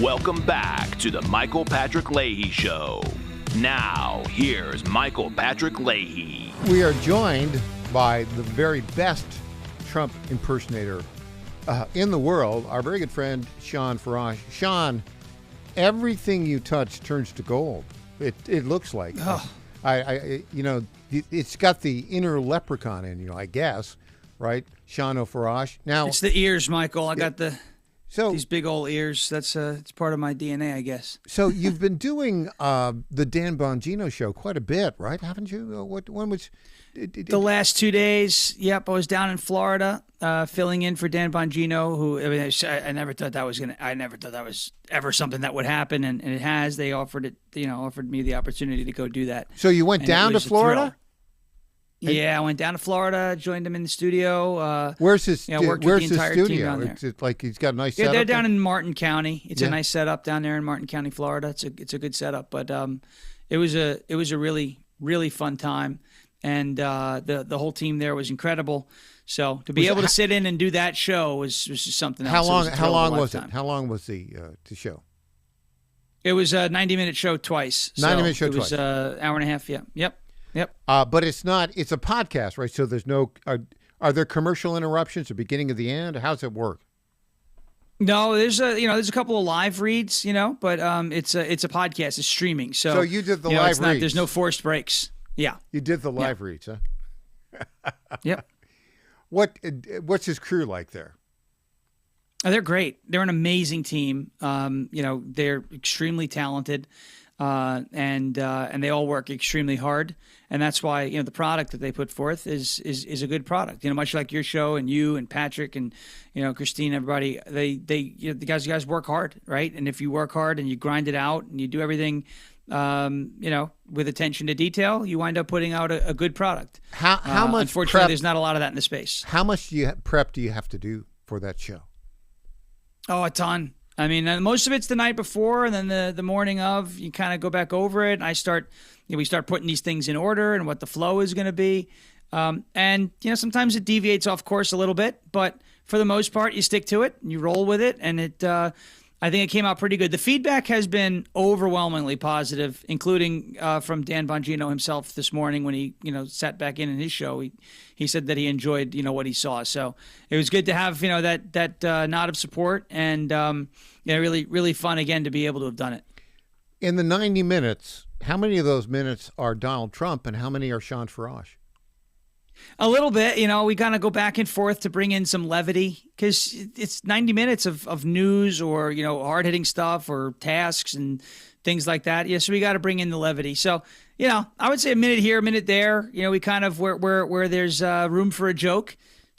Welcome back to the Michael Patrick Leahy Show. Now, here's Michael Patrick Leahy. We are joined by the very best Trump impersonator in the world, our very good friend, Sean Farash. Sean, everything you touch turns to gold. It looks like. Oh. It's got the inner leprechaun in you, I guess, right? Sean O'Farash. Now it's the ears, Michael. I got these big old ears. That's it's part of my DNA, I guess. So you've been doing the Dan Bongino show quite a bit, right? Haven't you? When was the last 2 days? Yep, I was down in Florida filling in for Dan Bongino. Who I never thought that was I never thought that was ever something that would happen, and it has. They offered me the opportunity to go do that. So you went down to Florida? Yeah, I went down to Florida, joined him in the studio. Where's his? Worked Where's with the his entire team studio? down there. It's like he's got a nice. Yeah, setup they're down there? in Martin County. It's a nice setup down there in Martin County, Florida. It's a good setup, but it was a really fun time, and the whole team there was incredible. So to be able to sit in and do that show was just something else. How long was it? How long was the show? It was a 90-minute show twice. 90-minute show twice. It was an hour and a half. Yeah. Yep. But it's not. It's a podcast, right? So there's no. Are there commercial interruptions at the beginning of the end? How's it work? No, there's a couple of live reads, but it's a podcast. It's streaming. So you did the live reads. There's no forced breaks. Yeah. You did the live reads, huh? Yep. What's his crew like there? Oh, they're great. They're an amazing team. They're extremely talented, and they all work extremely hard. And that's why the product that they put forth is a good product. Much like your show and you and Patrick and Christine, everybody. The guys work hard, right? And if you work hard and you grind it out and you do everything, with attention to detail, you wind up putting out a good product. How much? Unfortunately, there's not a lot of that in the space. How much prep do you have to do for that show? Oh, a ton. I mean, most of it's the night before, and then the morning of, you kind of go back over it. And we start putting these things in order and what the flow is going to be. And sometimes it deviates off course a little bit, but for the most part, you stick to it, and you roll with it, and I think it came out pretty good. The feedback has been overwhelmingly positive, including from Dan Bongino himself this morning when he, sat back in his show. He said that he enjoyed, what he saw. So it was good to have, that nod of support, and really, really fun again to be able to have done it. In the 90 minutes, how many of those minutes are Donald Trump, and how many are Sean Farash? A little bit, we kind of go back and forth to bring in some levity because it's 90 minutes of news or, hard-hitting stuff or tasks and things like that. Yeah, so we got to bring in the levity. So, I would say a minute here, a minute there. We kind of, where there's room for a joke,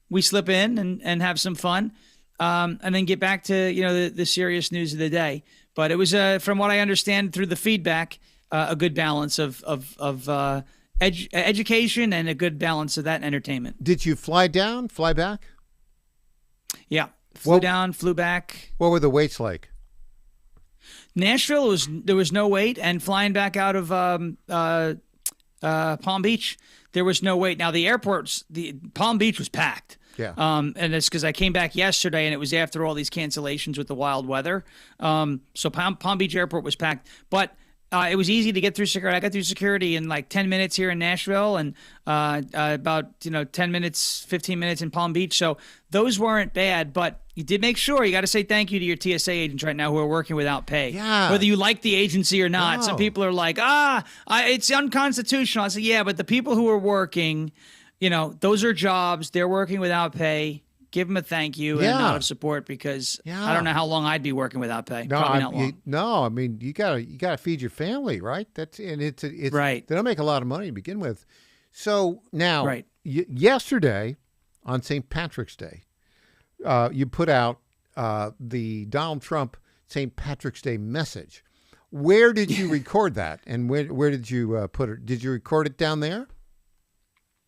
we slip in and have some fun and then get back to, the serious news of the day. But it was, from what I understand through the feedback, a good balance of education and a good balance of that and entertainment. Did you fly down, fly back? Yeah. Flew down, flew back. What were the waits like? Nashville, there was no wait, and flying back out of Palm Beach, there was no wait. Now, the Palm Beach was packed. Yeah. And it's because I came back yesterday, and it was after all these cancellations with the wild weather. So Palm Beach Airport was packed. But it was easy to get through security. I got through security in like 10 minutes here in Nashville and about 10 minutes, 15 minutes in Palm Beach. So those weren't bad, but you did make sure you got to say thank you to your TSA agents right now who are working without pay. Yeah. Whether you like the agency or not. No. Some people are like, it's unconstitutional. I say, yeah, but the people who are working, those are jobs. They're working without pay. Give them a thank you and a nod of support because I don't know how long I'd be working without pay. Probably not long. I mean, you gotta feed your family, right? It's right. They don't make a lot of money to begin with. So now, yesterday on St. Patrick's Day, you put out the Donald Trump St. Patrick's Day message. Where did you record that, and where did you put it? Did you record it down there?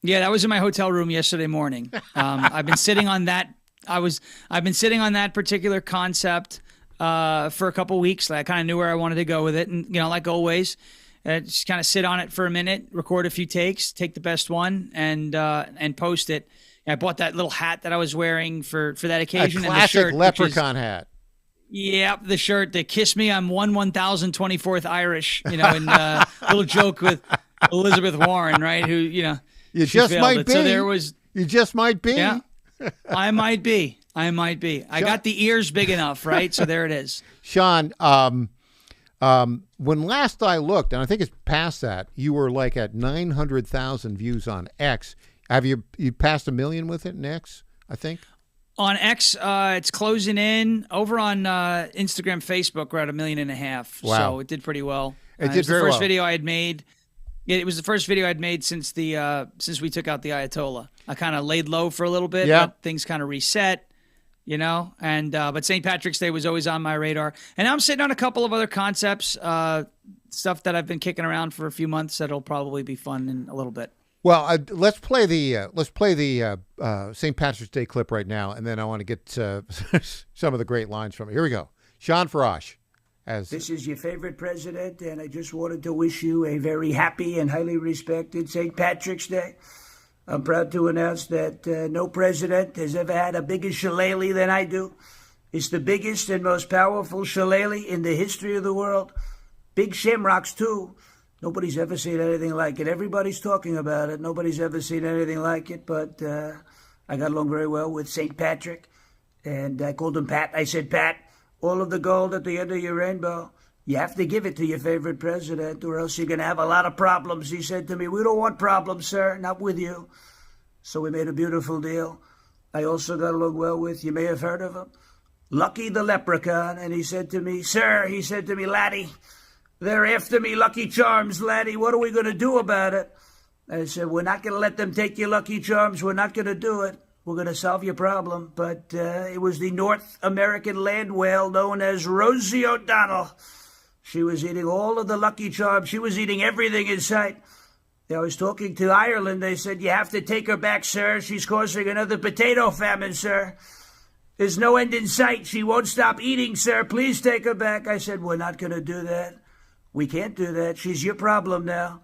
Yeah, that was in my hotel room yesterday morning. I've been sitting on that. I've been sitting on that particular concept for a couple weeks. I kind of knew where I wanted to go with it, and like always, just kind of sit on it for a minute, record a few takes, take the best one, and post it. I bought that little hat that I was wearing for that occasion. A classic and the shirt, leprechaun hat. Yep, the shirt that "Kiss Me, I'm 1/1024th Irish." In little joke with Elizabeth Warren, right? Who you just might be. So there was. You just might be. Yeah, I might be. I got the ears big enough, right? So there it is. Sean, when last I looked, and I think it's past that, you were like at 900,000 views on X. Have you passed 1 million with it in X, I think? On X, it's closing in. Over on Instagram, Facebook, we're at 1.5 million. Wow. So it did pretty well. It did very well. It was the first video I had made. It was the first video I'd made since we took out the Ayatollah. I kind of laid low for a little bit. Let things kind of reset, And but St. Patrick's Day was always on my radar. And now I'm sitting on a couple of other concepts, stuff that I've been kicking around for a few months that'll probably be fun in a little bit. Well, let's play the St. Patrick's Day clip right now, and then I want to get some of the great lines from it. Here we go. Sean Farash. This is your favorite president, and I just wanted to wish you a very happy and highly respected St. Patrick's Day. I'm proud to announce that no president has ever had a bigger shillelagh than I do. It's the biggest and most powerful shillelagh in the history of the world. Big shamrocks, too. Nobody's ever seen anything like it. Everybody's talking about it. Nobody's ever seen anything like it, but I got along very well with St. Patrick, and I called him Pat. I said, Pat, all of the gold at the end of your rainbow, you have to give it to your favorite president, or else you're going to have a lot of problems. He said to me, we don't want problems, sir, not with you. So we made a beautiful deal. I also got along well with, you may have heard of him, Lucky the Leprechaun, and he said to me, sir, laddie, they're after me, Lucky Charms, laddie. What are we going to do about it? I said, we're not going to let them take your Lucky Charms. We're not going to do it. We're going to solve your problem. But it was the North American land whale known as Rosie O'Donnell. She was eating all of the Lucky Charms. She was eating everything in sight. I was talking to Ireland. They said, you have to take her back, sir. She's causing another potato famine, sir. There's no end in sight. She won't stop eating, sir. Please take her back. I said, we're not going to do that. We can't do that. She's your problem now.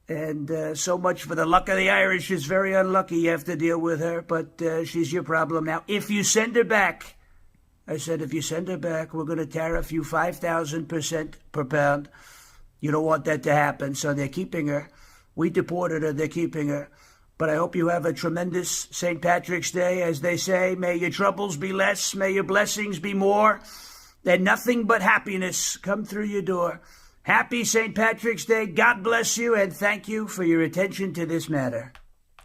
And so much for the luck of the Irish. It's very unlucky you have to deal with her, but she's your problem now. If you send her back, I said, if you send her back, we're going to tariff you 5,000% per pound. You don't want that to happen, so they're keeping her. We deported her. They're keeping her. But I hope you have a tremendous St. Patrick's Day. As they say, may your troubles be less, may your blessings be more, and nothing but happiness come through your door. Happy St. Patrick's Day. God bless you, and thank you for your attention to this matter.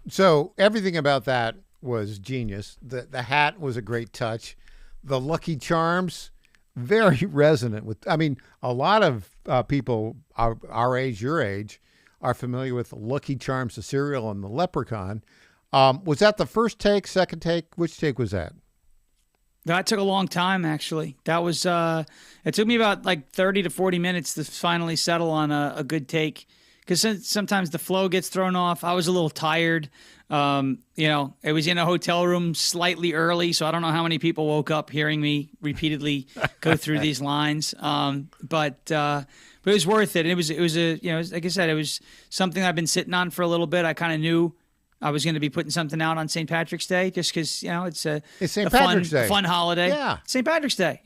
So everything about that was genius. The hat was a great touch. The Lucky Charms, very resonant with, a lot of people our age, your age, are familiar with Lucky Charms, the cereal, and the leprechaun. Was that the first take, second take? Which take was that? That took a long time, actually. That was, it took me about 30 to 40 minutes to finally settle on a good take. Because sometimes the flow gets thrown off. I was a little tired. It was in a hotel room slightly early, so I don't know how many people woke up hearing me repeatedly go through these lines. But it was worth it. It was like I said, it was something I've been sitting on for a little bit. I kind of knew I was going to be putting something out on St. Patrick's Day just because, it's St. Patrick's Day. Fun holiday. Yeah. St. Patrick's Day,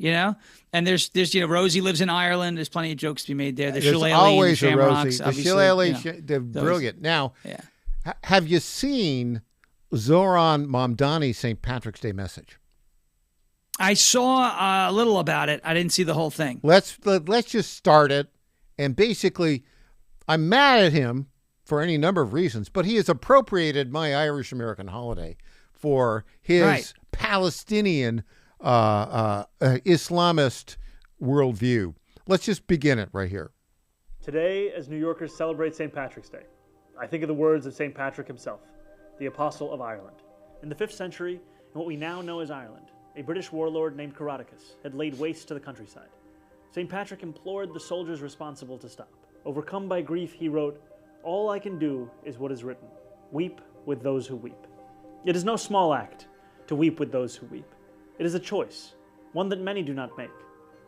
And there's Rosie lives in Ireland. There's plenty of jokes to be made there. The There's shillelagh always and the a shamrocks. Rosie. The shillelagh, they're brilliant. Now, have you seen Zoran Mamdani's St. Patrick's Day message? I saw a little about it. I didn't see the whole thing. Let's just start it. And basically, I'm mad at him for any number of reasons, but he has appropriated my Irish-American holiday for his Palestinian Islamist worldview. Let's just begin it right here. Today, as New Yorkers celebrate St. Patrick's Day, I think of the words of St. Patrick himself, the Apostle of Ireland. In the 5th century, in what we now know as Ireland, a British warlord named Caradocus had laid waste to the countryside. St. Patrick implored the soldiers responsible to stop. Overcome by grief, he wrote, "All I can do is what is written. Weep with those who weep." It is no small act to weep with those who weep. It is a choice, one that many do not make.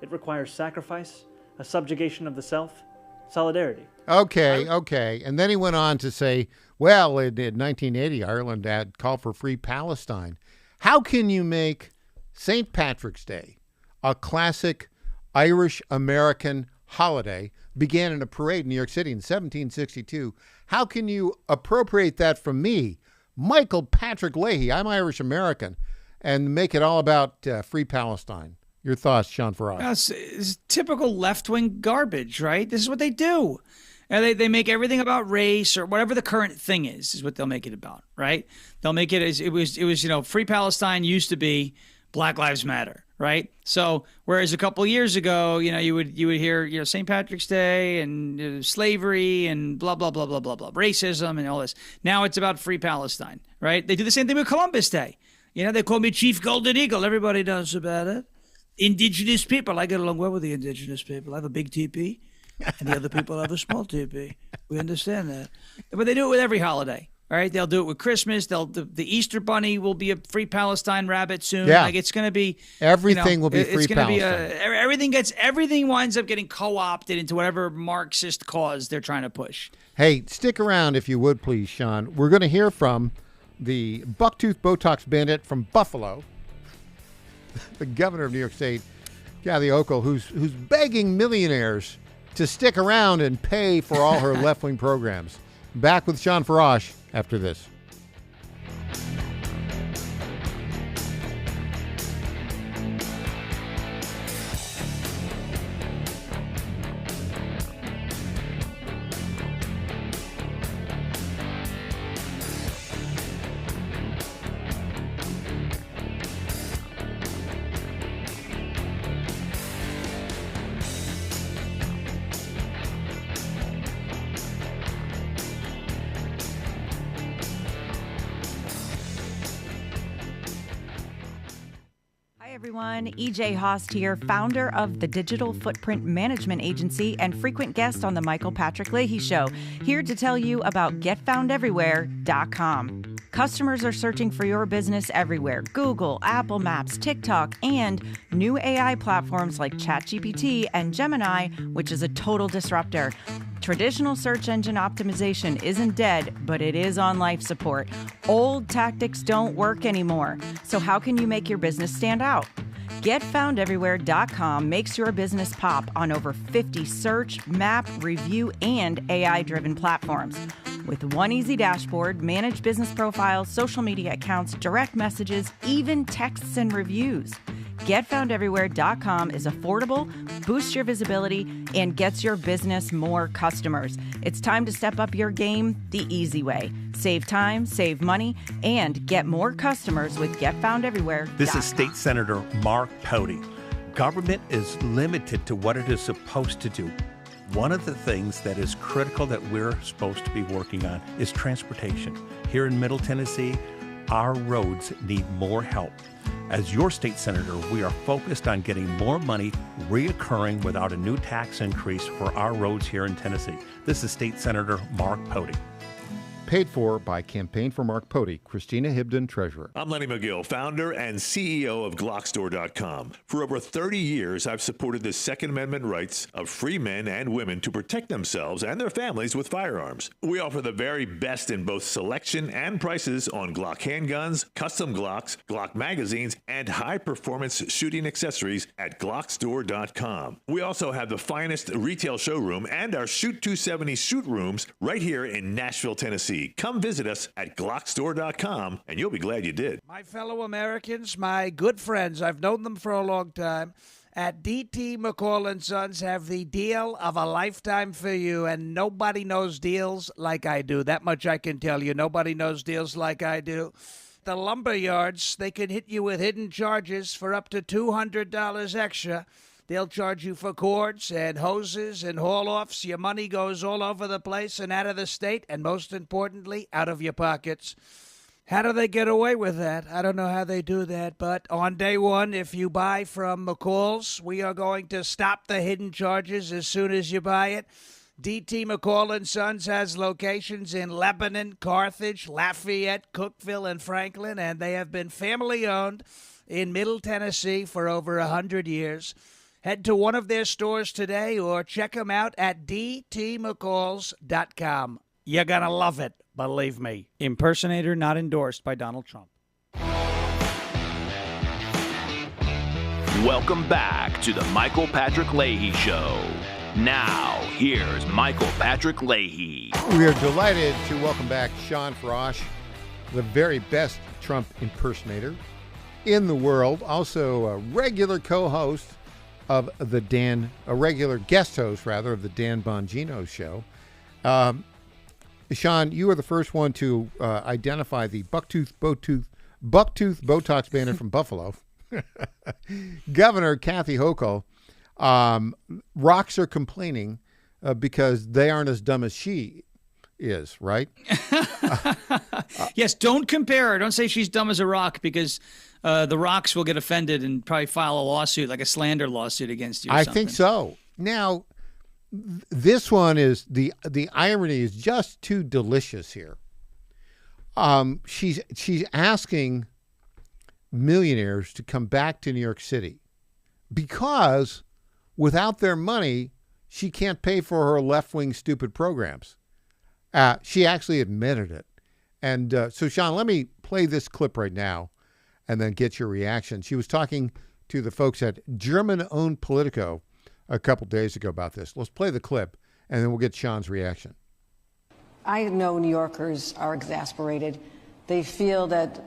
It requires sacrifice, a subjugation of the self, solidarity. Okay. And then he went on to say, well, in 1980, Ireland had called for free Palestine. How can you make St. Patrick's Day, a classic Irish-American holiday, began in a parade in New York City in 1762. How can you appropriate that from me, Michael Patrick Leahy, I'm Irish-American, and make it all about free Palestine? Your thoughts, Sean Farage? It's typical left-wing garbage, right? This is what they do. And they make everything about race or whatever the current thing is what they'll make it about, right? They'll make it as it was, free Palestine used to be Black Lives Matter, right? So whereas a couple of years ago, you would hear, St. Patrick's Day and slavery and blah, blah, blah, blah, blah, blah, racism and all this. Now it's about free Palestine, right? They do the same thing with Columbus Day. They call me Chief Golden Eagle. Everybody knows about it. Indigenous people. I get along well with the indigenous people. I have a big teepee, and the other people have a small teepee. We understand that. But they do it with every holiday. All right, they'll do it with Christmas. The Easter Bunny will be a free Palestine rabbit soon. Yeah. Like it's going to be everything will be free it's gonna Palestine. Everything winds up getting co-opted into whatever Marxist cause they're trying to push. Hey, stick around if you would, please, Sean. We're going to hear from the bucktooth Botox bandit from Buffalo, the governor of New York State, Kathy Hochul, who's begging millionaires to stick around and pay for all her left-wing programs. Back with Sean Farage after this. Everyone, EJ Haast here, founder of the Digital Footprint Management Agency and frequent guest on the Michael Patrick Leahy Show, here to tell you about GetFoundEverywhere.com. Customers are searching for your business everywhere: Google, Apple Maps, TikTok, and new AI platforms like ChatGPT and Gemini, which is a total disruptor. Traditional search engine optimization isn't dead, but it is on life support. Old tactics don't work anymore. So how can you make your business stand out? GetFoundEverywhere.com makes your business pop on over 50 search, map, review, and AI-driven platforms. With one easy dashboard, manage business profiles, social media accounts, direct messages, even texts and reviews. GetFoundEverywhere.com is affordable, boosts your visibility, and gets your business more customers. It's time to step up your game the easy way. Save time, save money, and get more customers with GetFoundEverywhere.com. This is State Senator Mark Pody. Government is limited to what it is supposed to do. One of the things that is critical that we're supposed to be working on is transportation. Here in Middle Tennessee, our roads need more help. As your state senator, we are focused on getting more money reoccurring without a new tax increase for our roads here in Tennessee. This is State Senator Mark Pody. Paid for by Campaign for Mark Pody, Christina Hibden, Treasurer. I'm Lenny McGill, founder and CEO of GlockStore.com. For over 30 years, I've supported the Second Amendment rights of free men and women to protect themselves and their families with firearms. We offer the very best in both selection and prices on Glock handguns, custom Glocks, Glock magazines, and high-performance shooting accessories at GlockStore.com. We also have the finest retail showroom and our Shoot 270 shoot rooms right here in Nashville, Tennessee. Come visit us at GlockStore.com, and you'll be glad you did. My fellow Americans, my good friends, I've known them for a long time, at D.T. McCall & Sons have the deal of a lifetime for you, and nobody knows deals like I do. That much I can tell you. Nobody knows deals like I do. The lumber yards, they can hit you with hidden charges for up to $200 extra. They'll charge you for cords and hoses and haul-offs. Your money goes all over the place and out of the state, and most importantly, out of your pockets. How do they get away with that? I don't know how they do that, but on day one, if you buy from McCall's, we are going to stop the hidden charges as soon as you buy it. DT McCall & Sons has locations in Lebanon, Carthage, Lafayette, Cookeville, and Franklin, and they have been family-owned in Middle Tennessee for over 100 years. Head to one of their stores today or check them out at dtmccalls.com. You're going to love it, believe me. Impersonator not endorsed by Donald Trump. Welcome back to the Michael Patrick Leahy Show. Now, here's Michael Patrick Leahy. We are delighted to welcome back Sean Frosh, the very best Trump impersonator in the world. Also a regular co-host of a regular guest host, rather, of the Dan Bongino Show. Sean, you are the first one to identify the bucktooth Botox banner from Buffalo. Governor Kathy Hochul. Rocks are complaining because they aren't as dumb as she is, right? Yes, don't compare her. Don't say she's dumb as a rock, because the rocks will get offended and probably file a lawsuit, like a slander lawsuit against you or I something. think so. Now, this one is, the irony is just too delicious here. She's asking millionaires to come back to New York City because without their money, she can't pay for her left-wing stupid programs. She actually admitted it. And so, Sean, let me play this clip right now and then get your reaction. She was talking to the folks at German-owned Politico a couple days ago about this. Let's play the clip, and then we'll get Sean's reaction. I know New Yorkers are exasperated. They feel that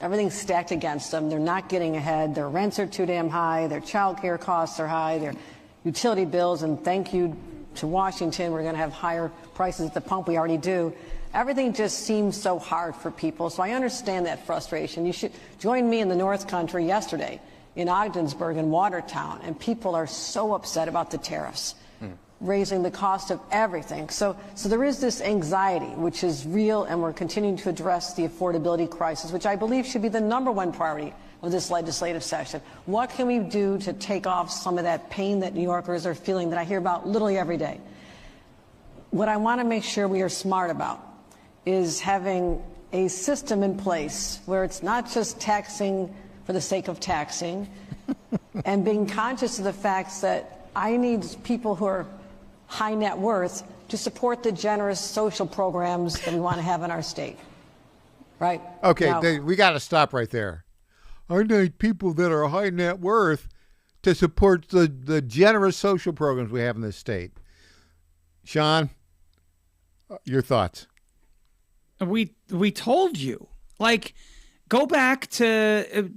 everything's stacked against them. They're not getting ahead. Their rents are too damn high. Their child care costs are high. Their utility bills, and thank you to Washington, we're going to have higher prices at the pump. We already do. Everything just seems so hard for people. So I understand that frustration. You should join me in the North Country yesterday in Ogdensburg and Watertown, and people are so upset about the tariffs, raising the cost of everything. So there is this anxiety, which is real, and we're continuing to address the affordability crisis, which I believe should be the #1 priority of this legislative session. What can we do to take off some of that pain that New Yorkers are feeling that I hear about literally every day? What I want to make sure we are smart about is having a system in place where it's not just taxing for the sake of taxing and being conscious of the facts that I need people who are high net worth to support the generous social programs that we want to have in our state. Right? Okay, now, we got to stop right there. I need people that are high net worth to support the generous social programs we have in this state. Sean, your thoughts? We told you. Like, go back to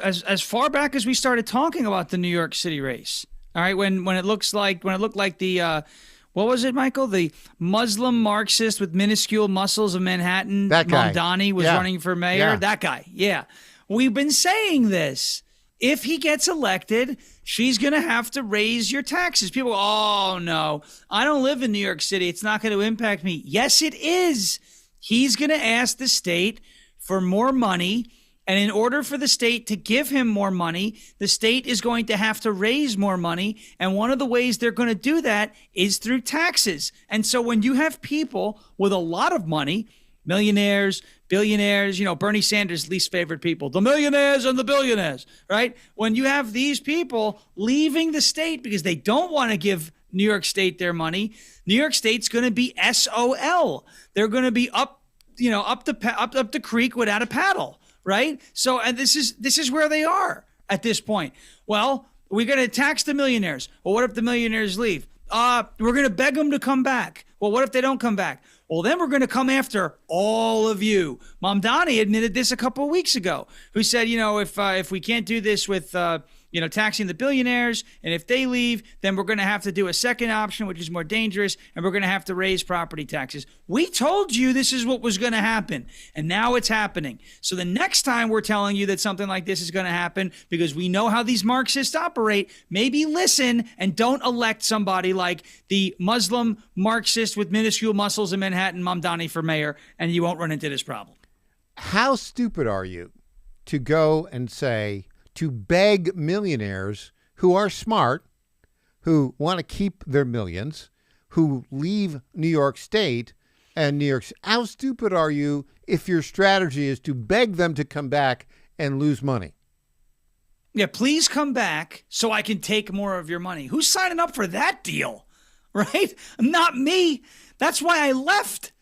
as far back as we started talking about the New York City race. All right, when it looked like the what was it, Michael? The Muslim Marxist with minuscule muscles of Manhattan, that guy. Mamdani, was running for mayor. Yeah. That guy. Yeah. We've been saying this. If he gets elected, she's going to have to raise your taxes. People go, oh, no, I don't live in New York City. It's not going to impact me. Yes, it is. He's going to ask the state for more money. And in order for the state to give him more money, the state is going to have to raise more money. And one of the ways they're going to do that is through taxes. And so when you have people with a lot of money, millionaires, billionaires, Bernie Sanders' least favorite people, the millionaires and the billionaires, right? When you have these people leaving the state because they don't want to give New York State their money, New York State's going to be SOL. They're going to be up the creek without a paddle, right? So, and this is where they are at this point. Well, we're going to tax the millionaires. Well, what if the millionaires leave? We're going to beg them to come back. Well, what if they don't come back? Well, then we're going to come after all of you. Mamdani admitted this a couple of weeks ago, who said, if we can't do this with, taxing the billionaires. And if they leave, then we're going to have to do a second option, which is more dangerous, and we're going to have to raise property taxes. We told you this is what was going to happen, and now it's happening. So the next time we're telling you that something like this is going to happen, because we know how these Marxists operate, maybe listen and don't elect somebody like the Muslim Marxist with minuscule muscles in Manhattan, Mamdani, for mayor, and you won't run into this problem. How stupid are you to go and say, to beg millionaires who are smart, who want to keep their millions, who leave New York State and New York? How stupid are you if your strategy is to beg them to come back and lose money? Yeah, please come back so I can take more of your money. Who's signing up for that deal, right? Not me. That's why I left.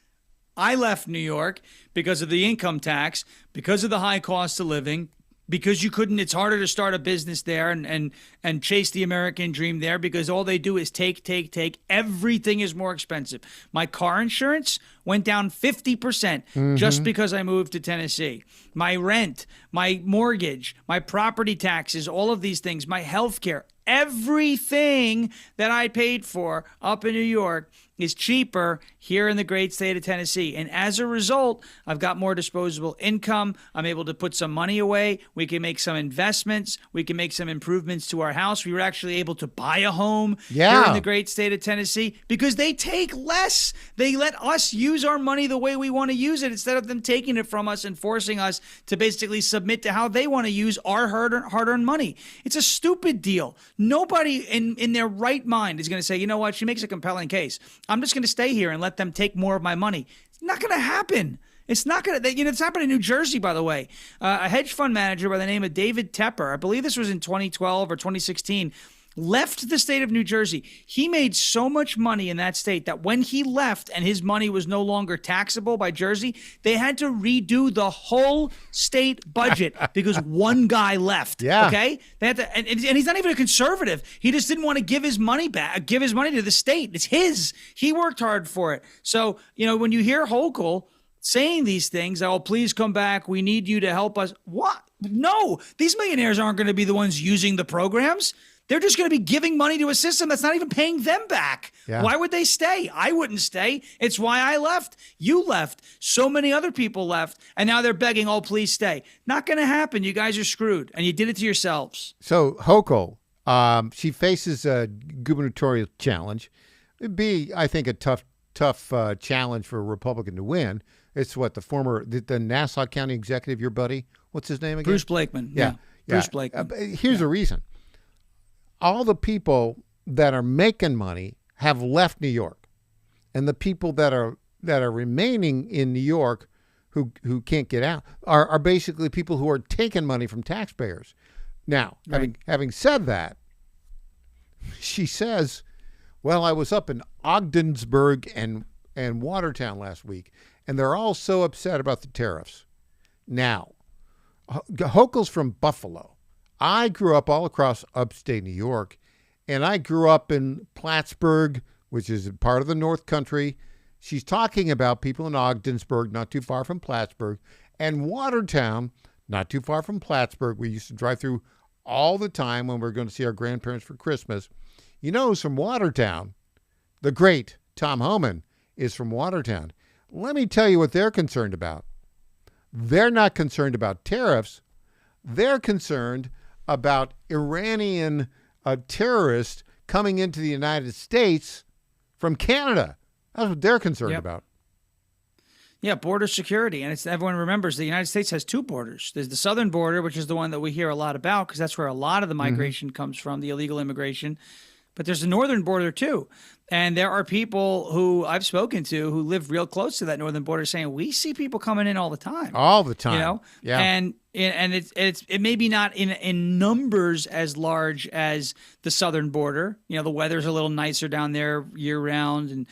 I left New York because of the income tax, because of the high cost of living, because it's harder to start a business there and chase the American dream there, because all they do is take. Everything is more expensive. My car insurance went down 50% just because I moved to Tennessee. My rent, my mortgage, my property taxes, all of these things, my health care, everything that I paid for up in New York is cheaper here in the great state of Tennessee. And as a result, I've got more disposable income. I'm able to put some money away. We can make some investments. We can make some improvements to our house. We were actually able to buy a home here in the great state of Tennessee because they take less. They let us use our money the way we want to use it instead of them taking it from us and forcing us to basically submit to how they want to use our hard-earned money. It's a stupid deal. Nobody in their right mind is going to say, you know what, she makes a compelling case. I'm just going to stay here and let them take more of my money. It's not going to happen. It's not going to, it's happened in New Jersey, by the way. A hedge fund manager by the name of David Tepper, I believe this was in 2012 or 2016, left the state of New Jersey. He made so much money in that state that when he left and his money was no longer taxable by Jersey, they had to redo the whole state budget because one guy left. Yeah. Okay? They had to, and he's not even a conservative. He just didn't want to give his money back, give his money to the state. It's his. He worked hard for it. So, when you hear Hochul saying these things, oh, please come back, we need you to help us. What? No, these millionaires aren't going to be the ones using the programs. They're just going to be giving money to a system that's not even paying them back. Yeah. Why would they stay? I wouldn't stay. It's why I left. You left. So many other people left. And now they're begging, oh, please stay. Not going to happen. You guys are screwed. And you did it to yourselves. So Hochul, she faces a gubernatorial challenge. It'd be, I think, a tough challenge for a Republican to win. It's what, the Nassau County executive, your buddy? What's his name again? Bruce Blakeman. Yeah. Bruce Blakeman. Here's the reason. All the people that are making money have left New York, and the people that are remaining in New York who can't get out are basically people who are taking money from taxpayers. Now, right. having said that, she says, well, I was up in Ogdensburg and Watertown last week, and they're all so upset about the tariffs. Now, Hochul's from Buffalo. I grew up all across upstate New York, and I grew up in Plattsburgh, which is part of the North Country. She's talking about people in Ogdensburg, not too far from Plattsburgh, and Watertown, not too far from Plattsburgh. We used to drive through all the time when we were going to see our grandparents for Christmas. You know who's from Watertown? The great Tom Homan is from Watertown. Let me tell you what they're concerned about. They're not concerned about tariffs. They're concerned about Iranian terrorists coming into the United States from Canada. That's what they're concerned about. Yeah, border security. And everyone remembers the United States has two borders. There's the southern border, which is the one that we hear a lot about because that's where a lot of the migration comes from, the illegal immigration. But there's a northern border, too. And there are people who I've spoken to who live real close to that northern border saying, we see people coming in all the time. All the time. Yeah. And it may be not in numbers as large as the southern border. The weather's a little nicer down there year round. And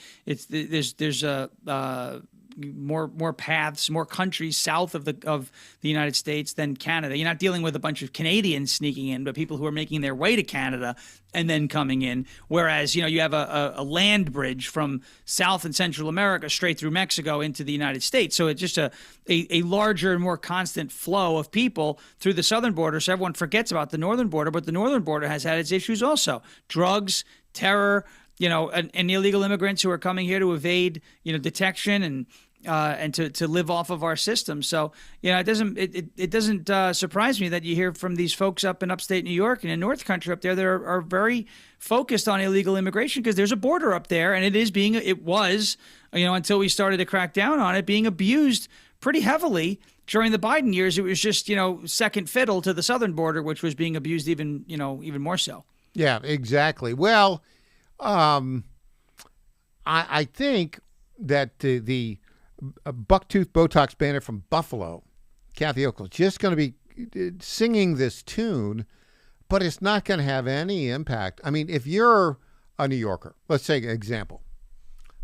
there's a more paths, more countries south of the United States than Canada. You're not dealing with a bunch of Canadians sneaking in, but people who are making their way to Canada and then coming in. Whereas, you have a land bridge from South and Central America straight through Mexico into the United States. So it's just a larger and more constant flow of people through the southern border. So everyone forgets about the northern border, but the northern border has had its issues also. Drugs, terror, and illegal immigrants who are coming here to evade, detection and to live off of our system. So, it doesn't surprise me that you hear from these folks up in upstate New York and in North Country up there that are very focused on illegal immigration, because there's a border up there, and it was, until we started to crack down on it, being abused pretty heavily. During the Biden years, it was just, second fiddle to the southern border, which was being abused even more so. Yeah, exactly. Well, I think that the bucktooth Botox banner from Buffalo, Kathy Hochul, just going to be singing this tune, but it's not going to have any impact. I mean, if you're a New Yorker, let's take an example.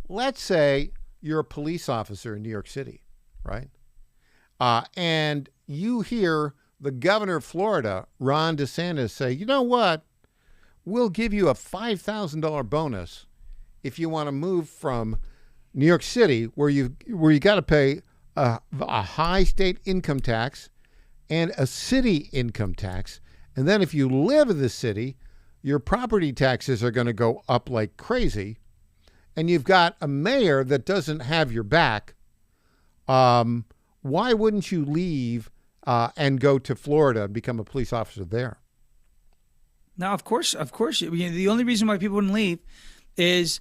Let's say you're a police officer in New York City, right? And you hear the governor of Florida, Ron DeSantis, say, you know what? We'll give you a $5,000 bonus if you want to move from New York City, where you got to pay a high state income tax and a city income tax. And then if you live in the city, your property taxes are going to go up like crazy. And you've got a mayor that doesn't have your back. Why wouldn't you leave and go to Florida and become a police officer there? No, of course. The only reason why people wouldn't leave is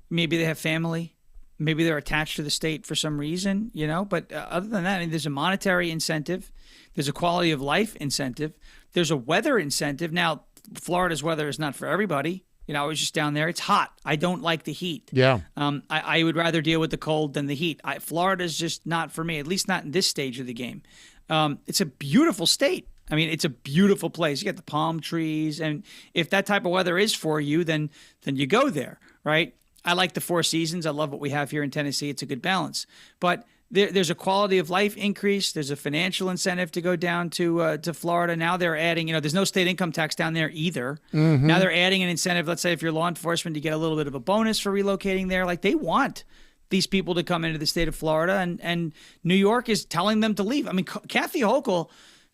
maybe they have family, maybe they're attached to the state for some reason, But other than that, there's a monetary incentive, there's a quality of life incentive, there's a weather incentive. Now, Florida's weather is not for everybody. I was just down there. It's hot. I don't like the heat. Yeah. I would rather deal with the cold than the heat. Florida's just not for me, at least not in this stage of the game. It's a beautiful state. It's a beautiful place. You got the palm trees, and if that type of weather is for you, then you go there, right? I like the Four Seasons. I love what we have here in Tennessee. It's a good balance. But there's a quality of life increase. There's a financial incentive to go down to Florida. Now they're adding, there's no state income tax down there either. Mm-hmm. Now they're adding an incentive. Let's say if you're law enforcement, you get a little bit of a bonus for relocating there. Like, they want these people to come into the state of Florida, and New York is telling them to leave. Kathy Hochul,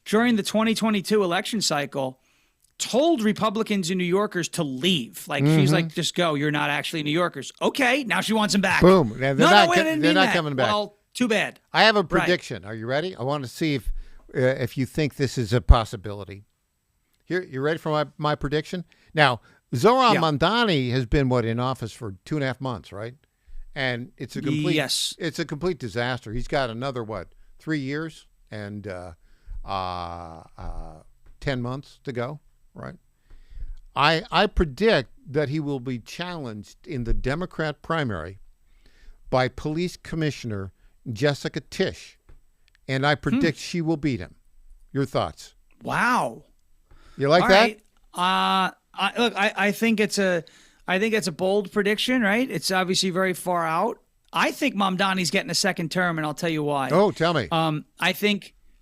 during the 2022 election cycle, told Republicans and New Yorkers to leave. She's like, just go. You're not actually New Yorkers. Okay, now she wants them back. Boom. They're not coming back. Well, too bad. I have a prediction. Right. Are you ready? I want to see if you think this is a possibility. Here, you ready for my prediction? Now, Zoran Mamdani has been in office for 2.5 months, right? And it's a complete disaster. He's got another 3 years and 10 months to go, right? I predict that he will be challenged in the Democrat primary by Police Commissioner Jessica Tisch, and I predict she will beat him. Your thoughts? Wow. You like that? Right. I think it's a bold prediction, right? It's obviously very far out. I think Mamdani's getting a second term, and I'll tell you why. Oh, tell me.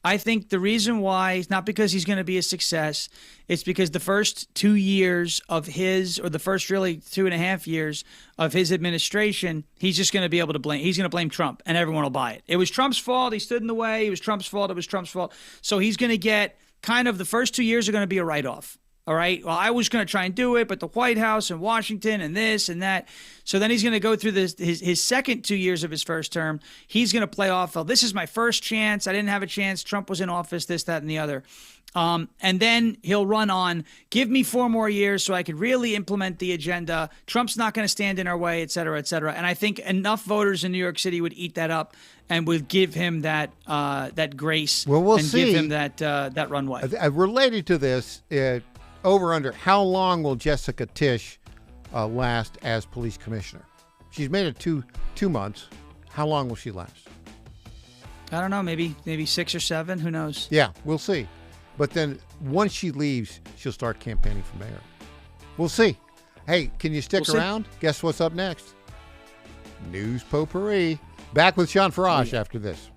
I think the reason why is not because he's going to be a success. It's because the first 2 years of the first really 2.5 years of his administration, he's just going to be able to blame. He's going to blame Trump, and everyone will buy it. It was Trump's fault. He stood in the way. It was Trump's fault. It was Trump's fault. So he's going to get kind of the first 2 years are going to be a write-off. All right. Well, I was going to try and do it, but the White House and Washington and this and that. So then he's going to go through his second 2 years of his first term. He's going to play off, this is my first chance. I didn't have a chance. Trump was in office, this, that, and the other. And then he'll run on, give me 4 more years so I could really implement the agenda. Trump's not going to stand in our way, et cetera, et cetera. And I think enough voters in New York City would eat that up and would give him that grace. Well, we'll and see. Give him that runway. Related to this, over under, how long will Jessica Tisch last as police commissioner? She's made it 2 months. How long will she last? I don't know, maybe 6 or 7. Who knows? Yeah, we'll see. But then once she leaves, she'll start campaigning for mayor. We'll see. Hey, can you stick around? Guess what's up next? News Potpourri. Back with Sean Farash after this.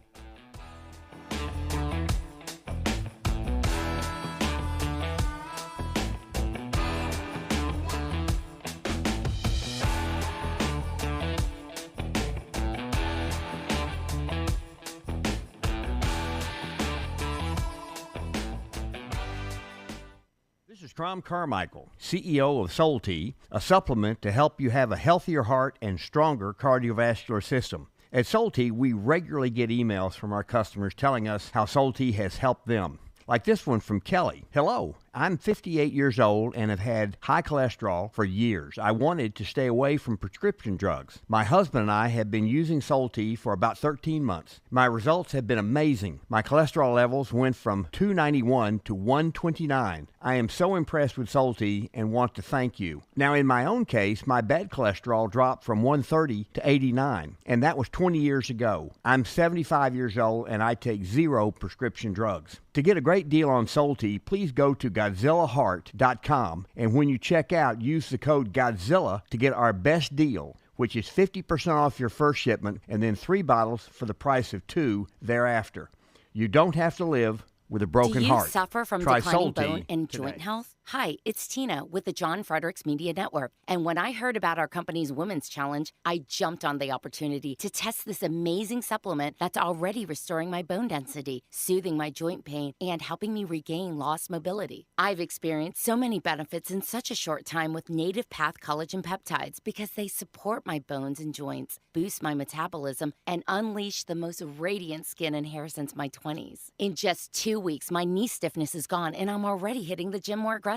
This is Tom Carmichael, CEO of Soul Tea, a supplement to help you have a healthier heart and stronger cardiovascular system. At Soul Tea, we regularly get emails from our customers telling us how Soul Tea has helped them. Like this one from Kelly. Hello, I'm 58 years old and have had high cholesterol for years. I wanted to stay away from prescription drugs. My husband and I have been using Soul Tea for about 13 months. My results have been amazing. My cholesterol levels went from 291 to 129. I am so impressed with Soul Tea and want to thank you. Now, in my own case, my bad cholesterol dropped from 130 to 89, and that was 20 years ago. I'm 75 years old and I take 0 prescription drugs. To get a great deal on Soul Tea, please go to GodzillaHeart.com, and when you check out, use the code Godzilla to get our best deal, which is 50% off your first shipment and then 3 bottles for the price of 2 thereafter. You don't have to live with a broken heart. Do you suffer from Try declining Soul Tea bone and joint today. health? Hi, it's Tina with the John Fredericks Media Network. And when I heard about our company's Women's Challenge, I jumped on the opportunity to test this amazing supplement that's already restoring my bone density, soothing my joint pain, and helping me regain lost mobility. I've experienced so many benefits in such a short time with Native Path Collagen Peptides because they support my bones and joints, boost my metabolism, and unleash the most radiant skin and hair since my 20s. In just 2 weeks, my knee stiffness is gone, and I'm already hitting the gym more aggressively.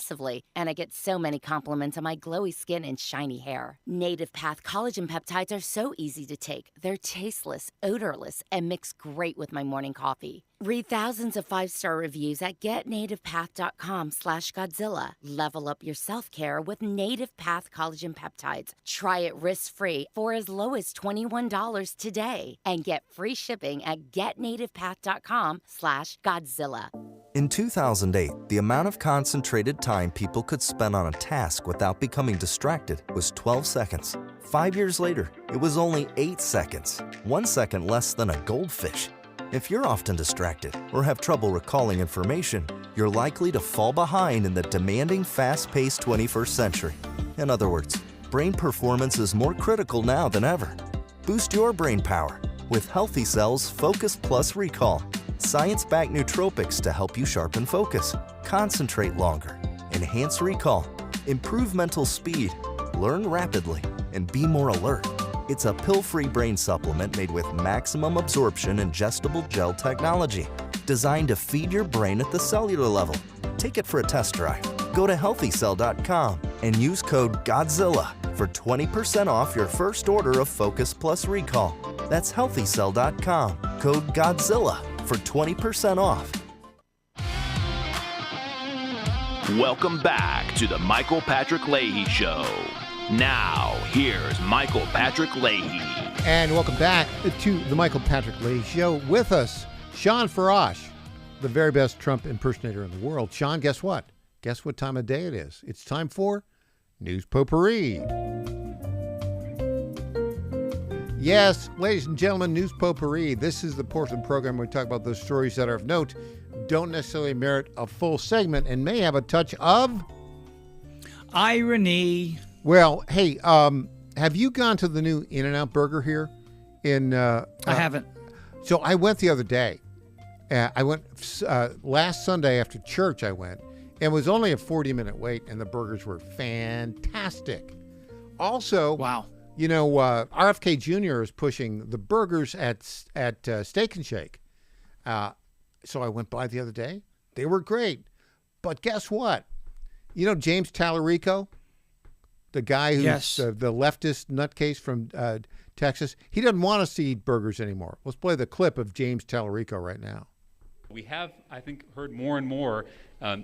And I get so many compliments on my glowy skin and shiny hair. Native Path Collagen Peptides are so easy to take. They're tasteless, odorless, and mix great with my morning coffee. Read thousands of 5-star reviews at getnativepath.com/Godzilla. Level up your self-care with Native Path Collagen Peptides. Try it risk-free for as low as $21 today. And get free shipping at getnativepath.com/Godzilla. In 2008, the amount of concentrated time people could spend on a task without becoming distracted was 12 seconds. 5 years later, it was only 8 seconds, 1 second less than a goldfish. If you're often distracted or have trouble recalling information, you're likely to fall behind in the demanding, fast-paced 21st century. In other words, brain performance is more critical now than ever. Boost your brain power with Healthy Cells Focus Plus Recall. Science-backed nootropics to help you sharpen focus, concentrate longer, enhance recall, improve mental speed, learn rapidly, and be more alert. It's a pill-free brain supplement made with maximum absorption ingestible gel technology, designed to feed your brain at the cellular level. Take it for a test drive. Go to healthycell.com and use code GODZILLA for 20% off your first order of Focus Plus Recall. That's healthycell.com, code GODZILLA for 20% off. Welcome back to the Michael Patrick Leahy Show. Now, here's Michael Patrick Leahy. And welcome back to the Michael Patrick Leahy Show. With us, Sean Farash, the very best Trump impersonator in the world. Sean, guess what? Guess what time of day it is? It's time for News Potpourri. Yes, ladies and gentlemen, News Potpourri. This is the portion of the program where we talk about those stories that are of note, don't necessarily merit a full segment, and may have a touch of irony. Well, hey, have you gone to the new In-N-Out Burger here? I haven't. So I went the other day. I went last Sunday after church. I went. It was only a 40-minute wait, and the burgers were fantastic. Also, wow. You know, RFK Jr. is pushing the burgers at Steak and Shake. So I went by the other day. They were great. But guess what? You know James Tallarico? The guy who's the leftist nutcase from Texas. He doesn't want us to eat burgers anymore. Let's play the clip of James Tallarico right now. We have, I think, heard more and more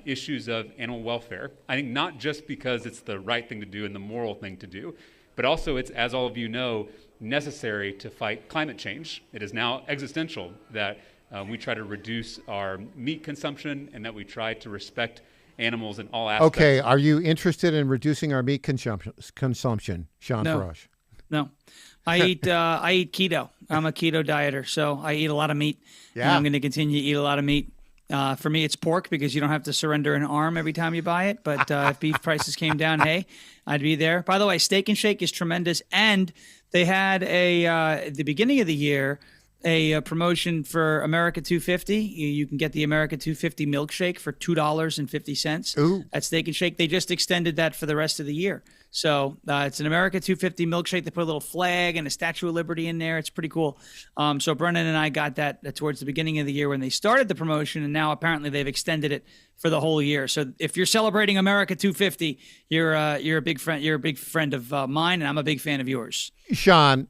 issues of animal welfare. I think not just because it's the right thing to do and the moral thing to do, but also it's, as all of you know, necessary to fight climate change. It is now existential that we try to reduce our meat consumption and that we try to respect animals in all aspects. Okay, are you interested in reducing our meat consumption, Sean No. Farash? No. I eat keto. I'm a keto dieter, so I eat a lot of meat. Yeah. And I'm going to continue to eat a lot of meat. For me, it's pork because you don't have to surrender an arm every time you buy it. But if beef prices came down, hey, I'd be there. By the way, Steak and Shake is tremendous. And they had at the beginning of the year, a promotion for America 250. You can get the America 250 milkshake for $2.50 at Steak and Shake. They just extended that for the rest of the year. So it's an America 250 milkshake. They put a little flag and a Statue of Liberty in there. It's pretty cool. So Brennan and I got that towards the beginning of the year when they started the promotion, and now apparently they've extended it for the whole year. So if you're celebrating America 250, you're a big friend. You're a big friend of mine, and I'm a big fan of yours. Sean,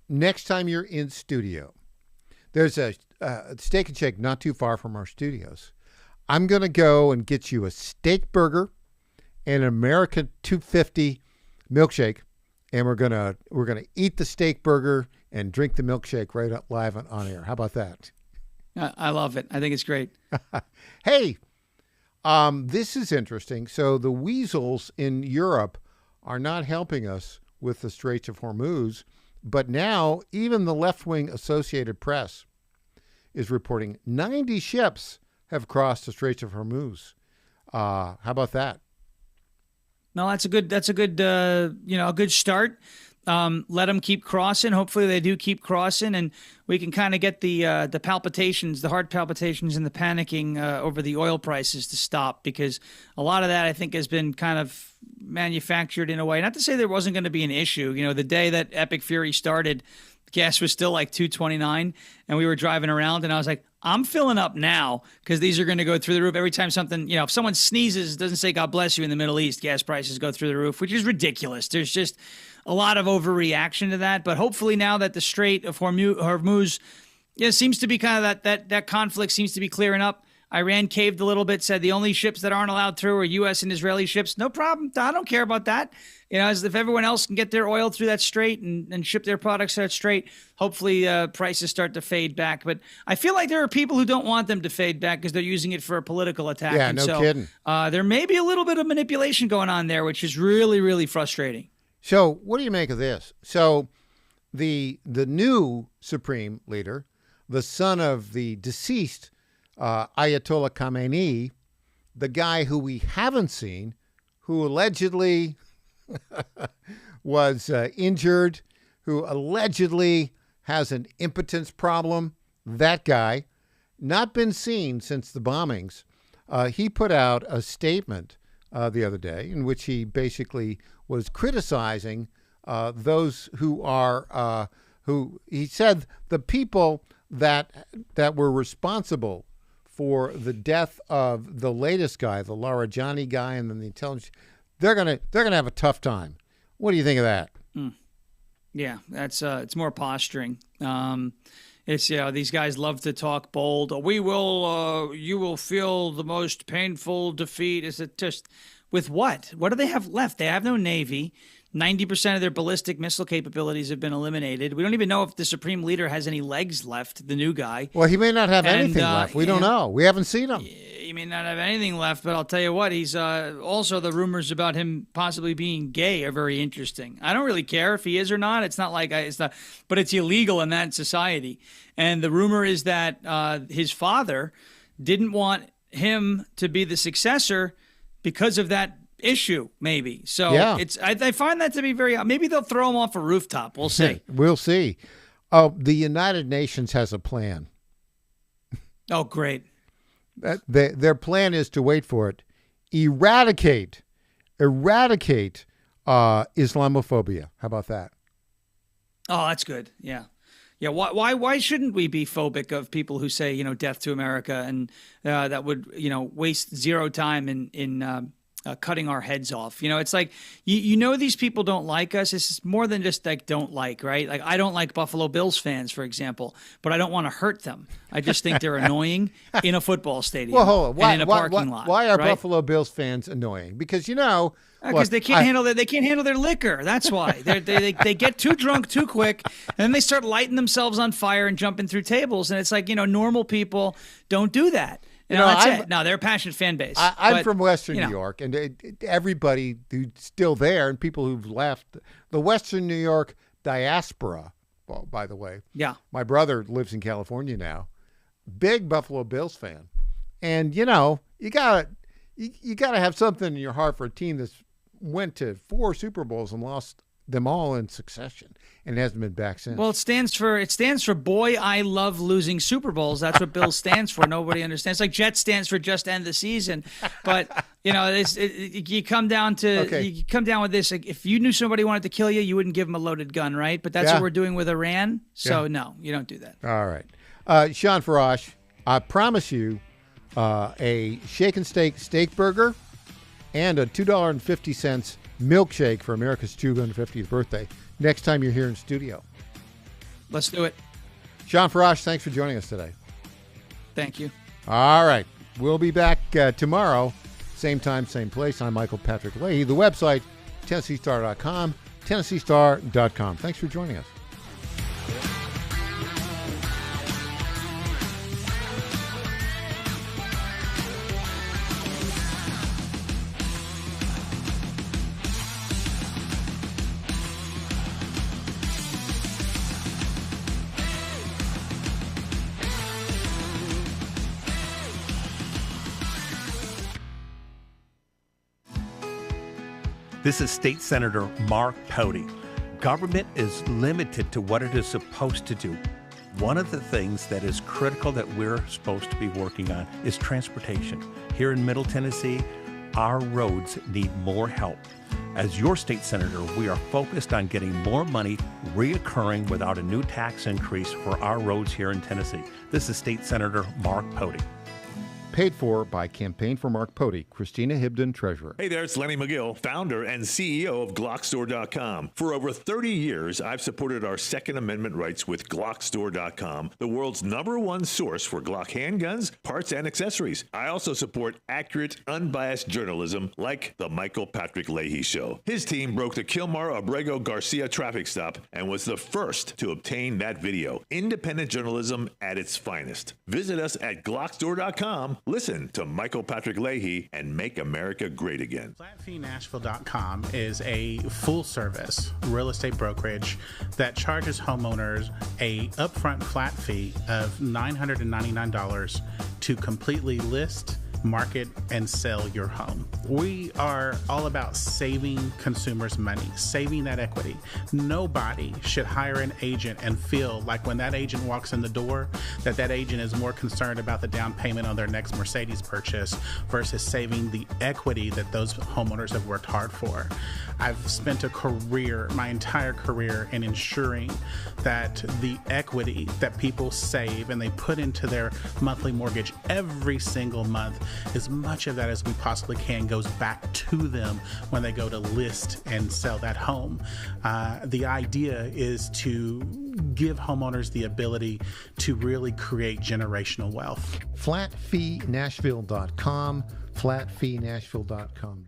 next time you're in studio, there's a Steak and Shake not too far from our studios. I'm going to go and get you a steak burger and an America 250 milkshake, and we're gonna eat the steak burger and drink the milkshake right up live on air. How about that? I love it. I think it's great. Hey, this is interesting. So the weasels in Europe are not helping us with the Straits of Hormuz, but now even the left-wing Associated Press is reporting 90 ships have crossed the Straits of Hormuz. How about that? No, that's a good a good start. Let them keep crossing. Hopefully they do keep crossing, and we can kind of get the palpitations, the heart palpitations and the panicking over the oil prices to stop, because a lot of that I think has been kind of manufactured in a way. Not to say there wasn't going to be an issue. You know, the day that Epic Fury started, gas was still like $2.29, and we were driving around, and I was like, I'm filling up now because these are going to go through the roof. Every time something, if someone sneezes, doesn't say God bless you in the Middle East, gas prices go through the roof, which is ridiculous. There's just a lot of overreaction to that. But hopefully now that the Strait of Hormuz seems to be kind of that conflict seems to be clearing up. Iran caved a little bit, said the only ships that aren't allowed through are U.S. and Israeli ships. No problem. I don't care about that. As if everyone else can get their oil through that strait and ship their products to that strait, hopefully prices start to fade back. But I feel like there are people who don't want them to fade back because they're using it for a political attack. Yeah, no kidding. There may be a little bit of manipulation going on there, which is really, really frustrating. So what do you make of this? So the new supreme leader, the son of the deceased Ayatollah Khamenei, the guy who we haven't seen, who allegedly was injured, who allegedly has an impotence problem, that guy, not been seen since the bombings. He put out a statement the other day in which he basically was criticizing those who are, who he said the people that were responsible for the death of the latest guy, the Larijani guy, and then the intelligence, they're gonna have a tough time. What do you think of that? Yeah, that's it's more posturing. It's these guys love to talk bold. You will feel the most painful defeat. Is it just with what? What do they have left? They have no Navy. 90% of their ballistic missile capabilities have been eliminated. We don't even know if the Supreme Leader has any legs left, the new guy. Well, he may not have anything left. We don't know. We haven't seen him. He may not have anything left, but I'll tell you what, he's also the rumors about him possibly being gay are very interesting. I don't really care if he is or not. It's not like but it's illegal in that society. And the rumor is that his father didn't want him to be the successor because of that issue, maybe. So I find that to be very, maybe they'll throw him off a rooftop. We'll see. We'll see. Oh, the United Nations has a plan. Oh, great. Their plan is to, wait for it, eradicate Islamophobia. How about that? Oh, that's good. Yeah. Yeah. Why shouldn't we be phobic of people who say, death to America, and that would, waste zero time in cutting our heads off. It's like, these people don't like us. It's more than just like don't like, right? Like I don't like Buffalo Bills fans, for example, but I don't want to hurt them. I just think they're annoying in a football stadium. Well, hold on. And in a parking lot. Why are right? Buffalo Bills fans annoying? Because because they can't handle their liquor. That's why they get too drunk too quick, and then they start lighting themselves on fire and jumping through tables. And it's like, normal people don't do that. That's it. No, they're a passionate fan base. I'm from Western New York, and everybody who's still there and people who've left, the Western New York diaspora, well, by the way. Yeah. My brother lives in California now. Big Buffalo Bills fan. And, you gotta have something in your heart for a team that's went to 4 Super Bowls and lost them all in succession, and it hasn't been back since. Well, it stands for boy, I love losing Super Bowls. That's what Bills stands for. Nobody understands. Like Jets stands for just end the season. But you come down with this. Like, if you knew somebody wanted to kill you, you wouldn't give them a loaded gun, right? But that's what we're doing with Iran. So no, you don't do that. All right, Sean Farash, I promise you a shake and steak burger and a $2.50 milkshake for America's 250th birthday next time you're here in studio. Let's do it. Sean Farash, thanks for joining us today. Thank you. All right. We'll be back tomorrow, same time, same place. I'm Michael Patrick Leahy. The website, TennesseeStar.com, TennesseeStar.com. Thanks for joining us. This is State Senator Mark Pody. Government is limited to what it is supposed to do. One of the things that is critical that we're supposed to be working on is transportation. Here in Middle Tennessee, our roads need more help. As your state senator, we are focused on getting more money reoccurring without a new tax increase for our roads here in Tennessee. This is State Senator Mark Pody. Paid for by Campaign for Mark Pody, Christina Hibden, Treasurer. Hey there, it's Lenny McGill, founder and CEO of GlockStore.com. For over 30 years, I've supported our Second Amendment rights with GlockStore.com, the world's #1 source for Glock handguns, parts, and accessories. I also support accurate, unbiased journalism like the Michael Patrick Leahy Show. His team broke the Kilmar Abrego Garcia traffic stop and was the first to obtain that video. Independent journalism at its finest. Visit us at GlockStore.com. Listen to Michael Patrick Leahy and make America great again. FlatFeeNashville.com is a full-service real estate brokerage that charges homeowners a upfront flat fee of $999 to completely list, market, and sell your home. We are all about saving consumers money, saving that equity. Nobody should hire an agent and feel like when that agent walks in the door, that agent is more concerned about the down payment on their next Mercedes purchase versus saving the equity that those homeowners have worked hard for. I've spent my entire career in ensuring that the equity that people save and they put into their monthly mortgage every single month, as much of that as we possibly can goes back to them when they go to list and sell that home. The idea is to give homeowners the ability to really create generational wealth. FlatFeeNashville.com, FlatFeeNashville.com.